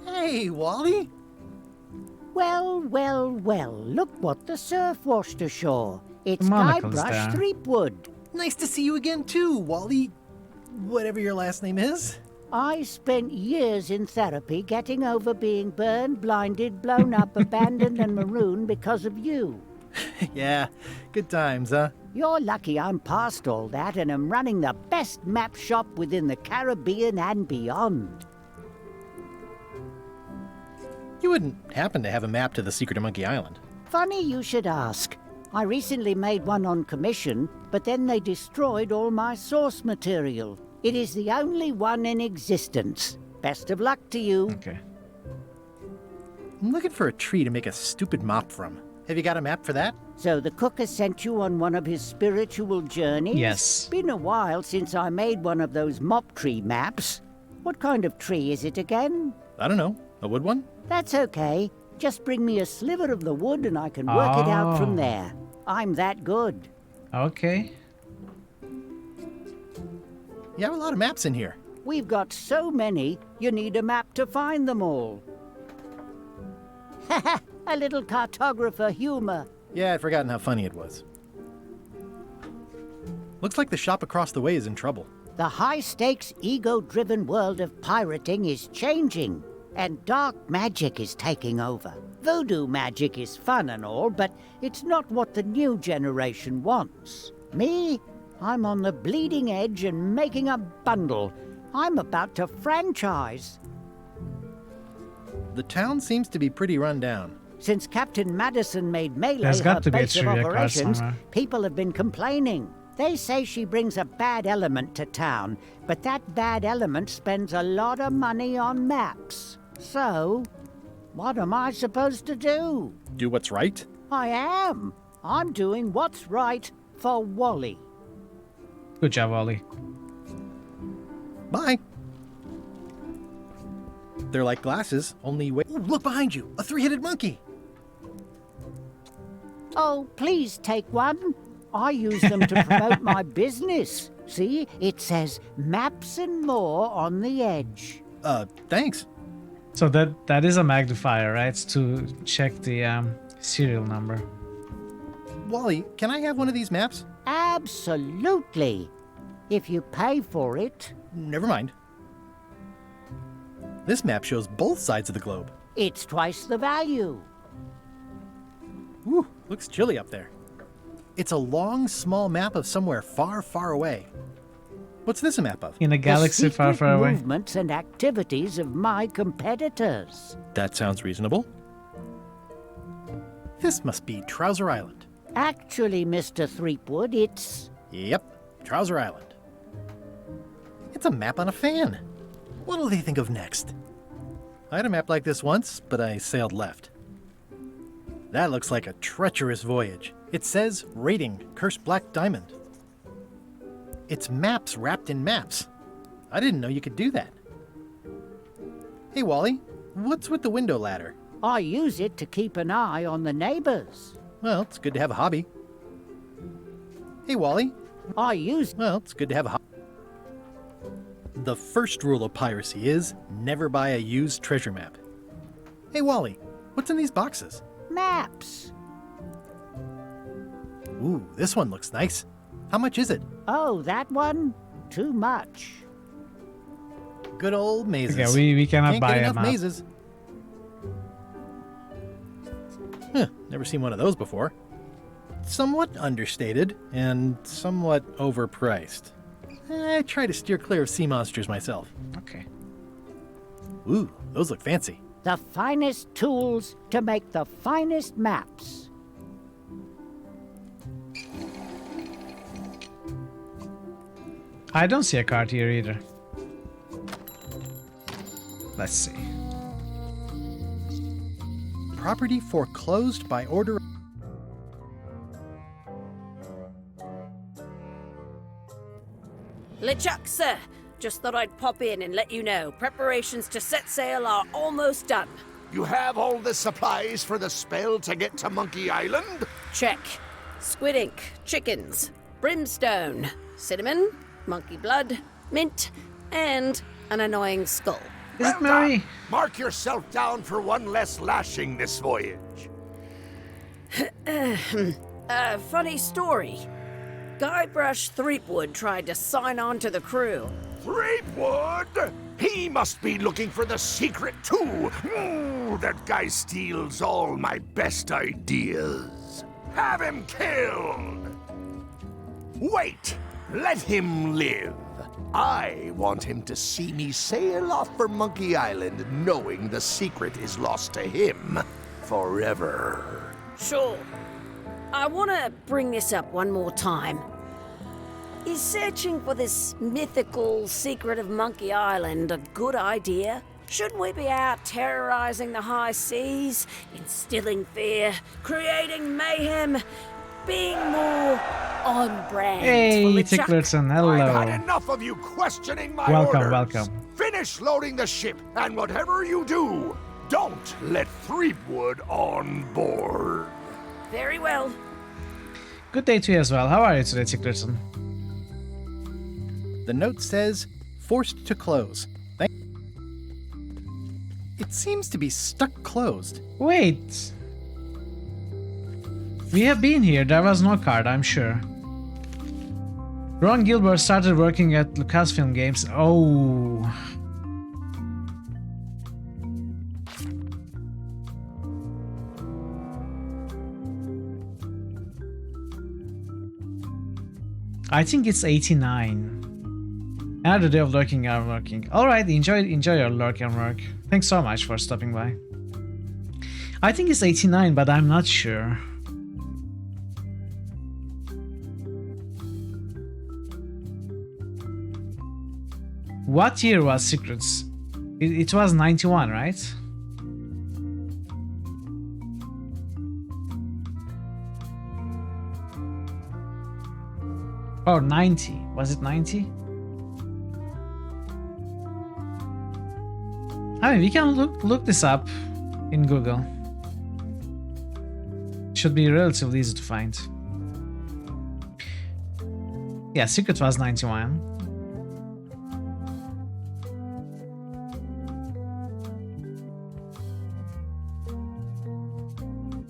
Hey, Wally! Well, well, well, look what the surf washed ashore. It's Monocle's Guybrush there. Threepwood. Nice to see you again too, Wally. Whatever your last name is. I spent years in therapy getting over being burned, blinded, blown up, abandoned and marooned because of you. Yeah, good times, huh? You're lucky I'm past all that and am running the best map shop within the Caribbean and beyond. You wouldn't happen to have a map to the secret of Monkey Island. Funny you should ask. I recently made one on commission, but then they destroyed all my source material. It is the only one in existence. Best of luck to you. Okay. I'm looking for a tree to make a stupid mop from. Have you got a map for that? So the cook has sent you on one of his spiritual journeys? Yes. Been a while since I made one of those mop tree maps. What kind of tree is it again? I don't know. A wood one? That's okay. Just bring me a sliver of the wood and I can work it out from there. I'm that good. Okay. You have a lot of maps in here. We've got so many, you need a map to find them all. Haha, a little cartographer humor. Yeah, I'd forgotten how funny it was. Looks like the shop across the way is in trouble. The high-stakes, ego-driven world of pirating is changing, and dark magic is taking over. Voodoo magic is fun and all, but it's not what the new generation wants. Me? I'm on the bleeding edge and making a bundle. I'm about to franchise. The town seems to be pretty run down. Since Captain Madison made Melee There's her got to be a base of trivia card operations, somewhere. people have been complaining. They say she brings a bad element to town, but that bad element spends a lot of money on maps. So, what am I supposed to do? Do what's right? I am. I'm doing what's right for Wally. Good job, Wally. Bye. They're like glasses, only way. Ooh, look behind you! A three-headed monkey! Oh, please take one. I use them to promote my business. See, it says maps and more on the edge. Thanks. So that is a magnifier, right? To check the serial number. Wally, can I have one of these maps? Absolutely. If you pay for it. Never mind. This map shows both sides of the globe. It's twice the value. Ooh, looks chilly up there. It's a long, small map of somewhere far, far away. What's this a map of? In a galaxy far, far away. Movements and activities of my competitors. That sounds reasonable. This must be Trouser Island. Actually, Mr. Threepwood, it's... Yep, Trouser Island. It's a map on a fan. What'll they think of next? I had a map like this once, but I sailed left. That looks like a treacherous voyage. It says, rating, Cursed Black Diamond. It's maps wrapped in maps. I didn't know you could do that. Hey, Wally, what's with the window ladder? I use it to keep an eye on the neighbors. Well, it's good to have a hobby. Hey, Wally. Well, it's good to have a hobby. The first rule of piracy is never buy a used treasure map. Hey, Wally, what's in these boxes? Maps. Ooh, this one looks nice. How much is it? Oh, that one? Too much. Good old mazes. Yeah, we cannot Can't buy get a enough map. mazes. Huh, never seen one of those before. Somewhat understated and somewhat overpriced. I try to steer clear of sea monsters myself. Okay. Ooh, those look fancy. The finest tools to make the finest maps. I don't see a card here either. Let's see. Property foreclosed by order. LeChuck, sir. Just thought I'd pop in and let you know. Preparations to set sail are almost done. You have all the supplies for the spell to get to Monkey Island? Check. Squid ink, chickens, brimstone, cinnamon, monkey blood, mint, and an annoying skull. Is it Mary? Mark yourself down for one less lashing this voyage. Funny story. Guybrush Threepwood tried to sign on to the crew. Threepwood? He must be looking for the secret too. That guy steals all my best ideas. Have him killed. Wait, let him live. I want him to see me sail off for Monkey Island knowing the secret is lost to him forever. Sure. I want to bring this up one more time. Is searching for this mythical secret of Monkey Island a good idea? Shouldn't we be out terrorizing the high seas, instilling fear, creating mayhem, being more on brand? Hey, Ticklerson, hello. I've had enough of you questioning my orders. Welcome. Finish loading the ship, and whatever you do, don't let Threepwood on board. Very well. Good day to you as well. How are you today, Ticklerson? The note says, forced to close. It seems to be stuck closed. Wait. We have been here. There was no card, I'm sure. Ron Gilbert started working at Lucasfilm Games. Oh. I think it's 89. Another day of lurking and working. Alright, enjoy your lurk and work. Thanks so much for stopping by. I think it's 89, but I'm not sure. What year was Secrets? It was 91, right? Oh, 90. Was it 90? I mean, we can look this up in Google. Should be relatively easy to find. Yeah, Secret was 91.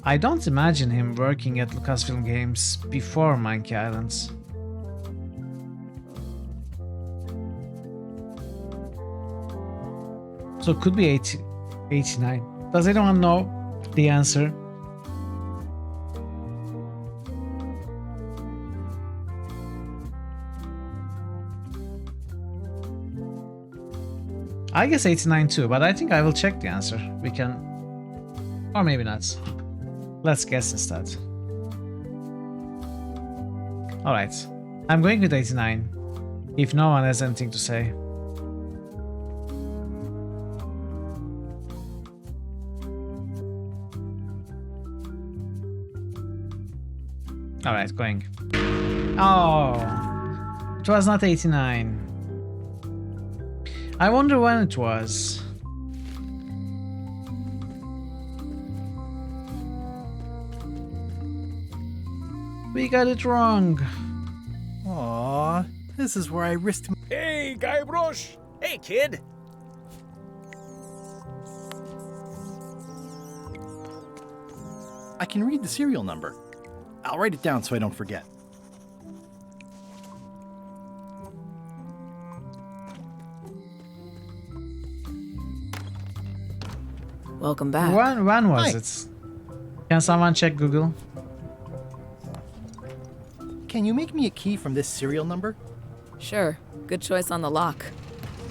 I don't imagine him working at Lucasfilm Games before Monkey Islands. So it could be 89. Does anyone know the answer? I guess 89 too, but I think I will check the answer. We can... Or maybe not. Let's guess instead. Alright. I'm going with 89. If no one has anything to say. Alright, going. Oh, it was not 89. I wonder when it was. We got it wrong. Aww, this is where I risked. Hey, Guybrush! Hey, kid! I can read the serial number. I'll write it down so I don't forget. Welcome back. When was it? Can someone check Google? Can you make me a key from this serial number? Sure. Good choice on the lock.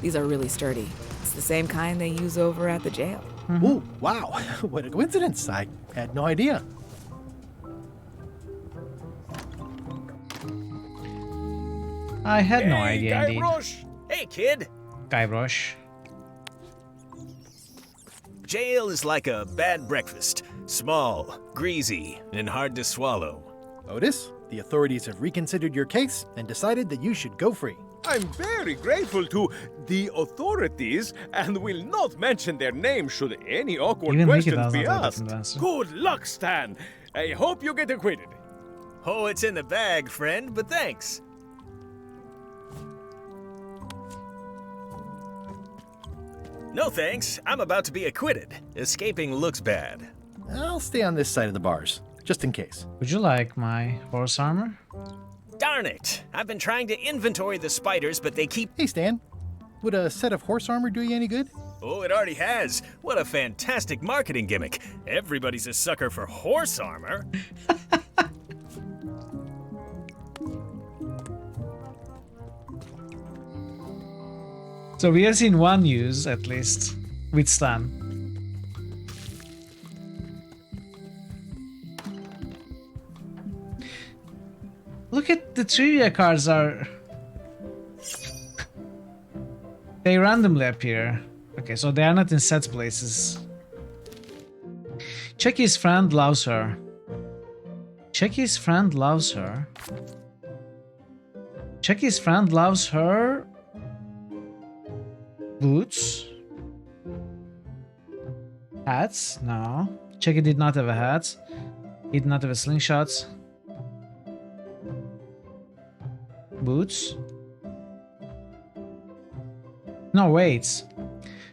These are really sturdy. It's the same kind they use over at the jail. Ooh, wow. What a coincidence. I had no idea. I had no idea indeed. Guybrush! Hey, kid! Guybrush. Jail is like a bad breakfast. Small, greasy, and hard to swallow. Otis, the authorities have reconsidered your case and decided that you should go free. I'm very grateful to the authorities and will not mention their name should any awkward questions be asked. Good luck, Stan. I hope you get acquitted. Oh, it's in the bag, friend, but thanks. No thanks, I'm about to be acquitted. Escaping looks bad. I'll stay on this side of the bars, just in case. Would you like my horse armor? Darn it! I've been trying to inventory the spiders, but they keep... Hey, Stan. Would a set of horse armor do you any good? Oh, it already has. What a fantastic marketing gimmick. Everybody's a sucker for horse armor. So we have seen one use, at least, with Stan. Look at the trivia cards are They randomly appear. Okay, so they are not in set places. Chucky's friend loves her. Chucky's friend loves her. Chucky's friend loves her. Boots. Hats? No. Chucky did not have a hat. He did not have a slingshot. Boots. No, wait.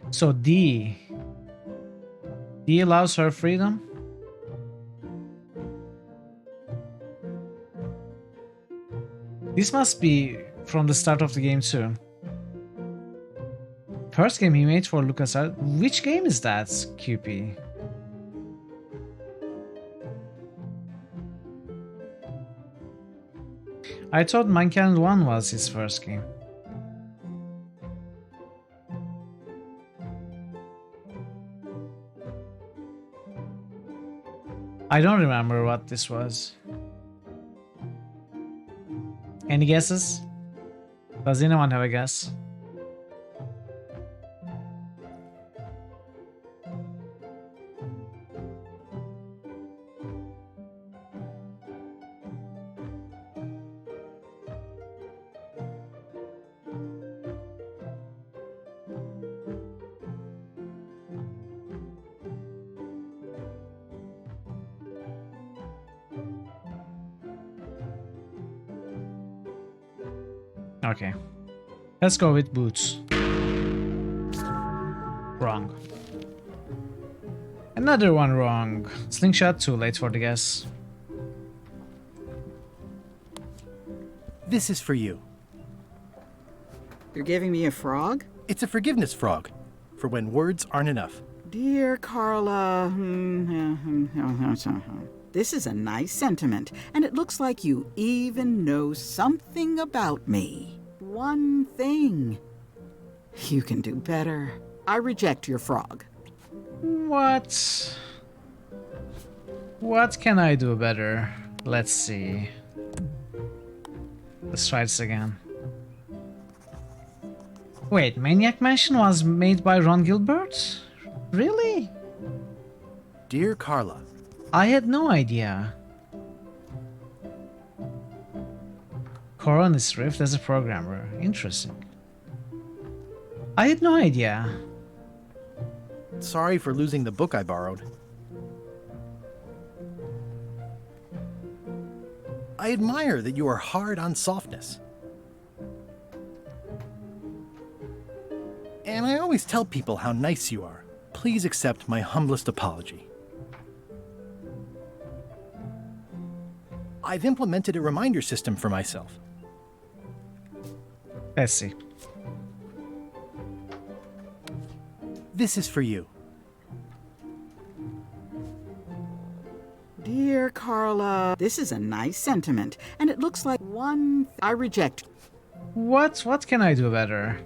So D allows her freedom? This must be from the start of the game too. First game he made for LucasArts. Which game is that, QP? I thought Mankind 1 was his first game. I don't remember what this was. Any guesses? Does anyone have a guess? Okay. Let's go with boots. Wrong. Another one wrong. Slingshot, too late for the guess. This is for you. You're giving me a frog? It's a forgiveness frog, for when words aren't enough. Dear Carla, this is a nice sentiment, and it looks like you even know something about me. One thing. You can do better. I reject your frog. What? What can I do better? Let's see. Let's try this again. Wait, Maniac Mansion was made by Ron Gilbert? Really? Dear Carla, I had no idea. Coronis Rift as a programmer. Interesting. I had no idea. Sorry for losing the book I borrowed. I admire that you are hard on softness. And I always tell people how nice you are. Please accept my humblest apology. I've implemented a reminder system for myself. Let's see. This is for you. Dear Carla, this is a nice sentiment, and it looks like one... I reject. What can I do better?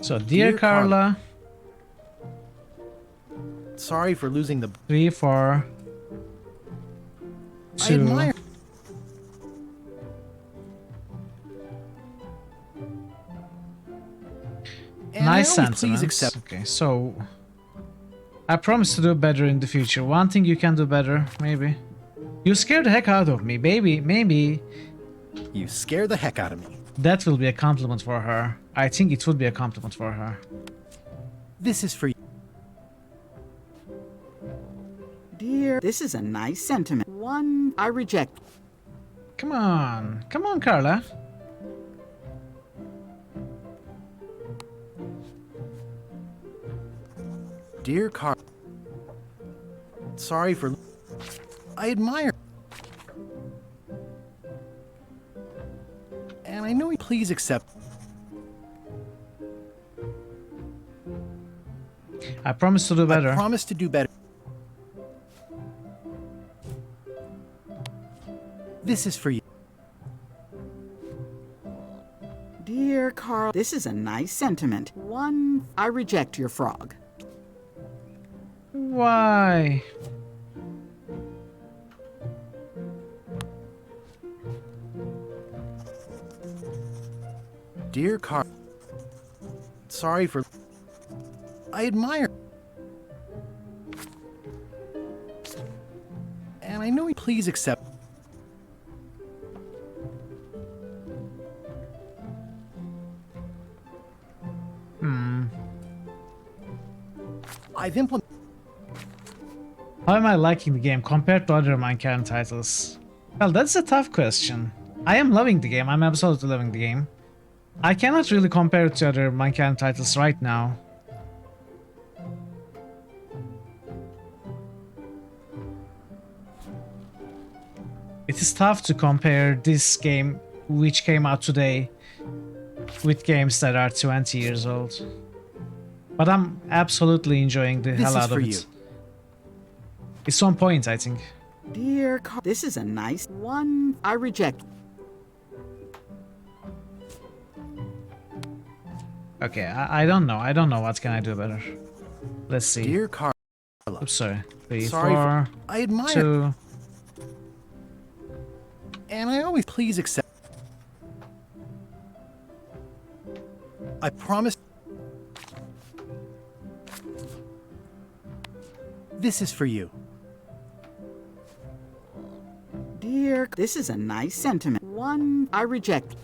So, dear Carla. Sorry for losing the... 3, 4, 2. I admire... Nice sentiments. Okay, so I promise to do better in the future. One thing you can do better, maybe. You scare the heck out of me, baby. Maybe. You scare the heck out of me. That will be a compliment for her. I think it would be a compliment for her. This is for you. Dear, this is a nice sentiment. One, I reject. Come on. Come on, Carla. Dear Carl, sorry for... I admire... And I know you... Please accept... I promise to do better. I promise to do better. This is for you. Dear Carl, this is a nice sentiment. One, I reject your frog. Why? Dear Carl, sorry for... I admire... And I know you please accept... I've implemented... How am I liking the game compared to other Minecraft titles? Well, that's a tough question. I am loving the game. I'm absolutely loving the game. I cannot really compare it to other Minecraft titles right now. It is tough to compare this game, which came out today, with games that are 20 years old. But I'm absolutely enjoying the hell out of it. It's on point, I think. Dear Carl, this is a nice one. I reject. Okay, I don't know. I don't know what can I do better. Let's see. Dear Carl. Oops, sorry. 3, Sorry 4, I admire... 2. And I always please accept... I promise... This is for you. Dear, this is a nice sentiment. One, I reject.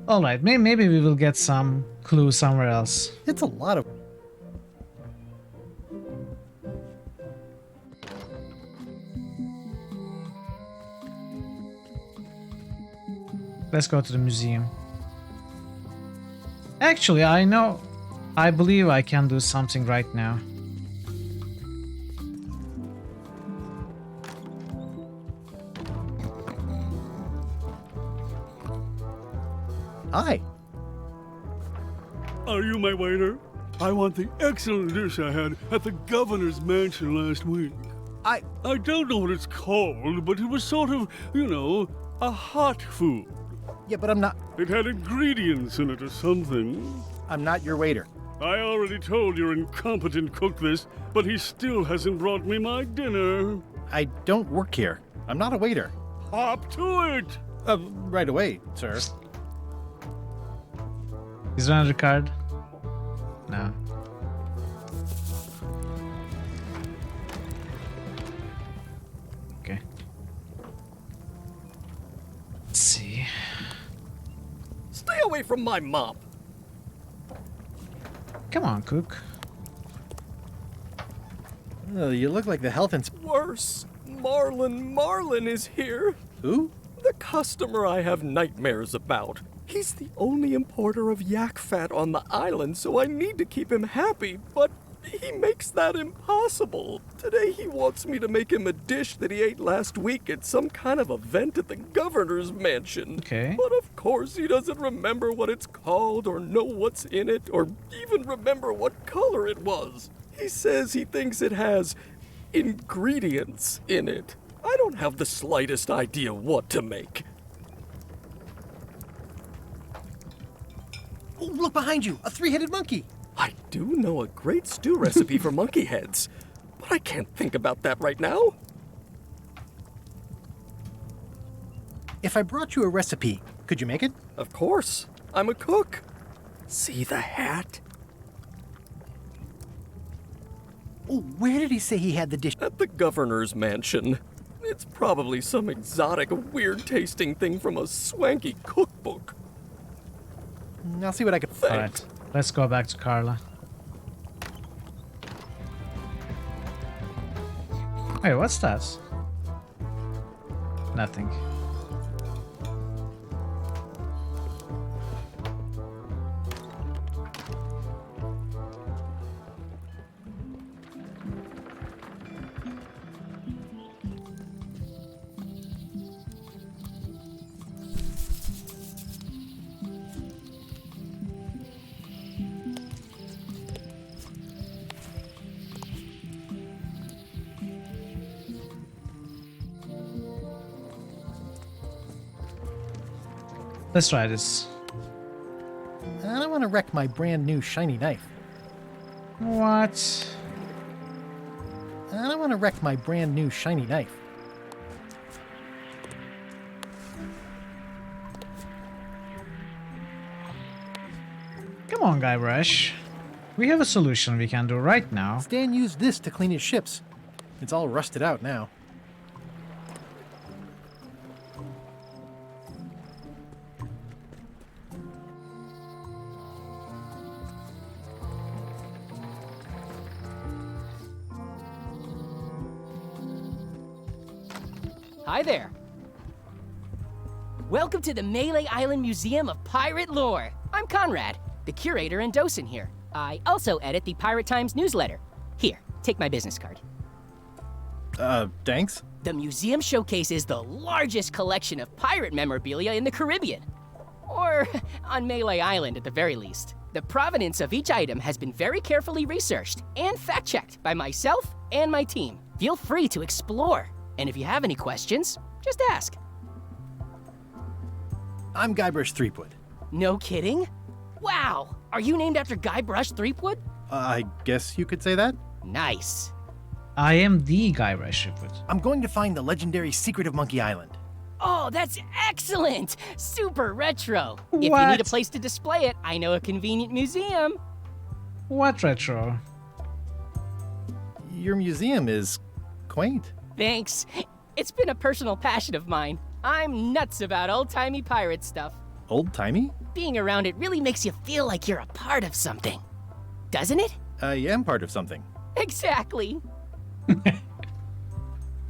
Alright, maybe we will get some clue somewhere else. It's a lot of... Let's go to the museum. Actually, I believe I can do something right now. Hi. Are you my waiter? I want the excellent dish I had at the governor's mansion last week. I don't know what it's called, but it was sort of, you know, a hot food. Yeah, but I'm not... It had ingredients in it or something. I'm not your waiter. I already told your incompetent cook this, but he still hasn't brought me my dinner. I don't work here. I'm not a waiter. Hop to it! Right away, sir. Is there another card? No. Okay. Let's see. Stay away from my mop. Come on, cook. Oh, you look like the health inspector. Worse. Marlin is here. Who? The customer I have nightmares about. He's the only importer of yak fat on the island, so I need to keep him happy, but he makes that impossible. Today he wants me to make him a dish that he ate last week at some kind of event at the governor's mansion. Okay. But of course he doesn't remember what it's called or know what's in it or even remember what color it was. He says he thinks it has ingredients in it. I don't have the slightest idea what to make. Oh, look behind you! A three-headed monkey! I do know a great stew recipe for monkey heads, but I can't think about that right now. If I brought you a recipe, could you make it? Of course. I'm a cook. See the hat? Oh, where did he say he had the dish? At the governor's mansion. It's probably some exotic, weird-tasting thing from a swanky cookbook. I'll see what I can find. Alright, let's go back to Carla. Hey, what's that? Nothing. Let's try this. I don't want to wreck my brand new shiny knife. What? I don't want to wreck my brand new shiny knife. Come on, Guybrush. We have a solution we can do right now. Stan used this to clean his ships. It's all rusted out now. Hi there. Welcome to the Melee Island Museum of Pirate Lore. I'm Conrad, the curator and docent here. I also edit the Pirate Times newsletter. Here, take my business card. Thanks? The museum showcases the largest collection of pirate memorabilia in the Caribbean. Or on Melee Island at the very least. The provenance of each item has been very carefully researched and fact-checked by myself and my team. Feel free to explore. And if you have any questions, just ask. I'm Guybrush Threepwood. No kidding? Wow! Are you named after Guybrush Threepwood? I guess you could say that. Nice. I am the Guybrush Threepwood. I'm going to find the legendary secret of Monkey Island. Oh, that's excellent! Super retro. If you What? need a place to display it, I know a convenient museum. What retro? Your museum is quaint. Thanks. It's been a personal passion of mine. I'm nuts about old-timey pirate stuff. Old-timey? Being around it really makes you feel like you're a part of something. Doesn't it? I am part of something. Exactly.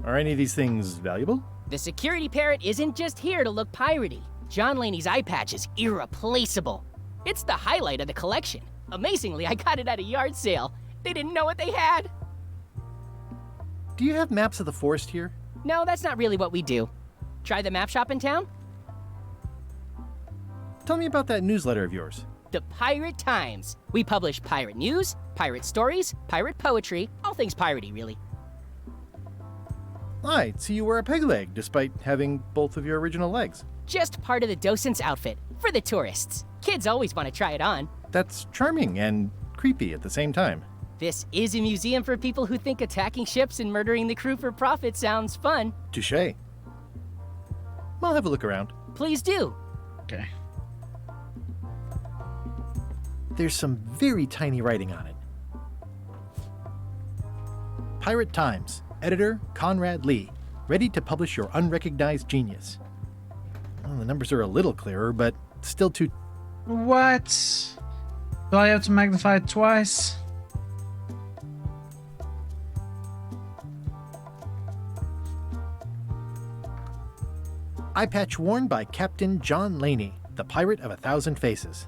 Are any of these things valuable? The security parrot isn't just here to look piratey. John Laney's eye patch is irreplaceable. It's the highlight of the collection. Amazingly, I got it at a yard sale. They didn't know what they had. Do you have maps of the forest here? No, that's not really what we do. Try the map shop in town? Tell me about that newsletter of yours. The Pirate Times. We publish pirate news, pirate stories, pirate poetry, all things piratey, really. I see you wear a peg leg, despite having both of your original legs. Just part of the docent's outfit, for the tourists. Kids always want to try it on. That's charming and creepy at the same time. This is a museum for people who think attacking ships and murdering the crew for profit sounds fun. Touché. I'll have a look around. Please do. Okay. There's some very tiny writing on it. Pirate Times, editor Conrad Lee, ready to publish your unrecognized genius. Well, the numbers are a little clearer, but still too... What? Do I have to magnify it twice? Eye patch worn by Captain John Laney, the pirate of 1,000 faces.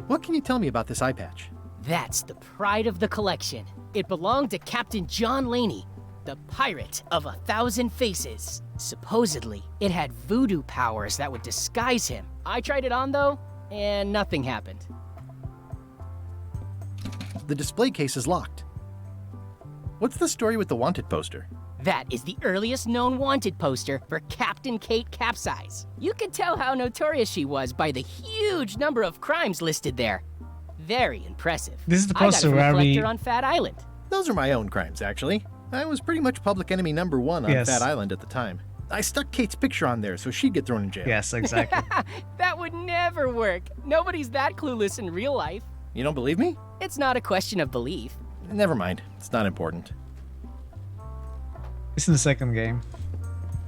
What can you tell me about this eye patch? That's the pride of the collection. It belonged to Captain John Laney, the pirate of 1,000 faces. Supposedly, it had voodoo powers that would disguise him. I tried it on though, and nothing happened. The display case is locked. What's the story with the wanted poster? That is the earliest known wanted poster for Captain Kate Capsize. You can tell how notorious she was by the huge number of crimes listed there. Very impressive. This is the poster I got it where from a we... collector on Fat Island. Those are my own crimes, actually. I was pretty much public enemy number one on Yes. Fat Island at the time. I stuck Kate's picture on there so she'd get thrown in jail. Yes, exactly. That would never work. Nobody's that clueless in real life. You don't believe me? It's not a question of belief. Never mind. It's not important. It's in the second game.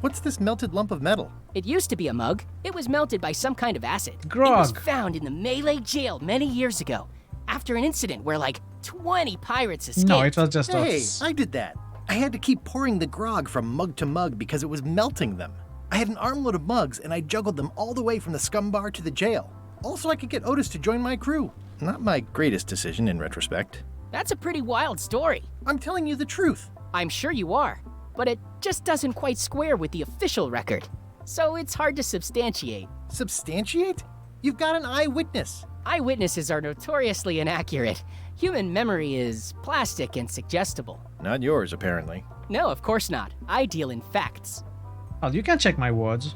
What's this melted lump of metal? It used to be a mug. It was melted by some kind of acid. Grog. It was found in the Melee jail many years ago, after an incident where like 20 pirates escaped. No, it was just Hey, us. I did that. I had to keep pouring the grog from mug to mug because it was melting them. I had an armload of mugs and I juggled them all the way from the scum bar to the jail. Also, I could get Otis to join my crew. Not my greatest decision in retrospect. That's a pretty wild story. I'm telling you the truth. I'm sure you are, but it just doesn't quite square with the official record. So it's hard to substantiate. Substantiate? You've got an eyewitness. Eyewitnesses are notoriously inaccurate. Human memory is plastic and suggestible. Not yours, apparently. No, of course not. I deal in facts. Oh, you can check my words.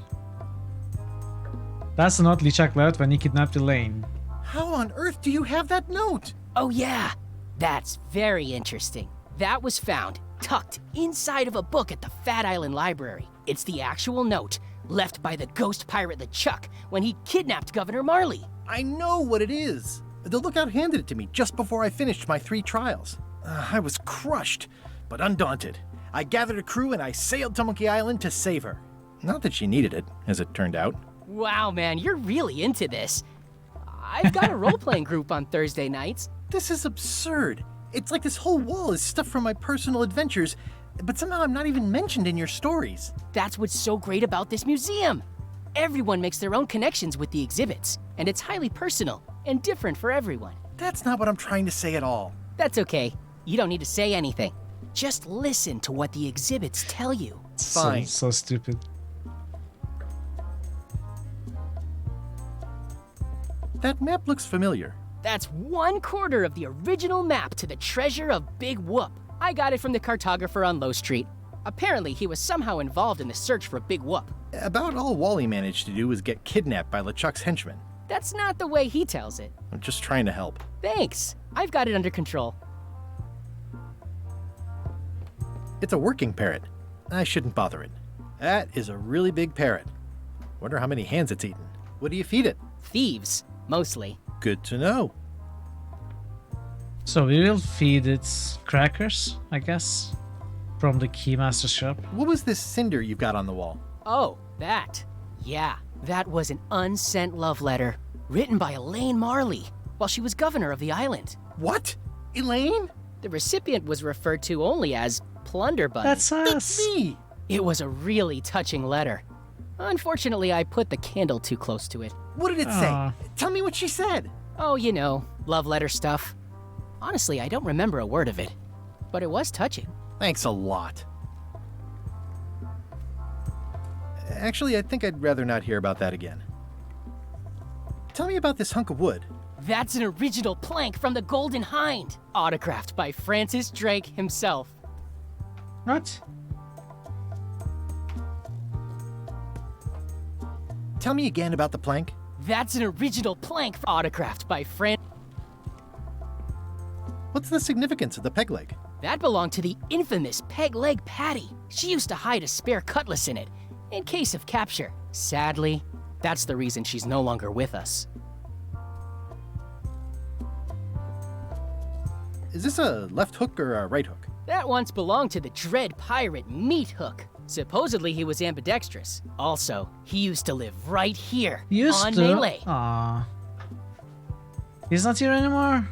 That's the note Lee Chuck left when he kidnapped Elaine. How on earth do you have that note? Oh yeah, that's very interesting. That was found tucked inside of a book at the Fat Island Library. It's the actual note, left by the ghost pirate LeChuck when he kidnapped Governor Marley. I know what it is. The lookout handed it to me just before I finished my 3 trials. I was crushed, but undaunted. I gathered a crew and I sailed to Monkey Island to save her. Not that she needed it, as it turned out. Wow, man, you're really into this. I've got a role-playing group on Thursday nights. This is absurd. It's like this whole wall is stuff from my personal adventures, but somehow I'm not even mentioned in your stories. That's what's so great about this museum. Everyone makes their own connections with the exhibits, and it's highly personal and different for everyone. That's not what I'm trying to say at all. That's okay. You don't need to say anything. Just listen to what the exhibits tell you. Fine. So stupid. That map looks familiar. That's 1/4 of the original map to the treasure of Big Whoop. I got it from the cartographer on Low Street. Apparently, he was somehow involved in the search for Big Whoop. About all Wally managed to do was get kidnapped by LeChuck's henchmen. That's not the way he tells it. I'm just trying to help. Thanks. I've got it under control. It's a working parrot. I shouldn't bother it. That is a really big parrot. Wonder how many hands it's eaten. What do you feed it? Thieves, mostly. Good to know. So we will feed it crackers, I guess, from the Keymaster shop. What was this cinder you've got on the wall? Oh, that. Yeah, that was an unsent love letter written by Elaine Marley while she was governor of the island. What? Elaine? The recipient was referred to only as Plunderbun. That's us. That's me. It was a really touching letter. Unfortunately, I put the candle too close to it. What did it say? Tell me what she said. Oh, you know, love letter stuff. Honestly, I don't remember a word of it, but it was touching. Thanks a lot. Actually, I think I'd rather not hear about that again. Tell me about this hunk of wood. That's an original plank from the Golden Hind, autographed by Francis Drake himself. What? Tell me again about the plank. That's an original plank autographed by What's the significance of the peg leg? That belonged to the infamous Peg Leg Patty. She used to hide a spare cutlass in it, in case of capture. Sadly, that's the reason she's no longer with us. Is this a left hook or a right hook? That once belonged to the Dread Pirate Meat Hook. Supposedly he was ambidextrous. Also, he used to live right here on Melee. Aww. He's not here anymore?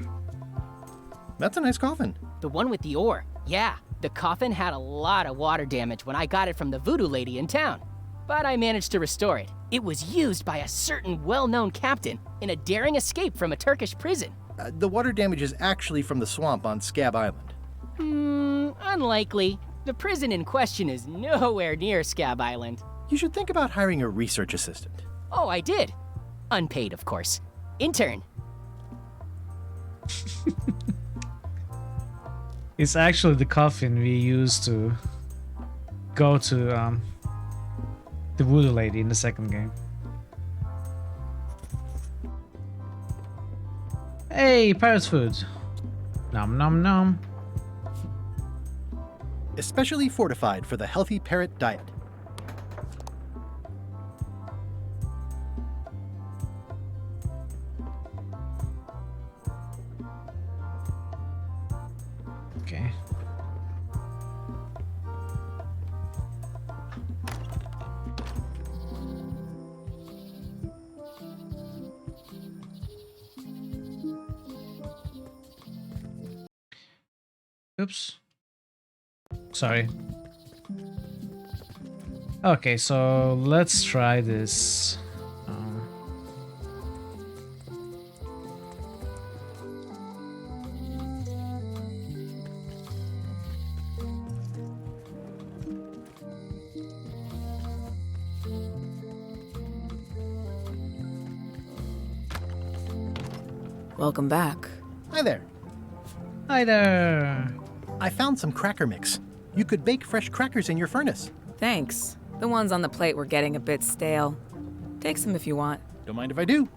That's a nice coffin. The one with the ore. Yeah, the coffin had a lot of water damage when I got it from the voodoo lady in town. But I managed to restore it. It was used by a certain well-known captain in a daring escape from a Turkish prison. The water damage is actually from the swamp on Scab Island. Unlikely. The prison in question is nowhere near Scab Island. You should think about hiring a research assistant. Oh, I did. Unpaid, of course. Intern. It's actually the coffin we used to go to the voodoo lady in the second game. Hey, pirate food. Nom nom nom. Especially fortified for the healthy parrot diet. Okay. Oops. Sorry. Okay, so let's try this. Welcome back. Hi there. Hi there. I found some cracker mix. You could bake fresh crackers in your furnace. Thanks. The ones on the plate were getting a bit stale. Take some if you want. Don't mind if I do.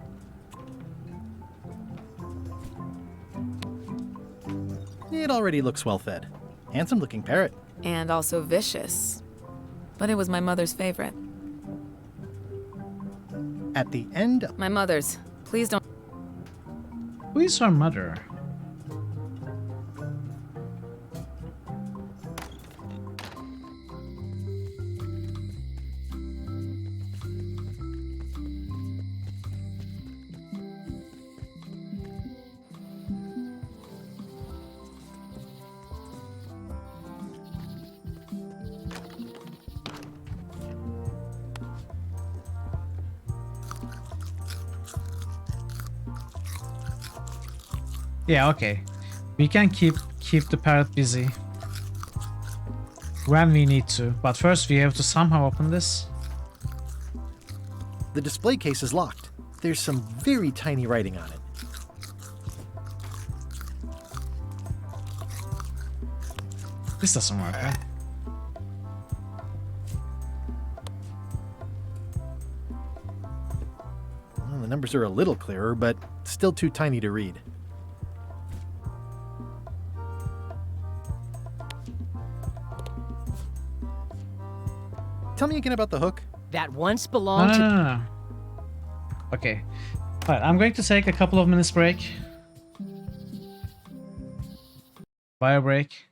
It already looks well fed. Handsome looking parrot. And also vicious. But it was my mother's favorite. At the end... My mother's. Please don't... Who is her mother? Yeah, okay. We can keep the parrot busy when we need to, but first we have to somehow open this. The display case is locked. There's some very tiny writing on it. This doesn't work, right? Well, the numbers are a little clearer, but still too tiny to read. Tell me again about the hook. That once belonged to... No. Okay. Alright, I'm going to take a couple of minutes break. Bio break.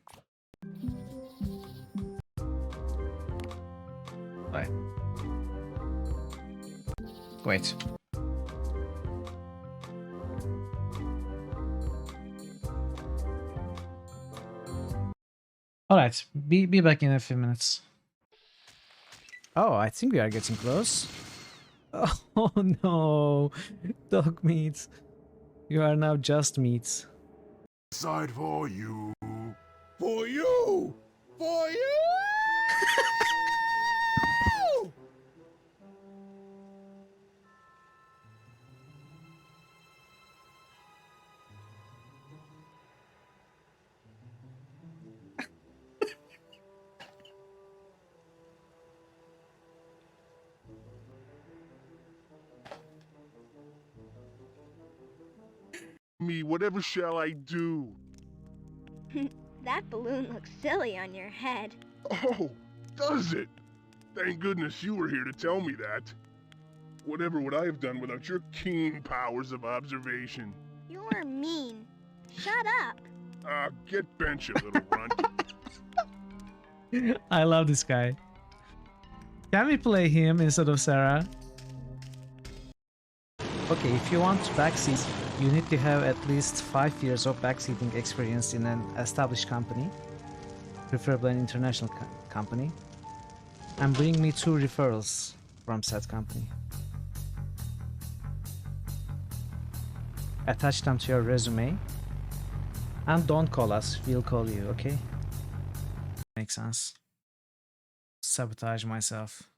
Right. Wait. Alright, be back in a few minutes. Oh, I think we are getting close. Oh no, dog meat. You are now just meat. Side for you. For you! For you! Me, whatever shall I do? That balloon looks silly on your head. Oh, does it? Thank goodness you were here to tell me that. Whatever would I have done without your keen powers of observation? You're mean. Shut up. Get bent, you little runt. I love this guy. Can we play him instead of Sarah? Okay, if you want backseat, you need to have at least 5 years of backseating experience in an established company, preferably an international company, and bring me 2 referrals from said company. Attach them to your resume, and don't call us, we'll call you, okay? Makes sense. Sabotage myself.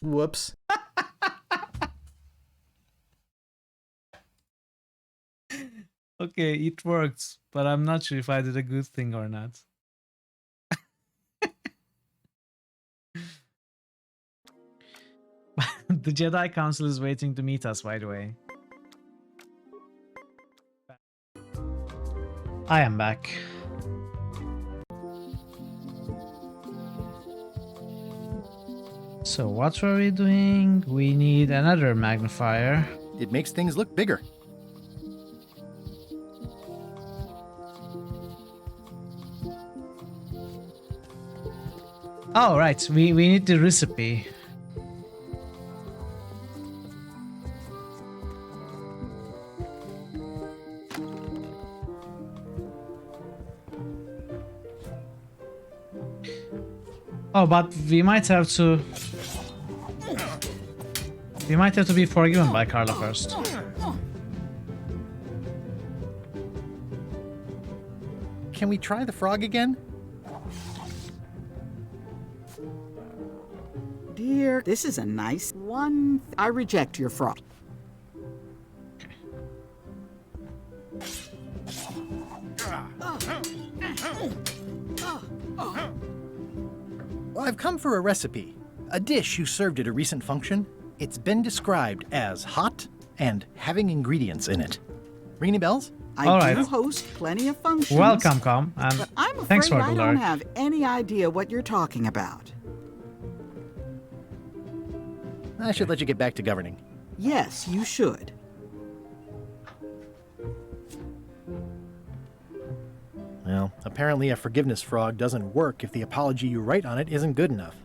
Whoops. Okay, it worked, but I'm not sure if I did a good thing or not. The Jedi Council is waiting to meet us, by the way. I am back. So what were we doing? We need another magnifier. It makes things look bigger. Oh, right. We need the recipe. Oh, but we might have to... We might have to be forgiven by Carla first. Can we try the frog again? Dear, this is a nice one. I reject your frog. Well, I've come for a recipe. A dish you served at a recent function. It's been described as hot and having ingredients in it. Ring any bells? I do host plenty of functions. Welcome, Com, and but I'm afraid thanks for the I lurk. don't have any idea what you're talking about. I should let you get back to governing. Yes, you should. Well, apparently a forgiveness frog doesn't work if the apology you write on it isn't good enough.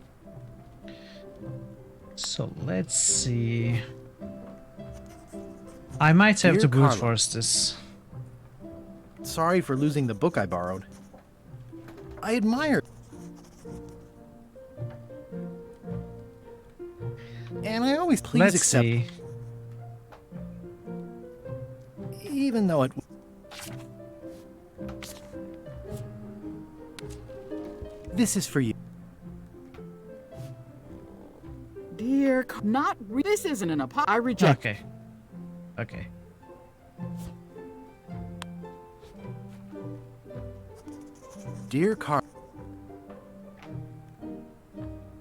So let's see. I might have to brute force this. Sorry for losing the book I borrowed. I admire. And I always please accept. See. Even though it. This is for you. Dear, this isn't an apology. I reject. Okay. Okay. Dear Carl.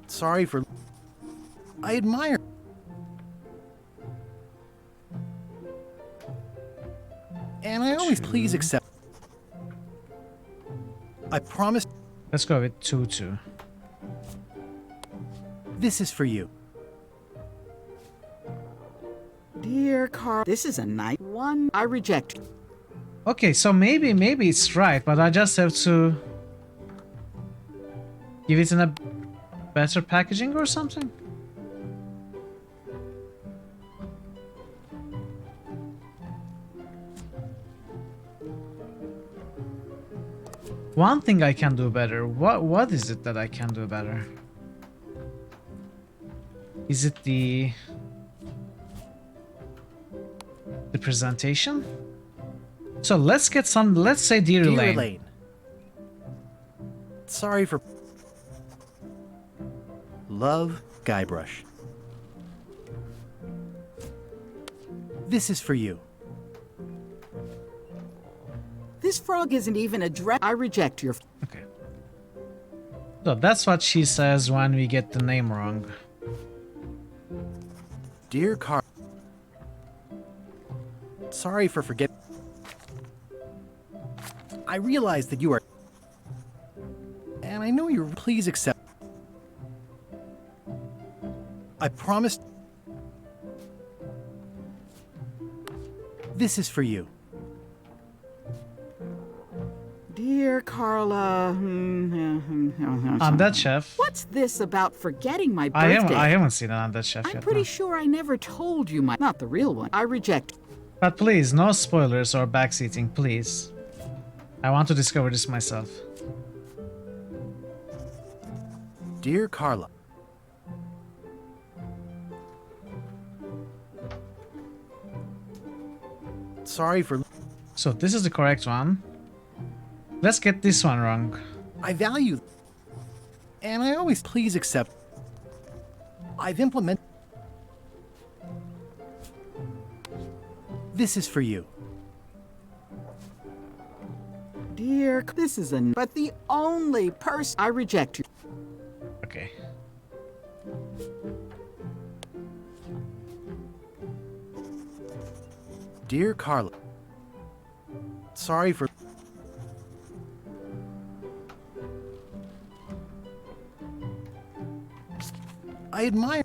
Sorry for. I admire. And I always please accept. I promise. Let's go with 2-2. This is for you. Dear Carl, this is a nice one. I reject. Okay, so maybe it's right, but I just have to give it in a better packaging or something. One thing I can do better. What is it that I can do better? Is it the presentation? So let's get some. Let's say Dear Elaine. Sorry for. Love, Guybrush. This is for you. This frog isn't even a dress. I reject your. Okay. So that's what she says when we get the name wrong. Dear Carl. Sorry for forgetting. I realize that you are. And I know you're. Please accept. I promised. This is for you. Dear Carla. Undead Chef. What's this about forgetting my birthday? I haven't seen an Undead Chef yet. I'm pretty sure I never told you my. Not the real one. I reject. But please, no spoilers or backseating, please. I want to discover this myself. Dear Carla. Sorry for. So this is the correct one. Let's get this one wrong. I value. And I always please accept. I've implemented. This is for you. Dear, this is but the only person. I reject you. Okay. Dear Carla. Sorry for. I admire.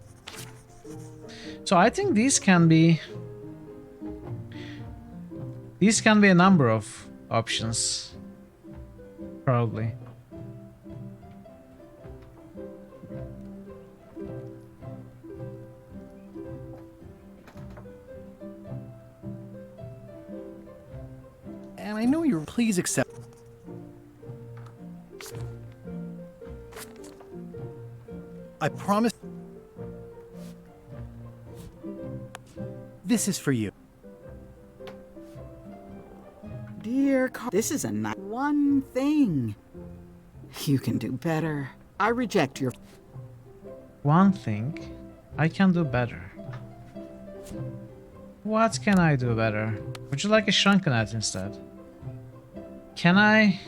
So I think these can be a number of options. Probably. And I know you're. Please accept. I promise. This is for you. Dear Carl, this is a one thing. You can do better. I reject your. One thing I can do better. What can I do better? Would you like a shrunken hat instead? Can I?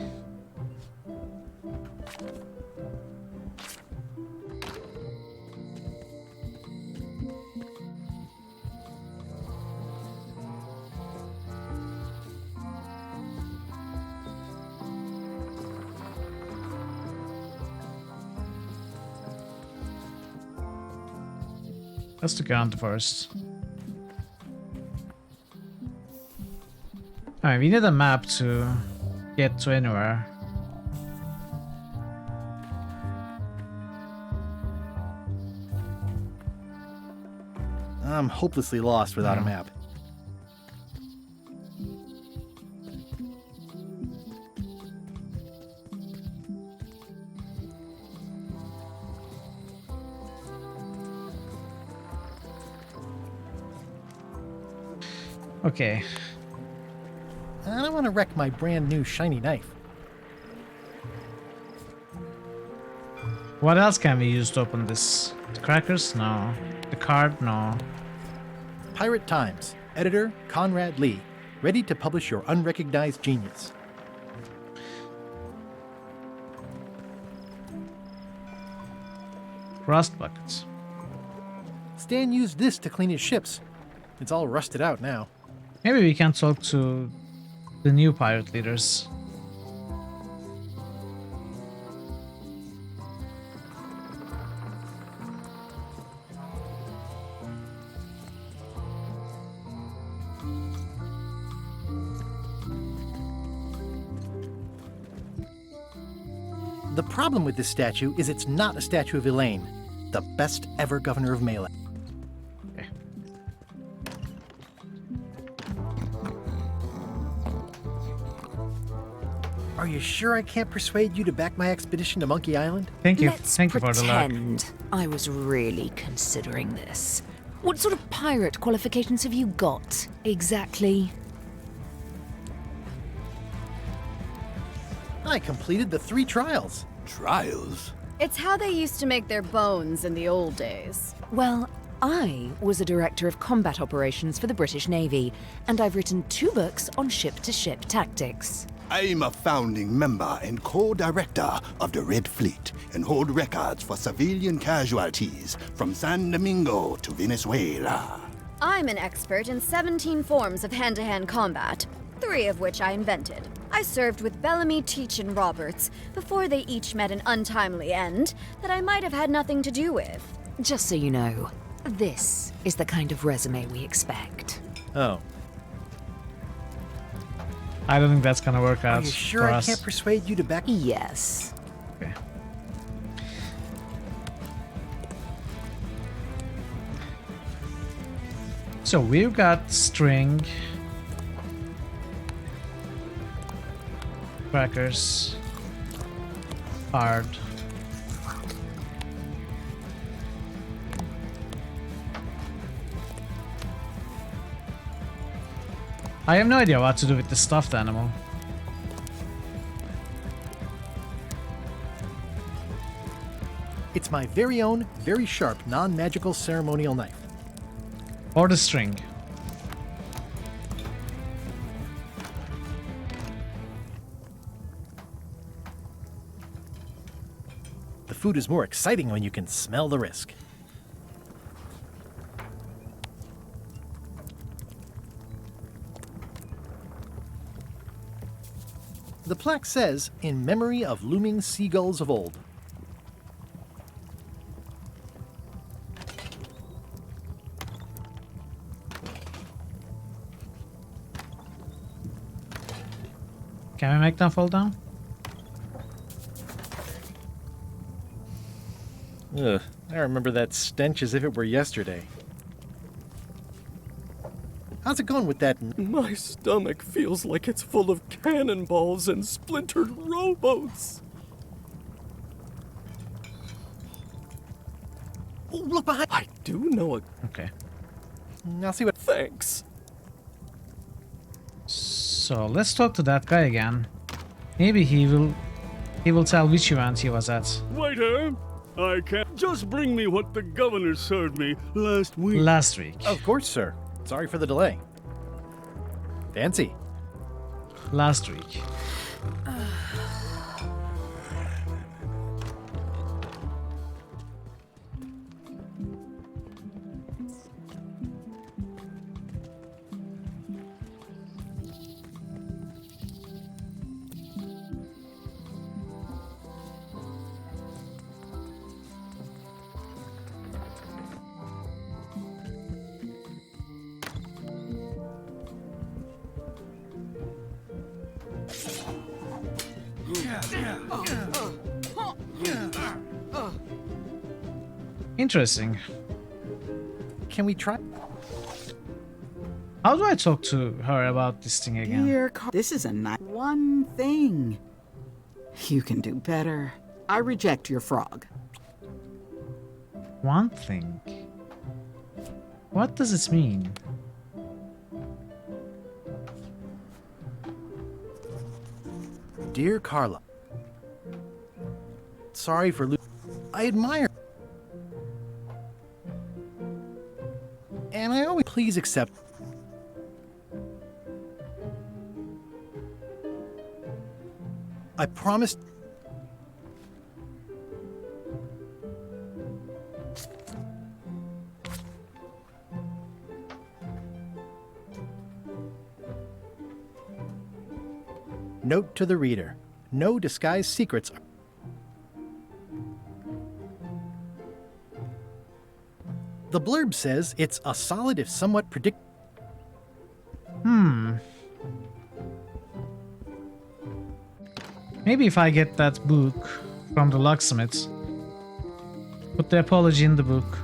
Let's look around first. Alright, we need a map to get to anywhere. I'm hopelessly lost without a map. Okay. I don't want to wreck my brand new shiny knife. What else can we use to open this? The crackers? No. The card? No. Pirate Times. Editor Conrad Lee. Ready to publish your unrecognized genius. Rust buckets. Stan used this to clean his ships. It's all rusted out now. Maybe we can talk to the new pirate leaders. The problem with this statue is it's not a statue of Elaine, the best ever governor of Melee. Okay. Are you sure I can't persuade you to back my expedition to Monkey Island? Thank you. Let's Thank you for the luck. pretend I was really considering this. What sort of pirate qualifications have you got, exactly? I completed the 3 trials. Trials? It's how they used to make their bones in the old days. Well, I was a director of combat operations for the British Navy, and I've written 2 books on ship-to-ship tactics. I'm a founding member and co-director of the Red Fleet and hold records for civilian casualties from San Domingo to Venezuela. I'm an expert in 17 forms of hand-to-hand combat, 3 of which I invented. I served with Bellamy, Teach, and Roberts before they each met an untimely end that I might have had nothing to do with. Just so you know, this is the kind of resume we expect. Oh. I don't think that's gonna work out. Are you sure for I us. can't persuade you to back? Yes. Okay. So we've got string, crackers, hard. I have no idea what to do with the stuffed animal. It's my very own, very sharp, non-magical ceremonial knife. Or the string. The food is more exciting when you can smell the risk. The plaque says, in memory of looming seagulls of old. Can we make them fall down? Ugh, I remember that stench as if it were yesterday. How's it going with that? My stomach feels like it's full of cannonballs and splintered rowboats. Oh, look behind! I do know a... Okay. I'll see what... Thanks. So let's talk to that guy again. Maybe he will tell which event he was at. Waiter, I can't... Just bring me what the governor served me last week. Last week. Of course, sir. Sorry for the delay. Fancy. Last week. Interesting. Can we try? How do I talk to her about this thing again? Dear this is a nice one thing. You can do better. I reject your frog. One thing? What does this mean? Dear Carla, sorry for losing. I admire. And I always please accept. I promised. Note to the reader. No disguised secrets. The blurb says it's a solid if somewhat Maybe if I get that book from the locksmith, put the apology in the book.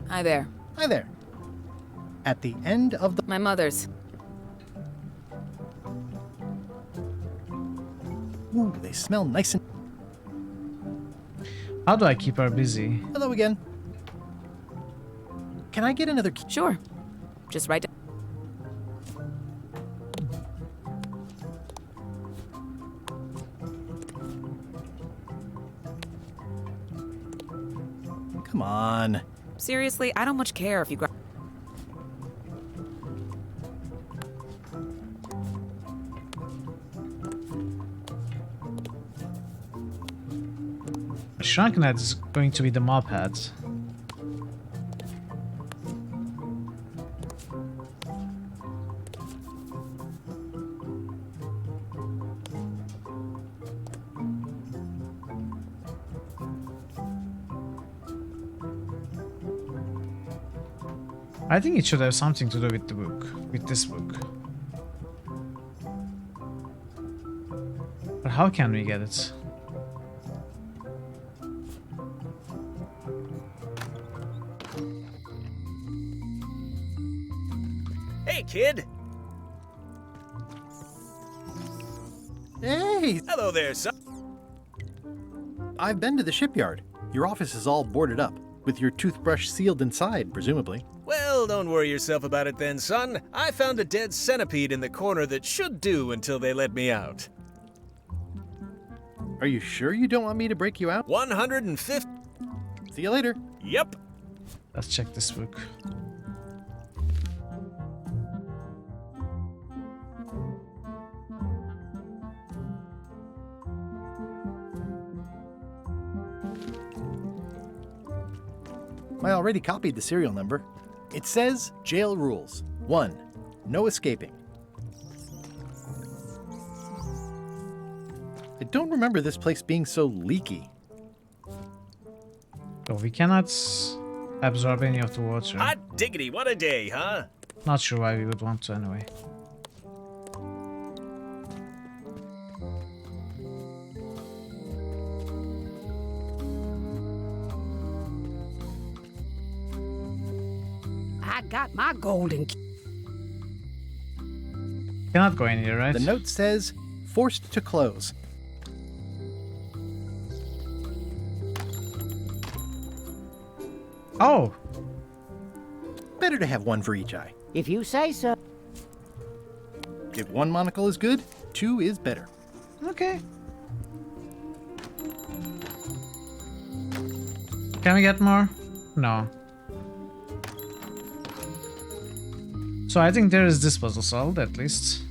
Hi there. Hi there. At the end of the... My mother's. Ooh, they smell nice and... How do I keep her busy? Hello again. Can I get another key? Sure. Just write down. Come on. Seriously, I don't much care if you grab. Shrunken head is going to be the mop head. I think it should have something to do with the book, with this book. But how can we get it? Hey, kid! Hey! Hello there, son. I've been to the shipyard. Your office is all boarded up, with your toothbrush sealed inside, presumably. Well, don't worry yourself about it then, son. I found a dead centipede in the corner that should do until they let me out. Are you sure you don't want me to break you out? 150. See you later. Yep. Let's check this book. I already copied the serial number. It says jail rules. 1. No escaping. I don't remember this place being so leaky. So we cannot absorb any of the water. Hot diggity, what a day, huh? Not sure why we would want to anyway. I got my golden key. Cannot go in here, right? The note says forced to close. Oh! Better to have one for each eye. If you say so. If one monocle is good, 2 is better. Okay. Can we get more? No. So I think there is this puzzle solved, at least.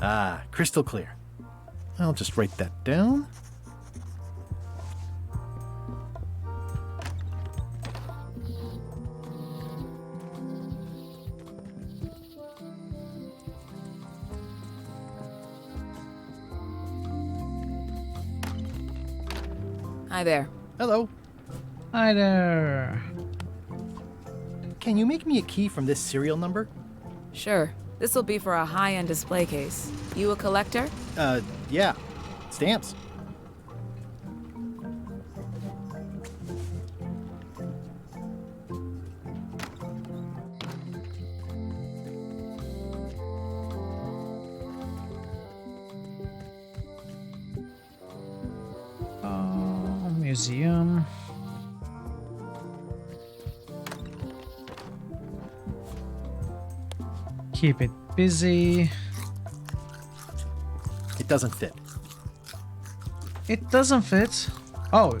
Ah, crystal clear. I'll just write that down. Hi there. Hello. Hi there. Can you make me a key from this serial number? Sure. This will be for a high-end display case. You a collector? Yeah. Stamps. Museum. Keep it busy. It doesn't fit. It doesn't fit. Oh,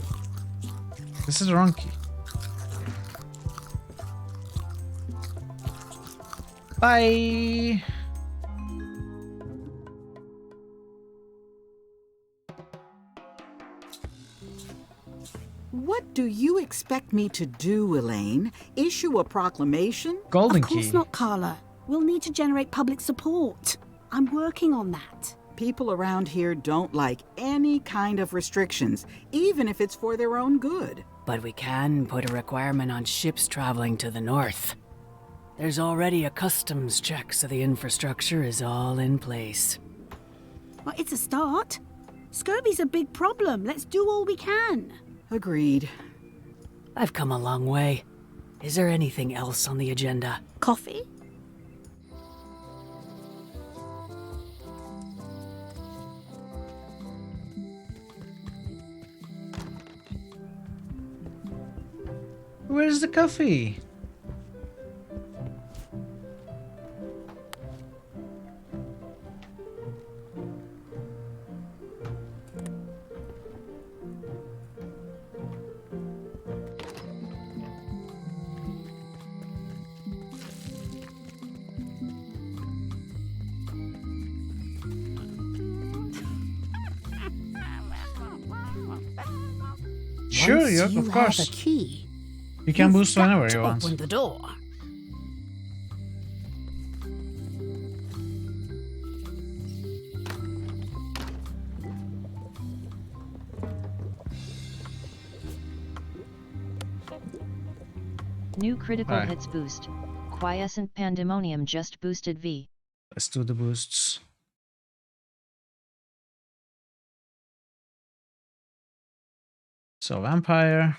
this is the wrong key. Bye. What do you expect me to do, Elaine? Issue a proclamation? Golden Of course key. not, Carla. We'll need to generate public support. I'm working on that. People around here don't like any kind of restrictions, even if it's for their own good. But we can put a requirement on ships traveling to the north. There's already a customs check, so the infrastructure is all in place. Well, it's a start. Scurvy's a big problem. Let's do all we can. Agreed. I've come a long way. Is there anything else on the agenda? Coffee? Where's the coffee? Sure, Once you of course. have a key, You can you've boost got whenever to you want. open the door. New critical Alright. hits boost. Quiescent Pandemonium just boosted V. Let's do the boosts. So vampire.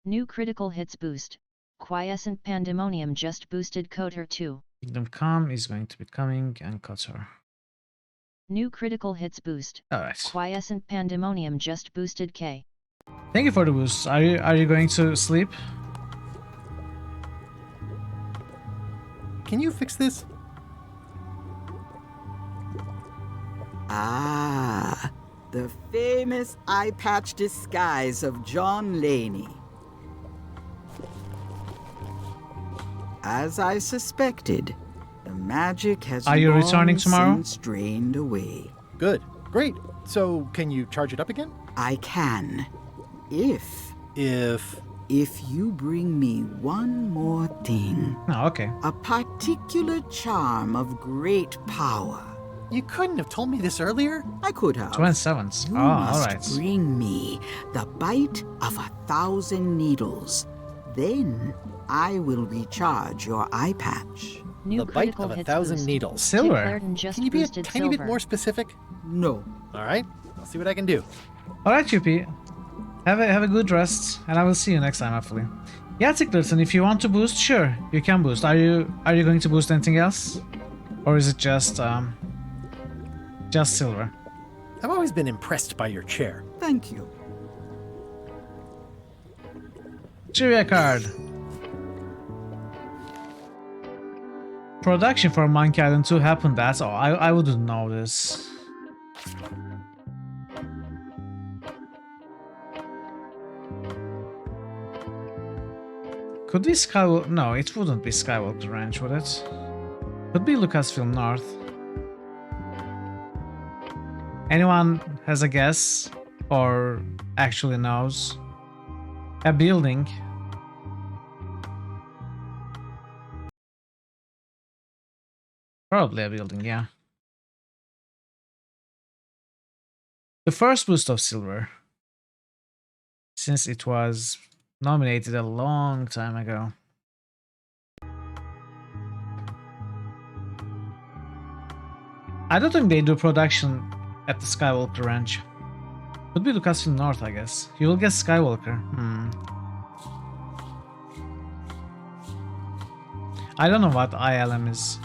New critical hits boost. Quiescent Pandemonium just boosted Coder 2. Kingdom Come is going to be coming and Cutter. New critical hits boost. Alright. Quiescent Pandemonium just boosted K. Thank you for the boost. Are you going to sleep? Can you fix this? Ah, the famous eye patch disguise of John Laney. As I suspected, the magic has Are you long returning tomorrow? since drained away. Good. Great. So, can you charge it up again? I can. If you bring me one more thing. Oh, okay. A particular charm of great power. You couldn't have told me this earlier? I could have. 27s. You Oh, must alright. bring me the bite of 1,000 needles. Then I will recharge your eye patch. New The bite critical of hits 1,000 boost. needles. Silver. Clarendon just Can you be a boosted tiny bit silver. more specific? No. All right. I'll see what I can do. Alright, Yuppie. Have a good rest, and I will see you next time, hopefully. Yeah, Ticklerton, if you want to boost, sure, you can boost. Are you going to boost anything else? Or is it just silver? I've always been impressed by your chair. Thank you. Trivia card. Production for Monkey Island 2 happened, that's all. I wouldn't know this. Could be Skywalker? No, it wouldn't be Skywalker Ranch, would it? Could be Lucasfilm North. Anyone has a guess? Or actually knows? A building. Probably a building, yeah. The first boost of silver, since it was nominated a long time ago. I don't think they do production at the Skywalker Ranch. Could be Lucasfilm North, I guess. You will get Skywalker. I don't know what ILM is.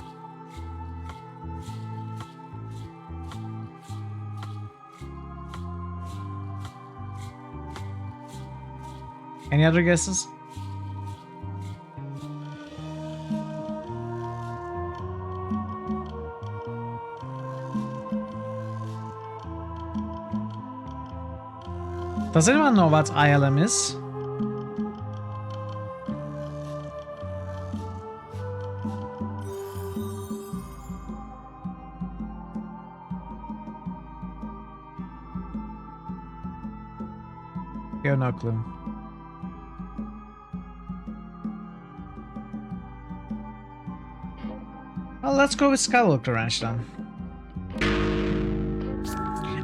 Any other guesses? Does anyone know what ILM is? You have no clue. Well, let's go with Skywalker Ranch then.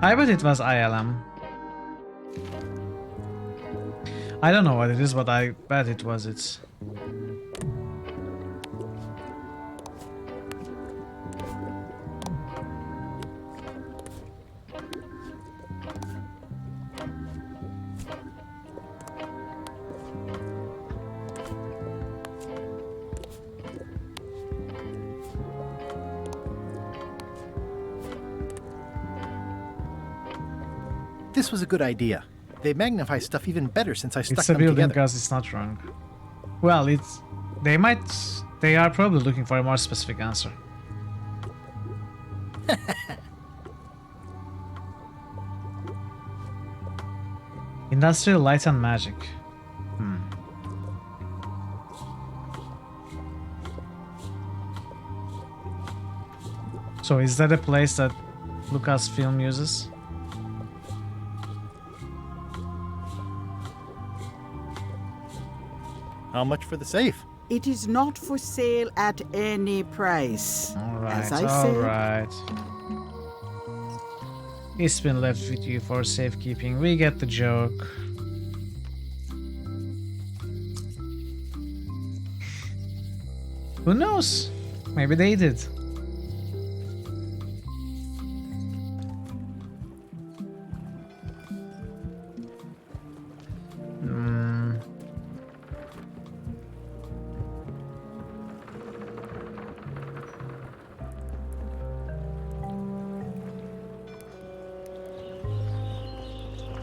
I bet it was ILM. I don't know what it is, but I bet it was it. This was a good idea. They magnify stuff even better since I stuck It's a them building together. because it's not wrong. Well, it's... They are probably looking for a more specific answer. Industrial light and magic. So is that a place that Lucasfilm uses? How much for the safe? It is not for sale at any price. Alright, As I said. alright. It's been left with you for safekeeping. We get the joke. Who knows? Maybe they did.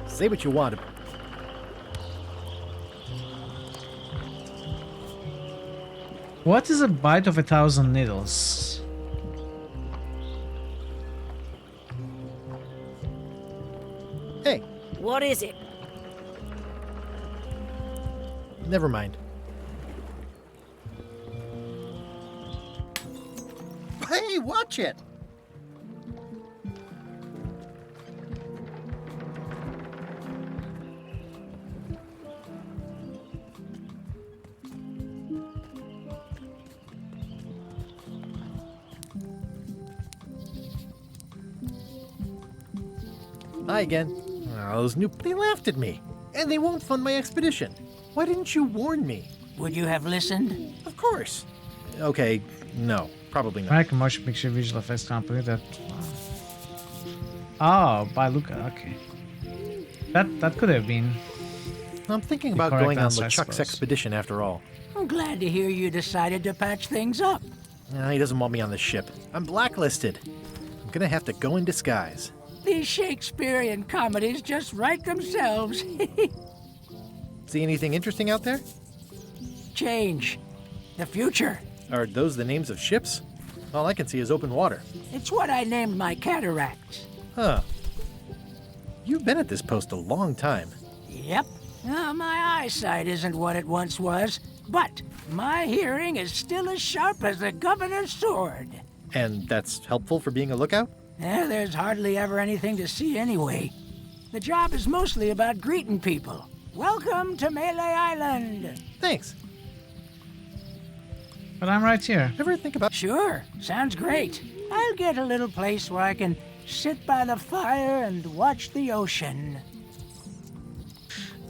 Say what you want. What is a bite of 1,000 needles? Hey. What is it? Never mind. Hey, watch it! Hi again. Oh, those new... They laughed at me. And they won't fund my expedition. Why didn't you warn me? Would you have listened? Of course. Okay, no. Probably not. American Motion Picture Visual Effects Company that... Oh, by Luca, okay. That could have been... I'm thinking the about correct going on answer, I LeChuck's suppose. expedition after all. I'm glad to hear you decided to patch things up. He doesn't want me on the ship. I'm blacklisted. I'm gonna have to go in disguise. These Shakespearean comedies just write themselves. See anything interesting out there? Change. The future. Are those the names of ships? All I can see is open water. It's what I named my cataracts. Huh. You've been at this post a long time. Yep. My eyesight isn't what it once was, but my hearing is still as sharp as the governor's sword. And that's helpful for being a lookout? There's hardly ever anything to see anyway. The job is mostly about greeting people. Welcome to Melee Island. Thanks. But I'm right here. Ever think about... Sure, sounds great. I'll get a little place where I can sit by the fire and watch the ocean.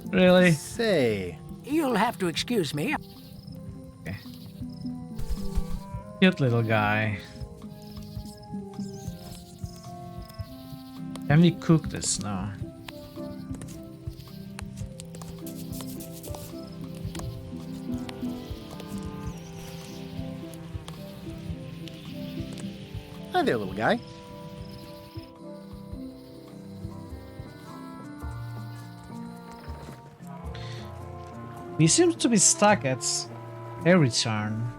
Really? Say. You'll have to excuse me. Okay. Cute little guy. Can we cook this now? Hi there, little guy. He seems to be stuck at every turn.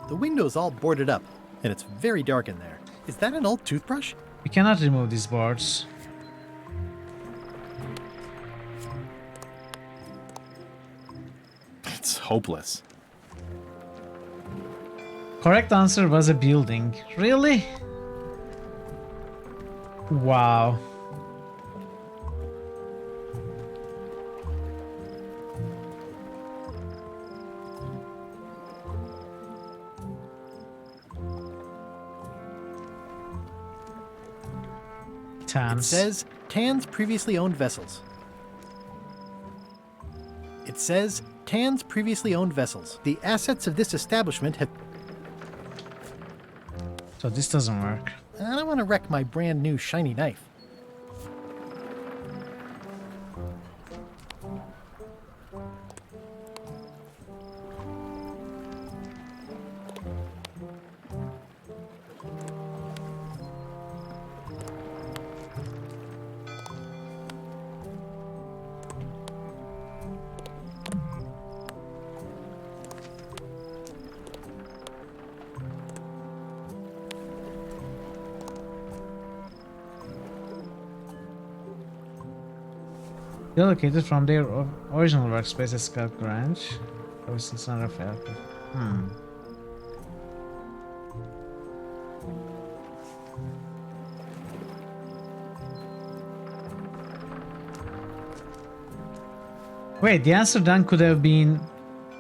The window's all boarded up, and it's very dark in there. Is that an old toothbrush? We cannot remove these boards. It's hopeless. Correct answer was a building. Really? Wow. It says Tan's previously owned vessels. It says Tan's previously owned vessels. The assets of this establishment have... So this doesn't work. I don't want to wreck my brand new shiny knife. Relocated from their original workspace at Scout Ranch. It's not a fair. Wait, the answer then could have been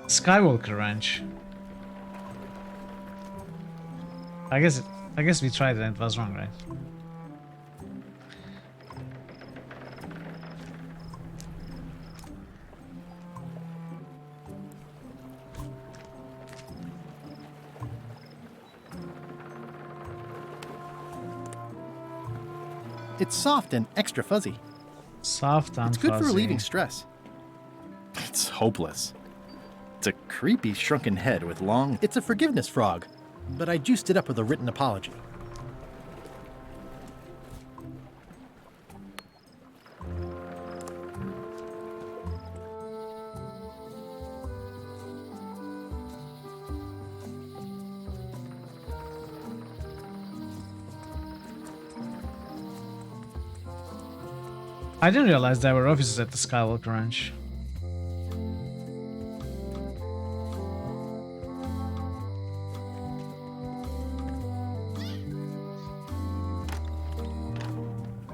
Skywalker Ranch. I guess we tried it and it was wrong, right? It's soft and extra fuzzy. Soft and It's good fuzzy. for relieving stress. It's hopeless. It's a creepy shrunken head with long... It's a forgiveness frog, but I juiced it up with a written apology. I didn't realize there were offices at the Skywalker Ranch.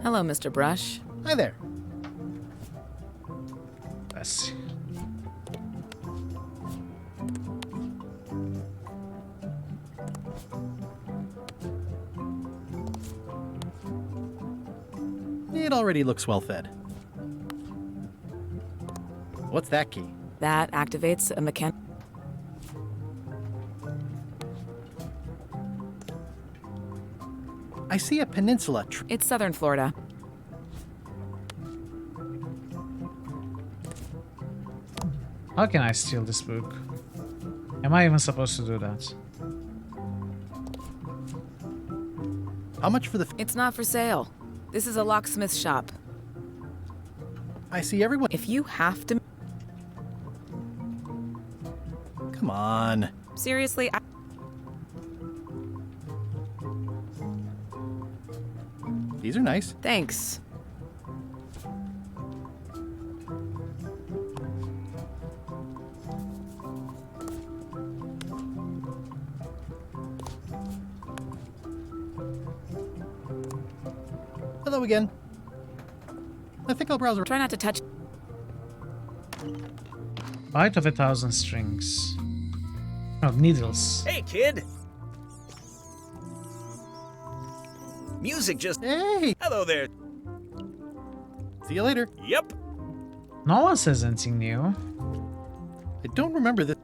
Hello, Mr. Brush. Hi there. Let's see. It already looks well fed. What's that key? That activates a mechanic. I see a peninsula. It's southern Florida. How can I steal this book? Am I even supposed to do that? How much for the... It's not for sale. This is a locksmith shop. I see everyone... If you have to... Come on. Seriously, These are nice. Thanks. Hello again. I think I'll browse around. Try not to touch... Bite of 1,000 strings. Oh, needles. Hey, kid! Music just... Hey! Hello there. See you later. Yep. No one says anything new. I don't remember this.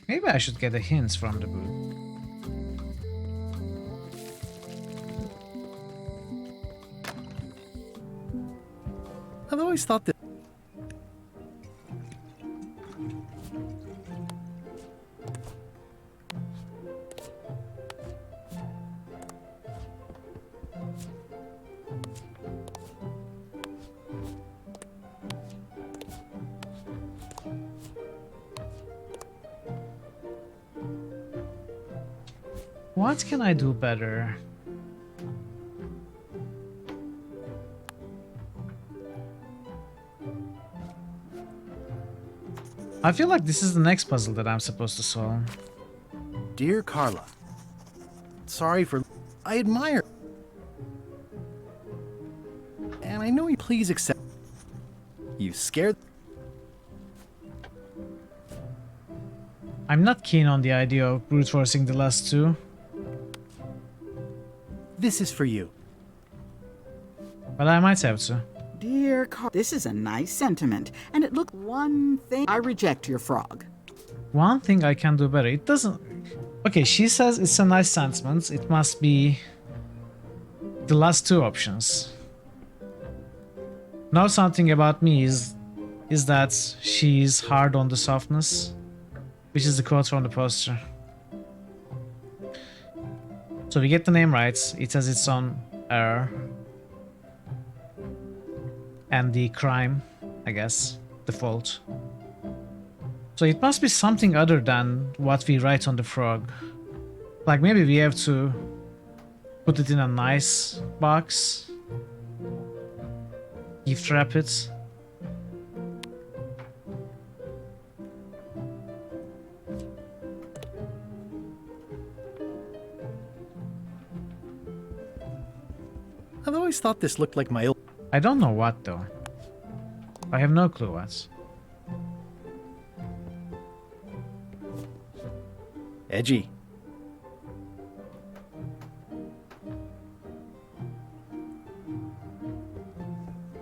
Maybe I should get the hints from the book. I've always thought that... What can I do better? I feel like this is the next puzzle that I'm supposed to solve. Dear Carla, sorry for... I admire... And I know you please accept... You scared... I'm not keen on the idea of brute forcing the last two. This is for you. But I might have to. Dear Carl, this is a nice sentiment, and it looked one thing. I reject your frog. One thing I can do better. It doesn't... Okay, she says it's a nice sentiment. It must be the last two options. Now something about me is that she's hard on the softness, which is the quote from the poster. So we get the name right. It has its own error. And the crime, I guess, the fault. So it must be something other than what we write on the frog. Like maybe we have to put it in a nice box. Gift wrap it. I've always thought this looked like my old... I don't know what though. I have no clue what. Edgy.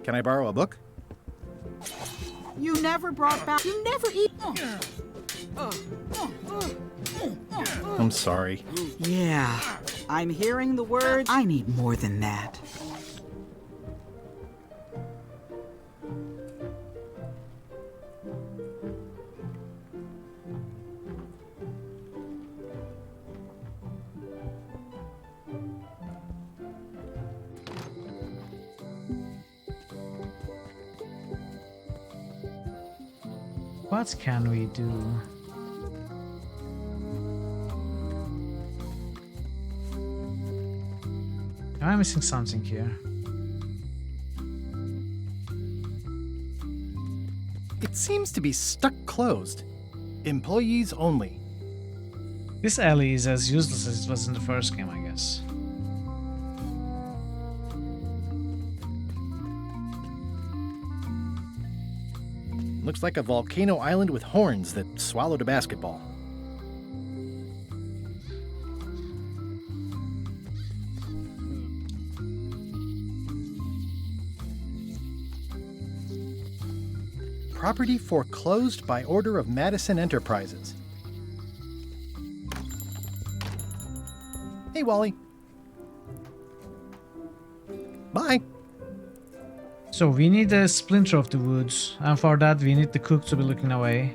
Can I borrow a book? You never brought back... You never eat... I'm sorry. Yeah, I'm hearing the words. I need more than that. What can we do? Am I missing something here? It seems to be stuck closed. Employees only. This alley is as useless as it was in the first game, I guess. Looks like a volcano island with horns that swallowed a basketball. Property foreclosed by order of Madison Enterprises. Hey, Wally. Bye. So we need a splinter of the woods, and for that we need the cook to be looking away.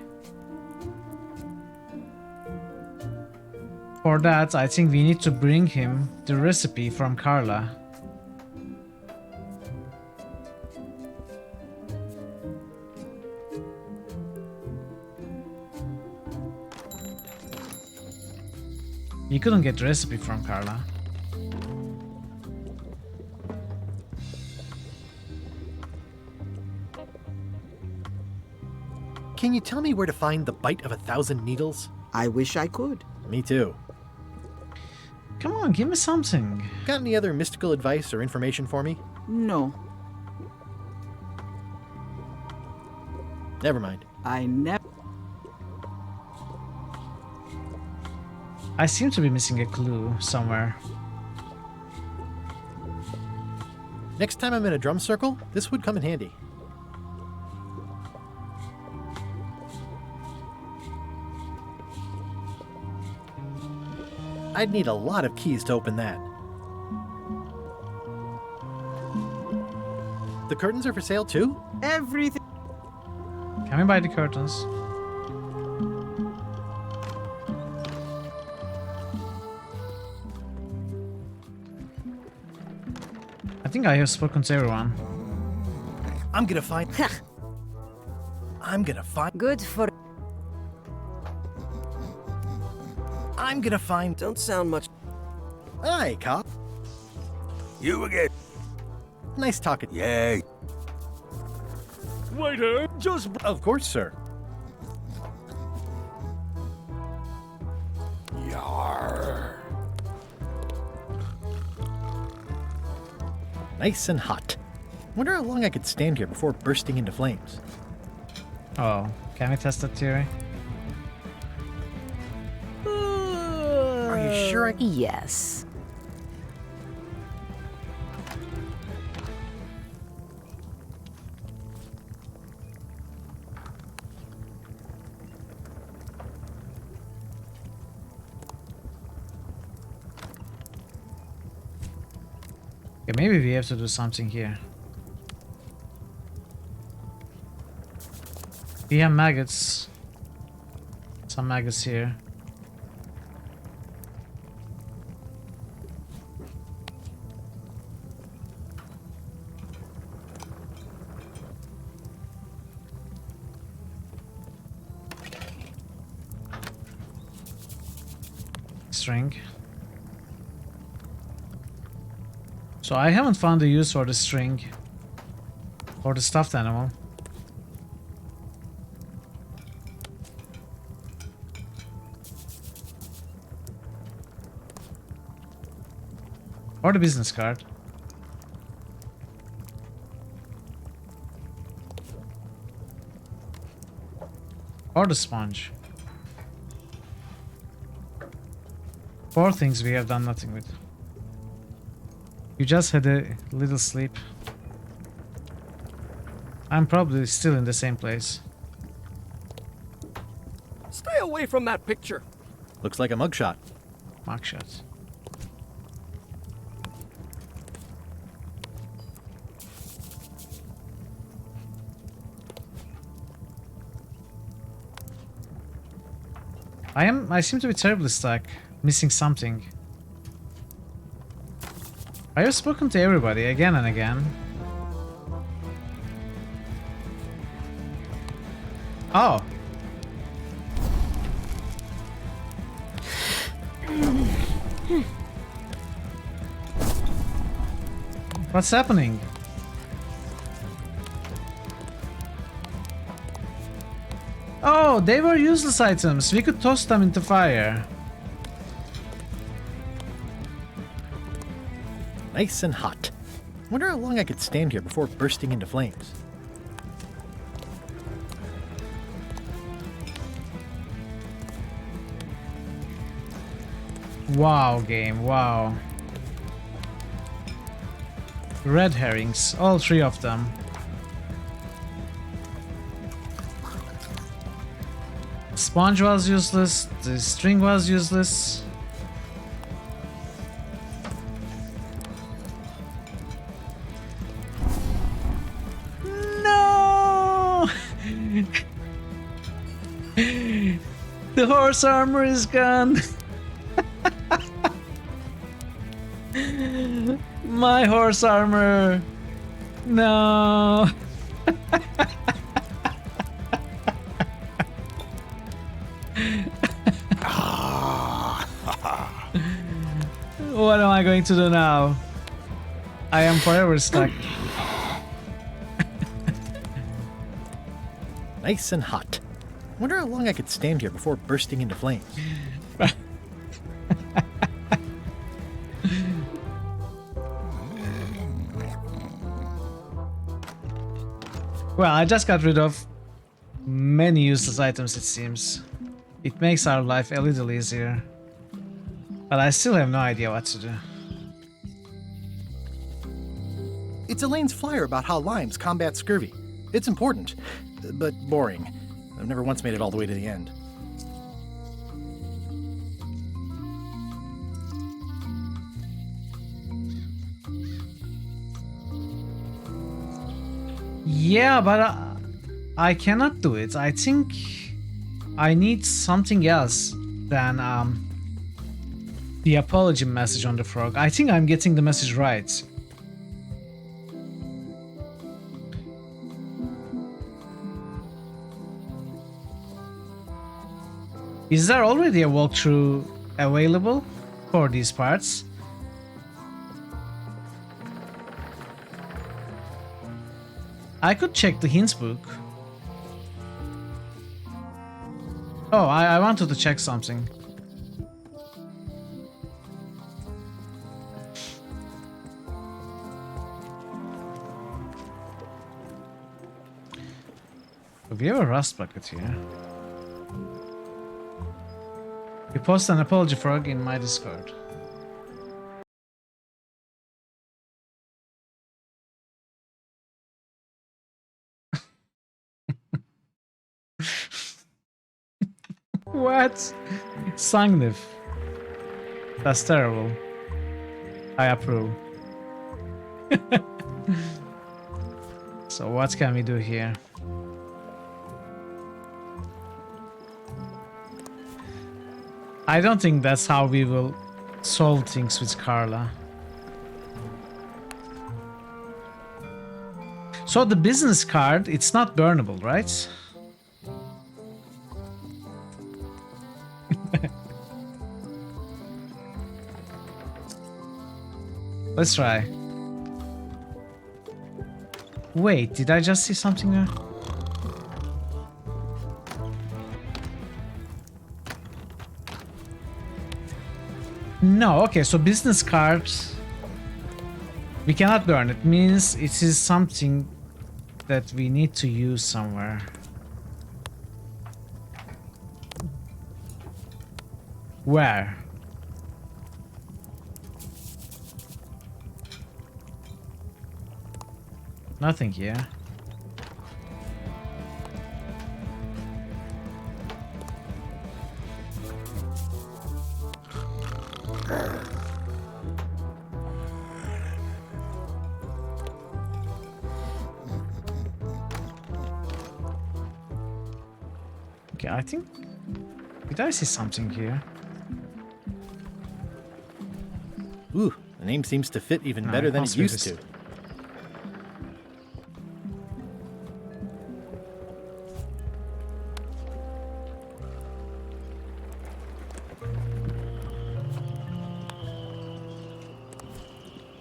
For that, I think we need to bring him the recipe from Carla. You couldn't get the recipe from Carla. Can you tell me where to find the Bite of 1,000 Needles? I wish I could. Me too. Come on, give me something. Got any other mystical advice or information for me? No. Never mind. I I seem to be missing a clue somewhere. Next time I'm in a drum circle, this would come in handy. I'd need a lot of keys to open that. The curtains are for sale too? Everything. Can we buy the curtains? I think I have spoken to everyone. I'm gonna find. I'm gonna find. Good for. I'm gonna find. Don't sound much. Hi, cop. You again. Nice talking. Yay. Waiter, just. Of course, sir. Yarr. Nice and hot. Wonder how long I could stand here before bursting into flames. Oh, can we test that theory? Are you sure I... Yes. Okay, maybe we have to do something here. We have maggots. Some maggots here. String. So I haven't found the use for the string or the stuffed animal. Or the business card. Or the sponge. 4 things we have done nothing with. You just had a little sleep. I'm probably still in the same place. Stay away from that picture. Looks like a mugshot. Mugshot. I seem to be terribly stuck, missing something. I have spoken to everybody again and again. Oh. What's happening? Oh, they were useless items. We could toss them into fire. Nice and hot. Wonder how long I could stand here before bursting into flames. Wow, game, wow. Red herrings, all 3 of them. Sponge was useless, the string was useless. No! The horse armor is gone. My horse armor. No. What am I going to do now? I am forever stuck. Nice and hot. Wonder how long I could stand here before bursting into flames. Well, I just got rid of many useless items, it seems. It makes our life a little easier. But I still have no idea what to do. It's Elaine's flyer about how limes combat scurvy. It's important, but boring. I've never once made it all the way to the end. Yeah, but I cannot do it. I think I need something else than the apology message on the frog. I think I'm getting the message right. Is there already a walkthrough available for these parts? I could check the hints book. Oh, I wanted to check something. We have a rust bucket here. You post an apology frog in my Discord. What? Sangnif. That's terrible. I approve. So what can we do here? I don't think that's how we will solve things with Carla. So the business card, it's not burnable, right? Let's try. Wait, did I just see something there? No, okay, so business cards we cannot burn. It means it is something that we need to use somewhere. Where? Nothing here. Okay, I think... Did I see something here? Ooh, the name seems to fit even better than it used to.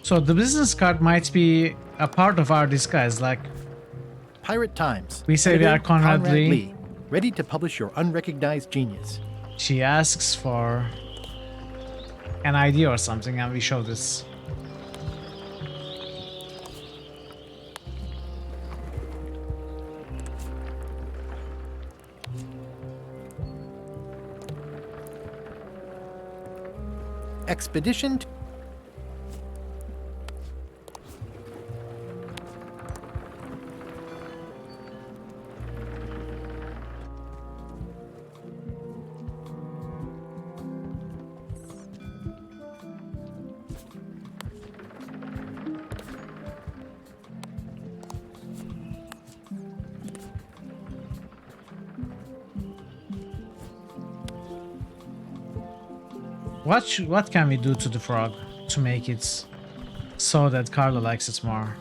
So the business card might be a part of our disguise, like... Pirate Times. We say we are Conrad Lee. Ready to publish your unrecognized genius. She asks for an idea or something and we show this. Expedition to... What can we do to the frog to make it so that Carla likes it more?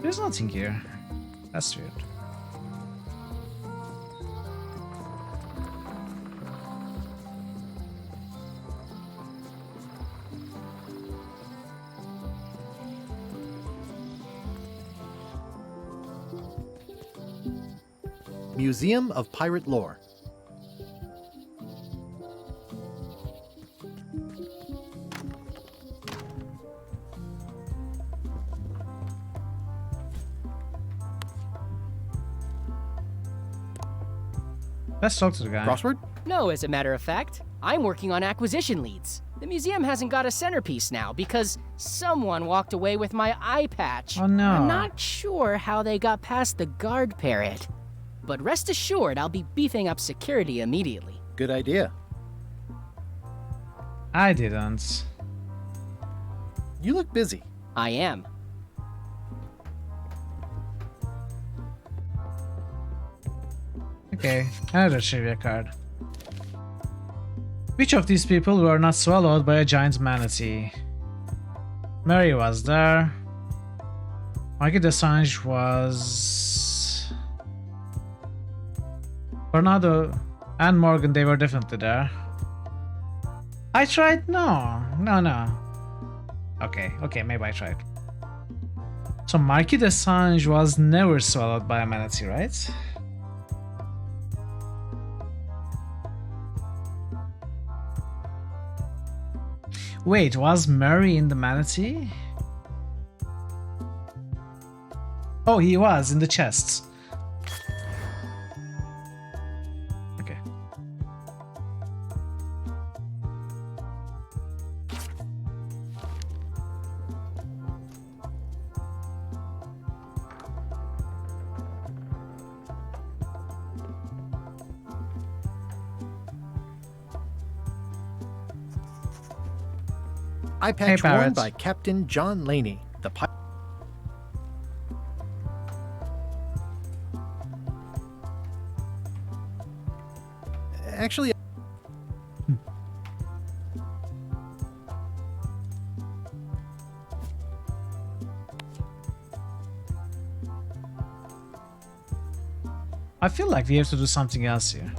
There's nothing here. That's weird. Museum of Pirate Lore. Let's talk to the guy. Crossword? No, as a matter of fact. I'm working on acquisition leads. The museum hasn't got a centerpiece now because someone walked away with my eye patch. Oh no. I'm not sure how they got past the guard parrot. But rest assured, I'll be beefing up security immediately. Good idea. I didn't. You look busy. I am. Okay, another trivia card. Which of these people were not swallowed by a giant manatee? Mary was there. Marquis Desange was... Bernardo and Morgan, they were definitely there. I tried? No. Okay, maybe I tried. So Marquis Desange was never swallowed by a manatee, right? Wait, was Murray in the manatee? Oh, he was in the chests. Okay. Eye patch worn by Captain John Laney, the pilot. Actually, I feel like we have to do something else here.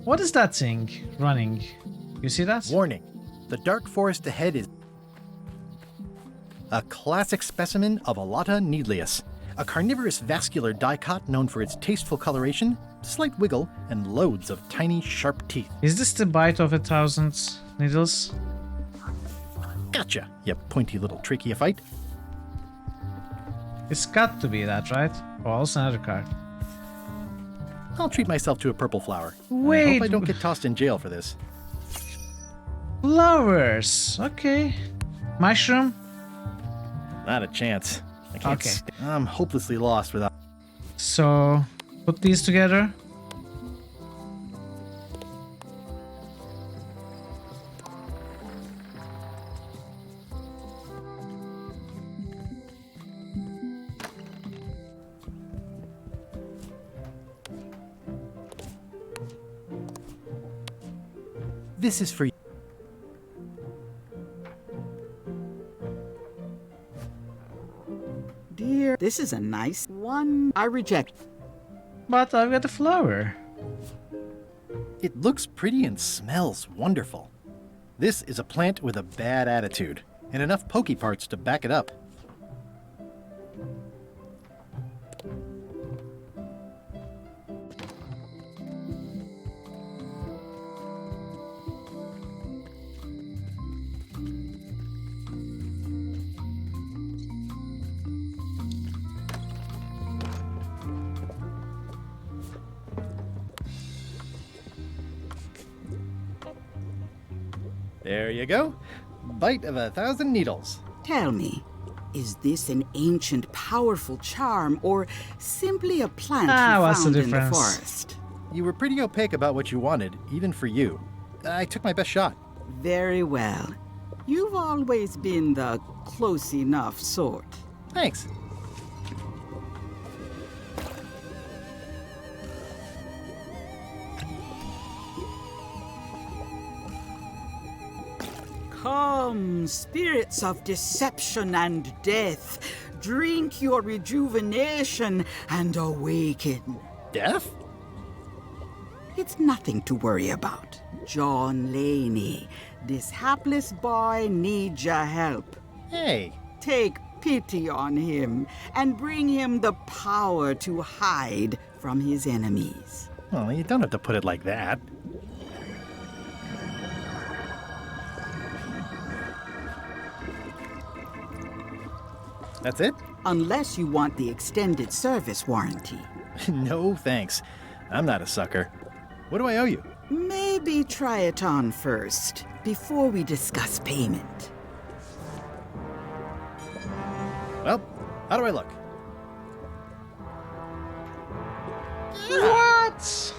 What is that thing running? You see that? Warning. The dark forest ahead is a classic specimen of Alata needleus, a carnivorous vascular dicot known for its tasteful coloration, slight wiggle, and loads of tiny sharp teeth. Is this the bite of 1,000 needles? Gotcha, you pointy little trichiophyte. It's got to be that, right? Oh, also another card. I'll treat myself to a purple flower. Wait. I hope I don't get tossed in jail for this. Flowers. Okay. Mushroom? Not a chance. I can't I'm hopelessly lost without... So, put these together. This is for you. Dear, this is a nice one. I reject. But I've got a flower. It looks pretty and smells wonderful. This is a plant with a bad attitude, and enough pokey parts to back it up. There you go. Bite of 1,000 needles. Tell me, is this an ancient, powerful charm, or simply a plant what's you the found in the difference? forest? You were pretty opaque about what you wanted, even for you. I took my best shot. Very well. You've always been the close enough sort. Thanks. Come, spirits of deception and death, drink your rejuvenation and awaken. Death? It's nothing to worry about. John Laney, this hapless boy needs your help. Hey. Take pity on him and bring him the power to hide from his enemies. Well, you don't have to put it like that. That's it? Unless you want the extended service warranty. No, thanks. I'm not a sucker. What do I owe you? Maybe try it on first, before we discuss payment. Well, how do I look? What?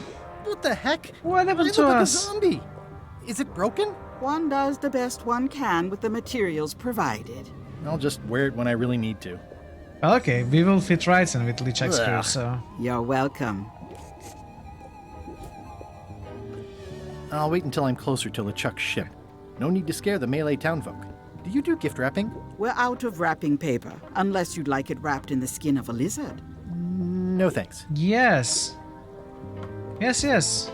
What the heck? What happened I to look like us? a zombie. Is it broken? One does the best one can with the materials provided. I'll just wear it when I really need to. Well, okay, we will fit right in with Lichak's crew, so... You're welcome. I'll wait until I'm closer to LeChuck's ship. No need to scare the melee townfolk. Do you do gift wrapping? We're out of wrapping paper, unless you'd like it wrapped in the skin of a lizard. No thanks. Yes. Yes, yes.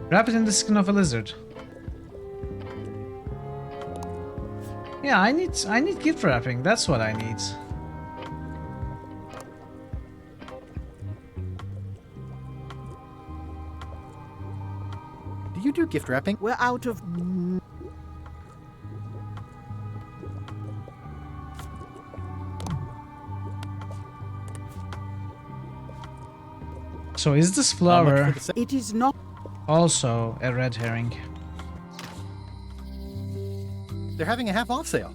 Wrap it in the skin of a lizard. Yeah, I need gift wrapping. That's what I need. Do you do gift wrapping? We're out of... So is this flower It is not... also a red herring? They're having a half-off sale.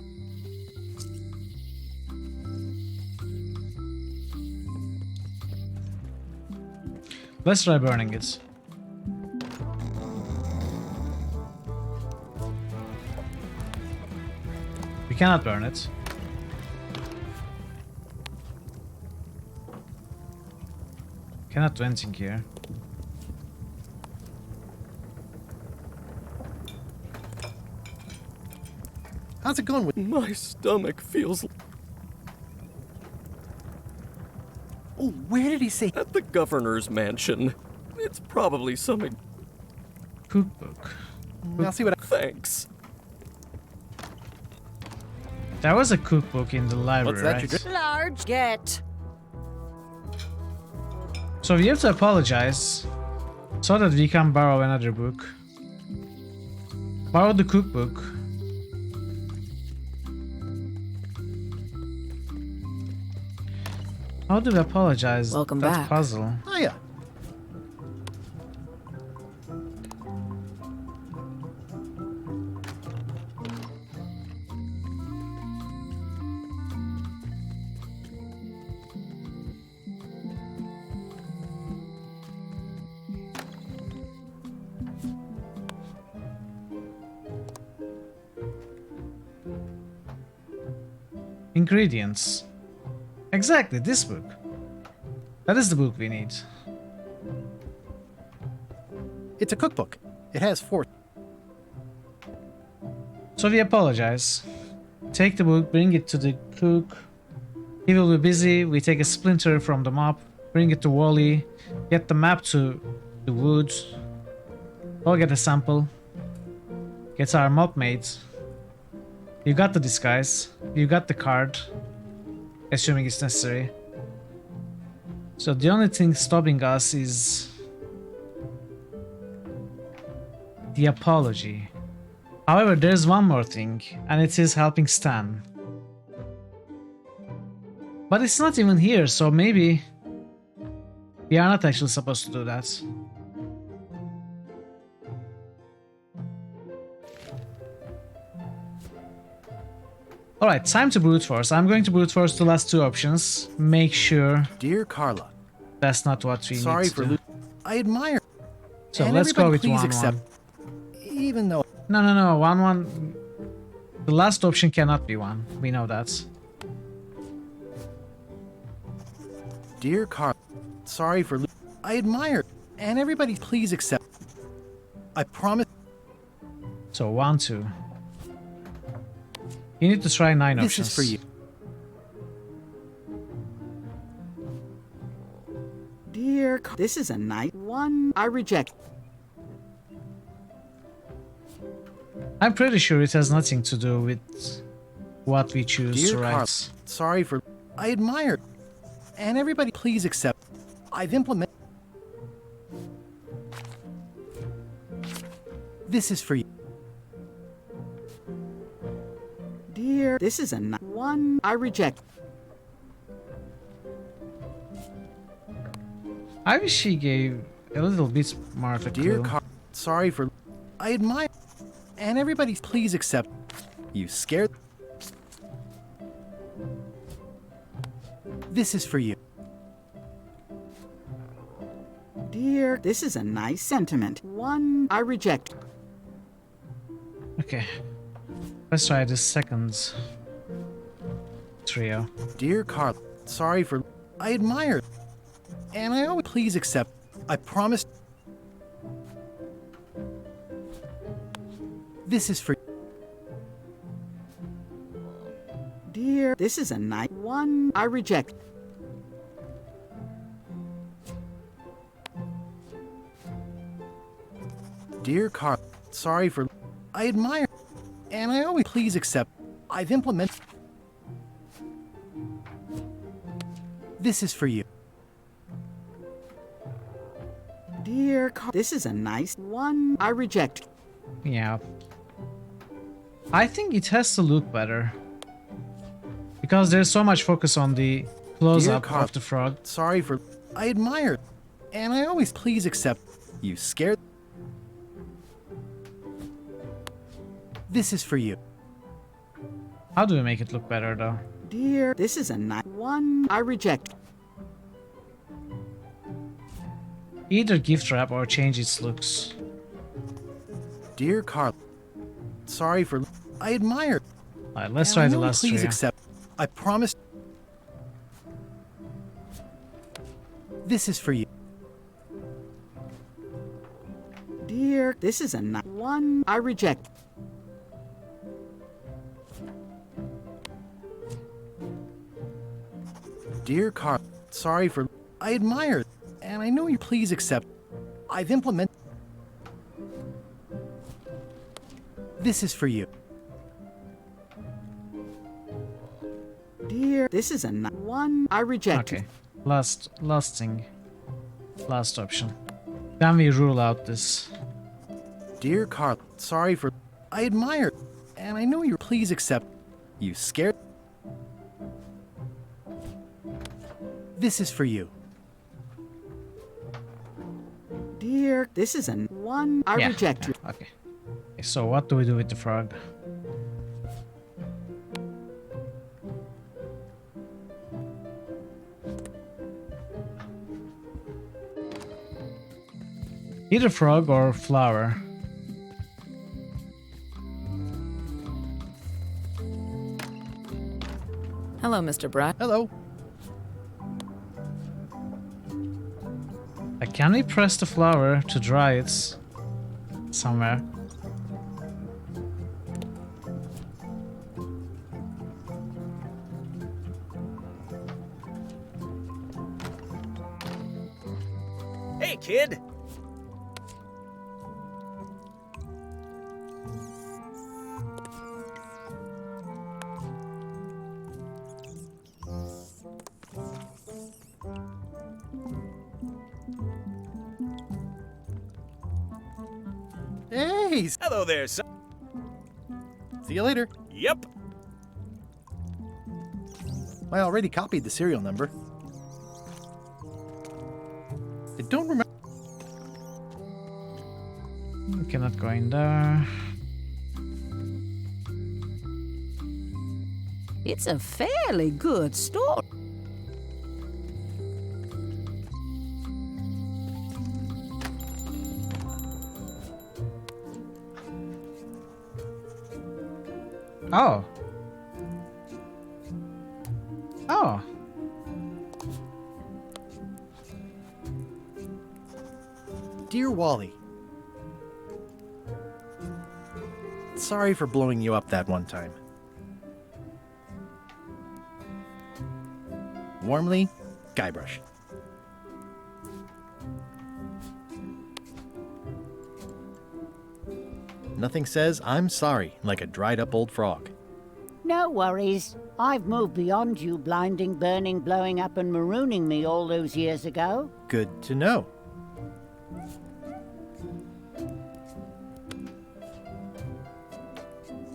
Let's try burning it. We cannot burn it. Cannot do anything here. How's it going with... My stomach feels... Oh, where did he say? At the governor's mansion. It's probably some... Cookbook. I'll see what I... Thanks. There was a cookbook in the library, What's that? right? Large get. So we have to apologize so that we can borrow another book. Borrow the cookbook. How do we apologize? Welcome That's back. Puzzle. Oh, yeah. Ingredients. Exactly, this book. That is the book we need. It's a cookbook. It has 4... So we apologize. Take the book, bring it to the cook. He will be busy. We take a splinter from the map, bring it to Wally, get the map to the woods. Go get a sample. Get our map made. You got the disguise. You got the card. Assuming it's necessary. So the only thing stopping us is the apology. However, there's one more thing, and it is helping Stan. But it's not even here, so maybe we are not actually supposed to do that. Alright, time to brute force. I'm going to brute force the last two options. Make sure Dear Carla, that's not what we sorry need to for do. I admire. So And let's go with everybody please 1-1. accept. Even though... No, 1-1. The last option cannot be 1. We know that. Dear Carla, sorry for... I admire. And everybody please accept. I promise... So 1-2. You need to try 9 This options. is for you. Dear, this is a night one. I reject. I'm pretty sure it has nothing to do with what we choose Dear to write. Carl, sorry for... I admire... And everybody please accept... I've implemented... This is for you. Dear, this is a one I reject. I wish she gave a little bit more of a Dear clue. Carl, sorry for... I admire... And everybody please accept... You scared... This is for you. Dear, this is a nice sentiment. One I reject. Okay. Let's try the second trio. Dear Carl, sorry for... I admire... And I always please accept... I promise... This is for... Dear, this is a nice one I reject. Dear Carl, sorry for... I admire... And I always please accept... I've implemented... This is for you. Dear Carl, this is a nice one I reject. Yeah. I think it has to look better. Because there's so much focus on the close-up Dear Carl, of the frog. Sorry for... I admire... And I always please accept... You scared... This is for you. How do we make it look better though? Dear, this is a nice one I reject. Either gift wrap or change its looks. Dear Carl, sorry for... I admire... Alright, let's And try I the know you last please trio. accept... I promise... This is for you. Dear, this is a nice one I reject. Dear Carl, sorry for... I admire... And I know you please accept... I've implemented... This is for you. Dear, this is a nice one I reject. Okay. Last thing. Last option. Then we rule out this. Dear Carl, sorry for... I admire... And I know you please accept... You scared... This is for you. Dear, this is a one I Yeah, reject. yeah, okay. Okay, so what do we do with the frog? Either frog or flower. Hello, Mr. Brett. Hello. Can we press the flower to dry it somewhere? Hey, kid! Hey! Hello there, son. See you later. Yep. I already copied the serial number. I don't remember... We cannot go in there. It's a fairly good story. Oh. Oh. Dear Wally, sorry for blowing you up that one time. Warmly, Guybrush. Nothing says I'm sorry like a dried up old frog. No worries. I've moved beyond you blinding, burning, blowing up and marooning me all those years ago. Good to know.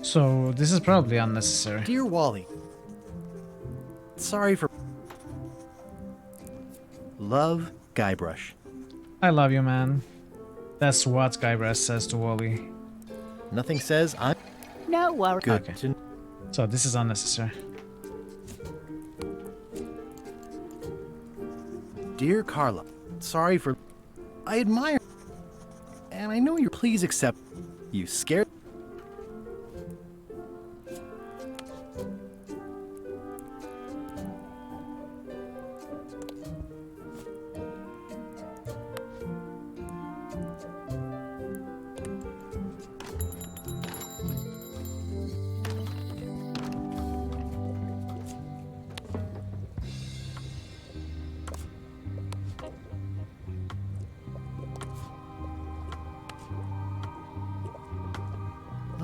So this is probably unnecessary. Dear Wally, sorry for... Love, Guybrush. I love you, man. That's what Guybrush says to Wally. Nothing says I'm... No worries. Good Okay. to... So this is unnecessary. Dear Carla, sorry for... I admire... And I know you're... Please accept... You scared...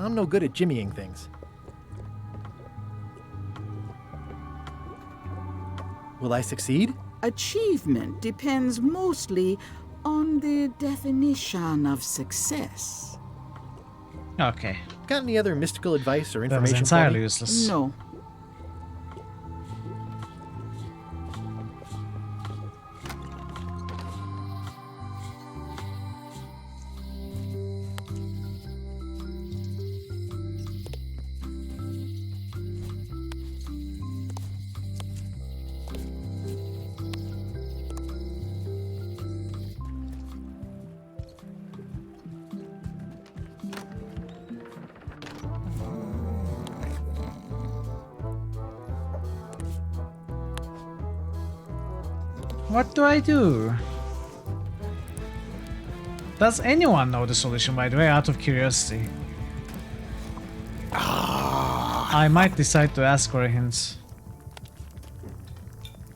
I'm no good at jimmying things. Will I succeed? Achievement depends mostly on the definition of success. Okay. Got any other mystical advice or That was information for entirely me? useless. No. What do I do? Does anyone know the solution, by the way, out of curiosity? I might decide to ask for a hint.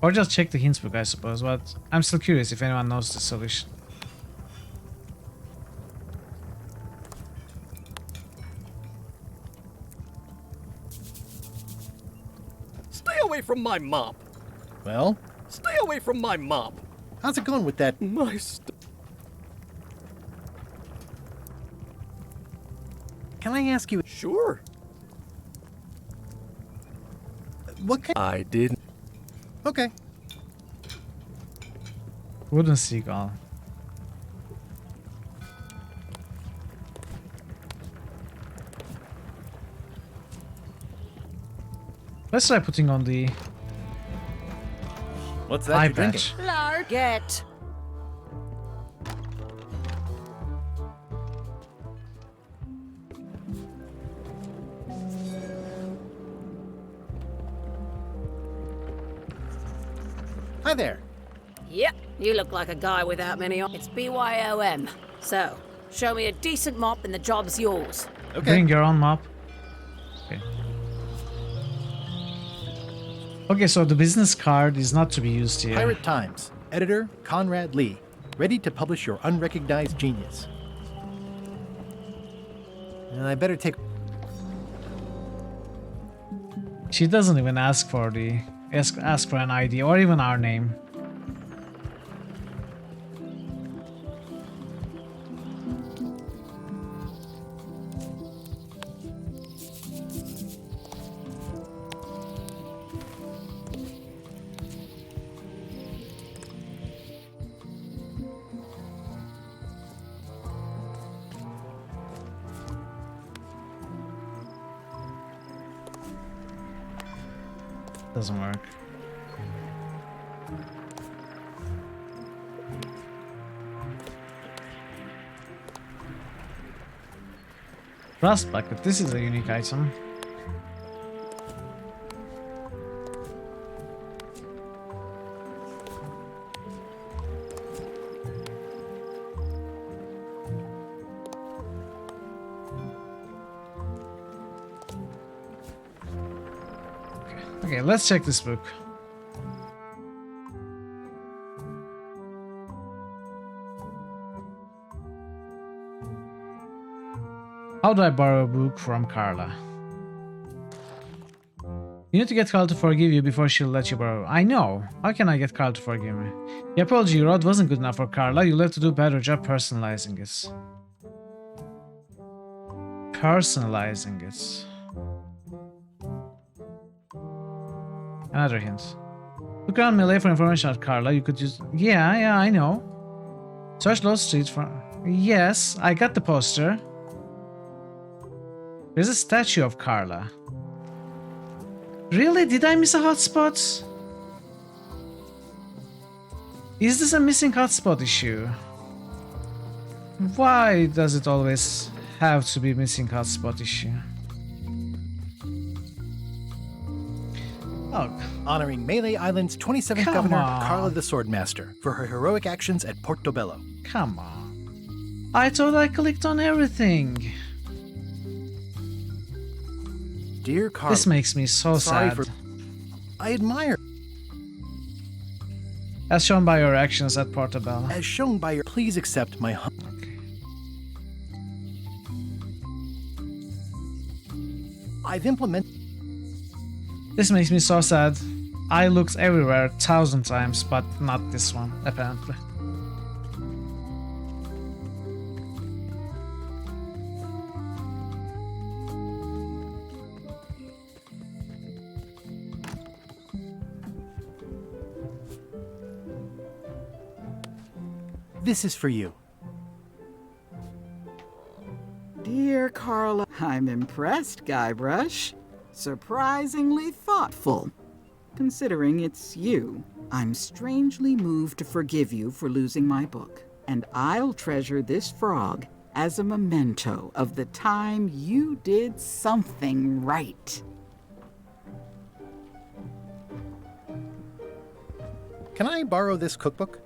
Or just check the hints book, I suppose, but I'm still curious if anyone knows the solution. Stay away from my mop. Well? Stay away from my mop. How's it going with that? My Can I ask you? Sure. What kind? I didn't. Okay. Wooden seagull. Let's try putting on the What's that eye you're drinking? patch. Larget. Hi there. Yep, you look like a guy without many It's BYOM. So, show me a decent mop and the job's yours. Okay. Bring your own mop. Okay. Okay, so the business card is not to be used here. Pirate Times. Editor Conrad Lee. Ready to publish your unrecognized genius. And I better take... She doesn't even ask for the ask for an ID or even our name. Doesn't work. Rust bucket, this is a unique item. Okay, let's check this book. How do I borrow a book from Carla? You need to get Carla to forgive you before she'll let you borrow. I know. How can I get Carla to forgive me? The apology you wrote wasn't good enough for Carla. You'll have to do a better job personalizing it. Personalizing it. Another hint. Look around Melee for information on Carla. You could use... Yeah, I know. Search Low Street for... Yes, I got the poster. There's a statue of Carla. Really? Did I miss a hotspot? Is this a missing hotspot issue? Why does it always have to be missing hotspot issue? Oh, honoring Melee Island's 27th governor, Carla the Swordmaster, for her heroic actions at Portobello. Come on. I thought I clicked on everything. Dear Carla, this makes me so sad. I admire. As shown by your actions at Portobello. As shown by your... Please accept my... I've implemented... This makes me so sad. I looked everywhere 1,000 times, but not this one, apparently. This is for you. Dear Carla, I'm impressed, Guybrush. Surprisingly thoughtful. Considering it's you, I'm strangely moved to forgive you for losing my book, and I'll treasure this frog as a memento of the time you did something right. Can I borrow this cookbook?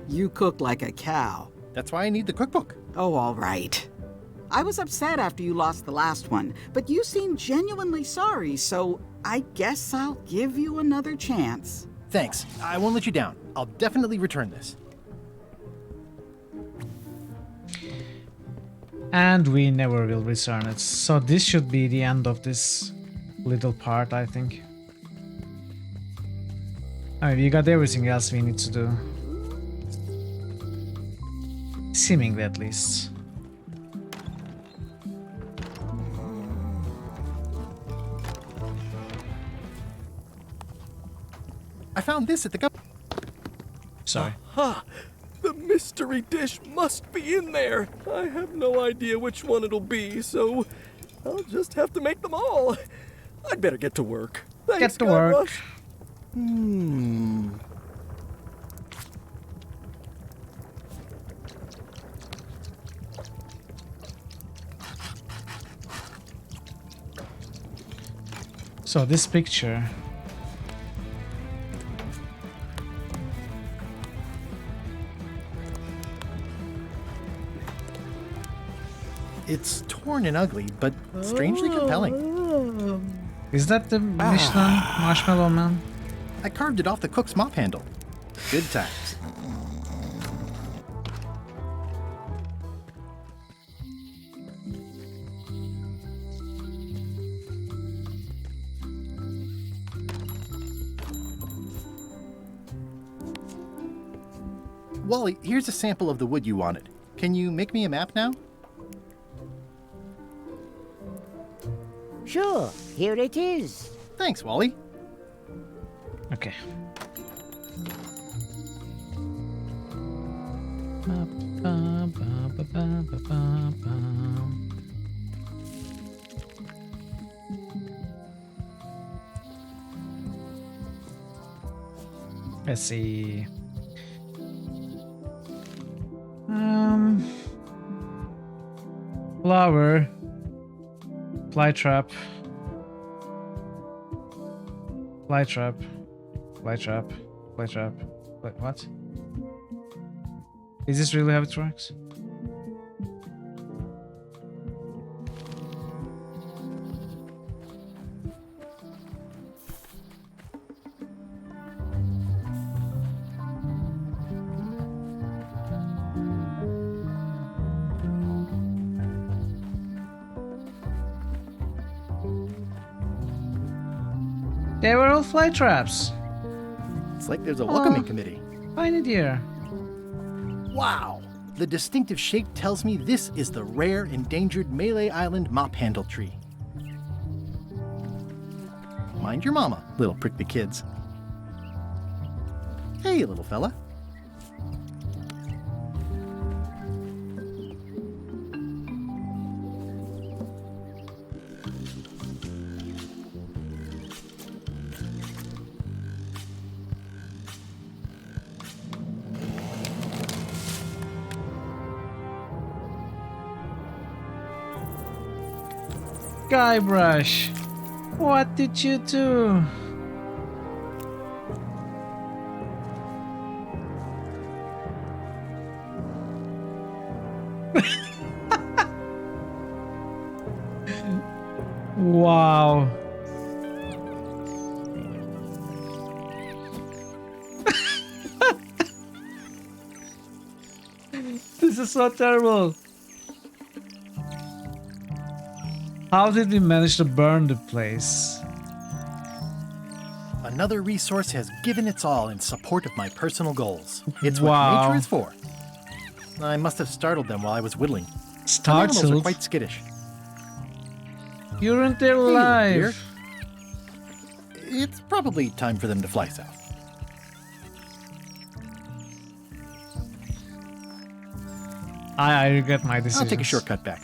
You cook like a cow. That's why I need the cookbook. Oh, all right. I was upset after you lost the last one, but you seemed genuinely sorry, so I guess I'll give you another chance. Thanks. I won't let you down. I'll definitely return this. And we never will return it. So this should be the end of this little part, I think. Alright, we got everything else we need to do. Seemingly, at least. I found this at the Sorry. Aha! The mystery dish must be in there. I have no idea which one it'll be, so I'll just have to make them all. I'd better get to work. Thanks, get to work. So this picture. It's torn and ugly, but strangely compelling. Is that the Michelin Marshmallow Man? I carved it off the cook's mop handle. Good times. Wally, here's a sample of the wood you wanted. Can you make me a map now? Sure, here it is. Thanks, Wally. Okay. Let's see. Flower. Fly trap. Fly trap. Fly trap. Fly trap. Wait, what? Is this really how it works? They were all fly traps. It's like there's a welcoming committee. Tiny deer. Wow! The distinctive shape tells me this is the rare, endangered Malay Island mop handle tree. Mind your mama, little prickly kids. Hey, little fella. Guybrush, what did you do? Wow. This is so terrible. How did we manage to burn the place? Another resource has given its all in support of my personal goals. It's Wow. what nature is for. I must have startled them while I was whittling. Startled? Animals are quite skittish. You ruined their Hey, life. dear. It's probably time for them to fly south. I regret my decision. I'll take a shortcut back.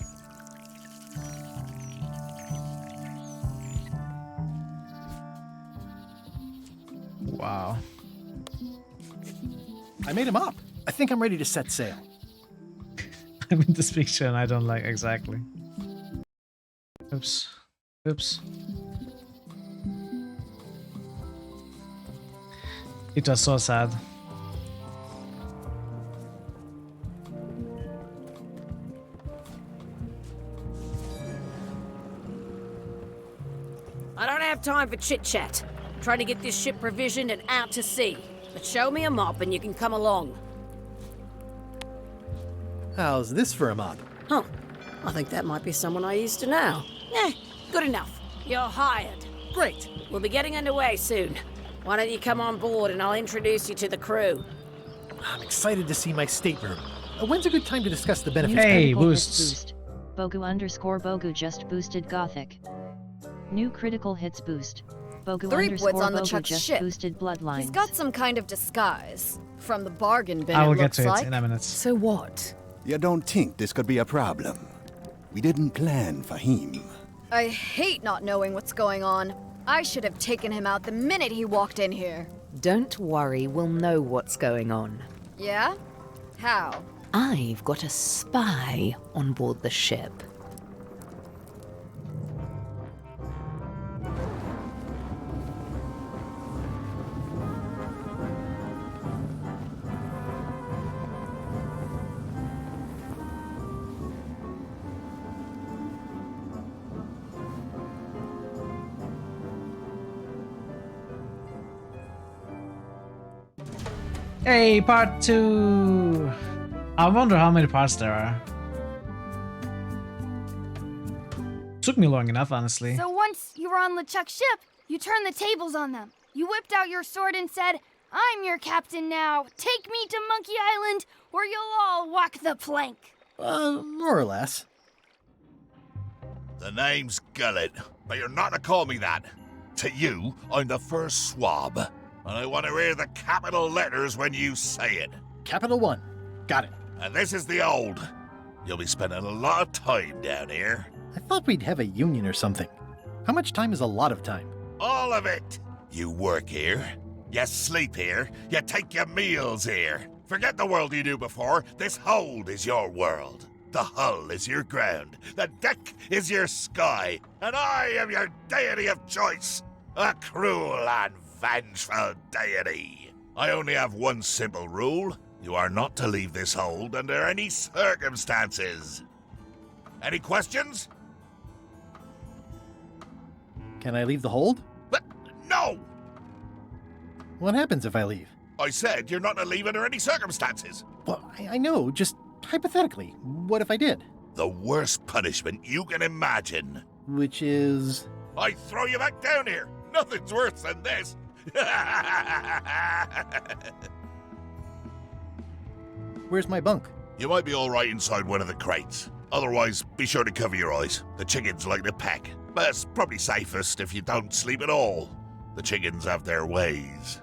Wow. I made him up. I think I'm ready to set sail. I'm in this picture and I don't like exactly. Oops. Oops. It was so sad. I don't have time for chit-chat. I'm trying to get this ship provisioned and out to sea. But show me a mop and you can come along. How's this for a mop? Huh. I think that might be someone I used to know. Good enough. You're hired. Great. We'll be getting underway soon. Why don't you come on board and I'll introduce you to the crew. I'm excited to see my stateroom. When's a good time to discuss the benefits? Hey, Critical hit boosts. boost. Bogu_Bogu just boosted Gothic. New critical hits boost. Threepwood's on the Bogu_Bogu Chuck's just ship. boosted Bloodlines. He's got some kind of disguise. From the bargain bin, I will it get looks to it like. in a minute. So what? You don't think this could be a problem? We didn't plan for him. I hate not knowing what's going on. I should have taken him out the minute he walked in here. Don't worry, we'll know what's going on. Yeah? How? I've got a spy on board the ship. Hey, part 2! I wonder how many parts there are. Took me long enough, honestly. So once you were on LeChuck's ship, you turned the tables on them. You whipped out your sword and said, "I'm your captain now. Take me to Monkey Island, or you'll all walk the plank." More or less. The name's Gullet, but you're not to call me that. To you, I'm the first swab, and I want to hear the capital letters when you say it. Capital 1. Got it. And this is the old. You'll be spending a lot of time down here. I thought we'd have a union or something. How much time is a lot of time? All of it. You work here, you sleep here, you take your meals here. Forget the world you knew before. This hold is your world. The hull is your ground. The deck is your sky. And I am your deity of choice. A cruel and vengeful deity. I only have one simple rule. You are not to leave this hold under any circumstances. Any questions? Can I leave the hold? But no! What happens if I leave? I said you're not to leave under any circumstances. Well, I know, just hypothetically. What if I did? The worst punishment you can imagine. Which is... I throw you back down here. Nothing's worse than this. Where's my bunk? You might be all right inside one of the crates. Otherwise, be sure to cover your eyes. The chickens like to peck. But it's probably safest if you don't sleep at all. The chickens have their ways.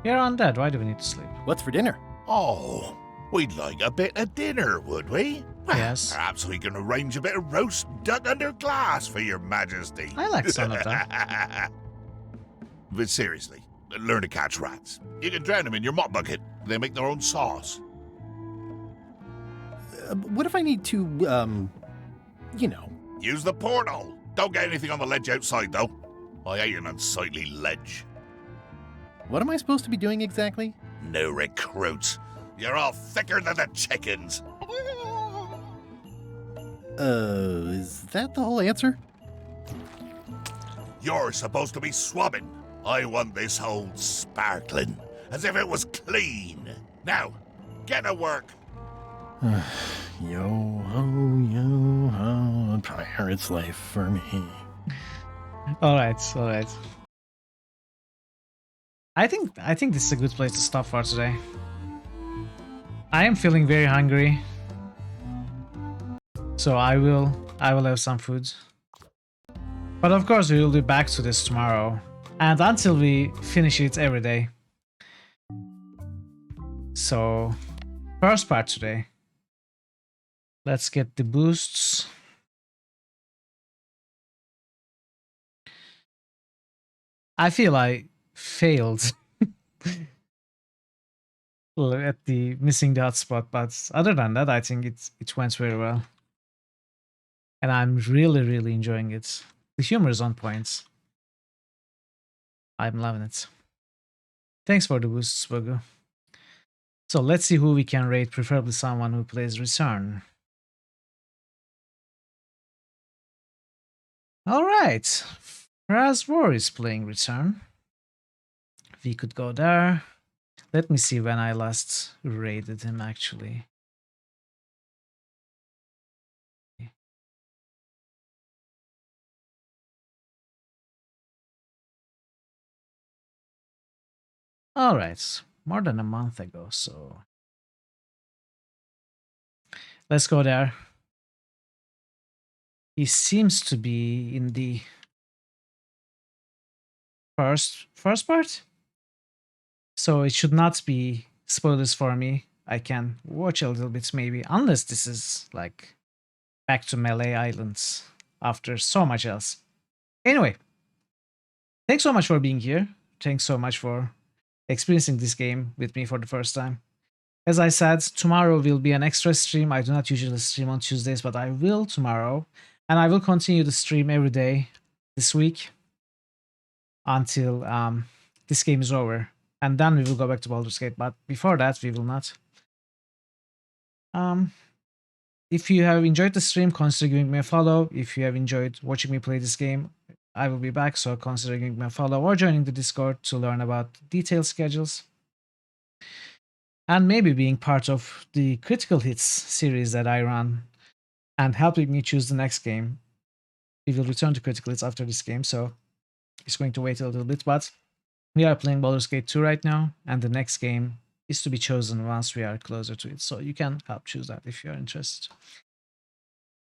You're undead. Why do we need to sleep? What's for dinner? Oh, we'd like a bit of dinner, would we? Well, yes. Perhaps we can arrange a bit of roast duck under glass for your majesty. I like some of that. But seriously, learn to catch rats. You can drown them in your mop bucket. They make their own sauce. What if I need to, Use the portal. Don't get anything on the ledge outside, though. I hate an unsightly ledge. What am I supposed to be doing exactly? New recruits. You're all thicker than the chickens. Is that the whole answer? You're supposed to be swabbing. I want this hole sparkling, as if it was clean. Now, get to work. Yo ho, a pirate's life for me. Alright. I think this is a good place to stop for today. I am feeling very hungry. So I will have some food. But of course we will be back to this tomorrow. And until we finish it every day. So first part today. Let's get the boosts. I feel I failed at the missing the hotspot, but other than that, I think it went very well. And I'm really enjoying it. The humor is on point. I'm loving it. Thanks for the boosts, Bogu. So let's see who we can rate, preferably someone who plays Return. Alright, Razvor is playing Return. We could go there. Let me see when I last raided him actually. Alright, more than a month ago, so let's go there. He seems to be in the first part, so it should not be spoilers for me. I can watch a little bit maybe, unless this is like back to Melee Islands after so much else. Anyway, thanks so much for being here. Thanks so much for experiencing this game with me for the first time. As I said, tomorrow will be an extra stream. I do not usually stream on Tuesdays, but I will tomorrow. And I will continue to stream every day this week until this game is over. And then we will go back to Baldur's Gate. But before that, we will not. If you have enjoyed the stream, consider giving me a follow. If you have enjoyed watching me play this game, I will be back. So consider giving me a follow or joining the Discord to learn about detailed schedules. And maybe being part of the Critical Hits series that I run. And helping me choose the next game. We will return to Critical Hits after this game, so it's going to wait a little bit, but we are playing Baldur's Gate 2 right now, and the next game is to be chosen once we are closer to it, so you can help choose that if you're interested.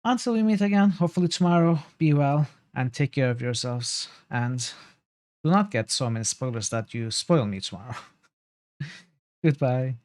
Until we meet again, hopefully tomorrow, be well, and take care of yourselves, and do not get so many spoilers that you spoil me tomorrow. Goodbye.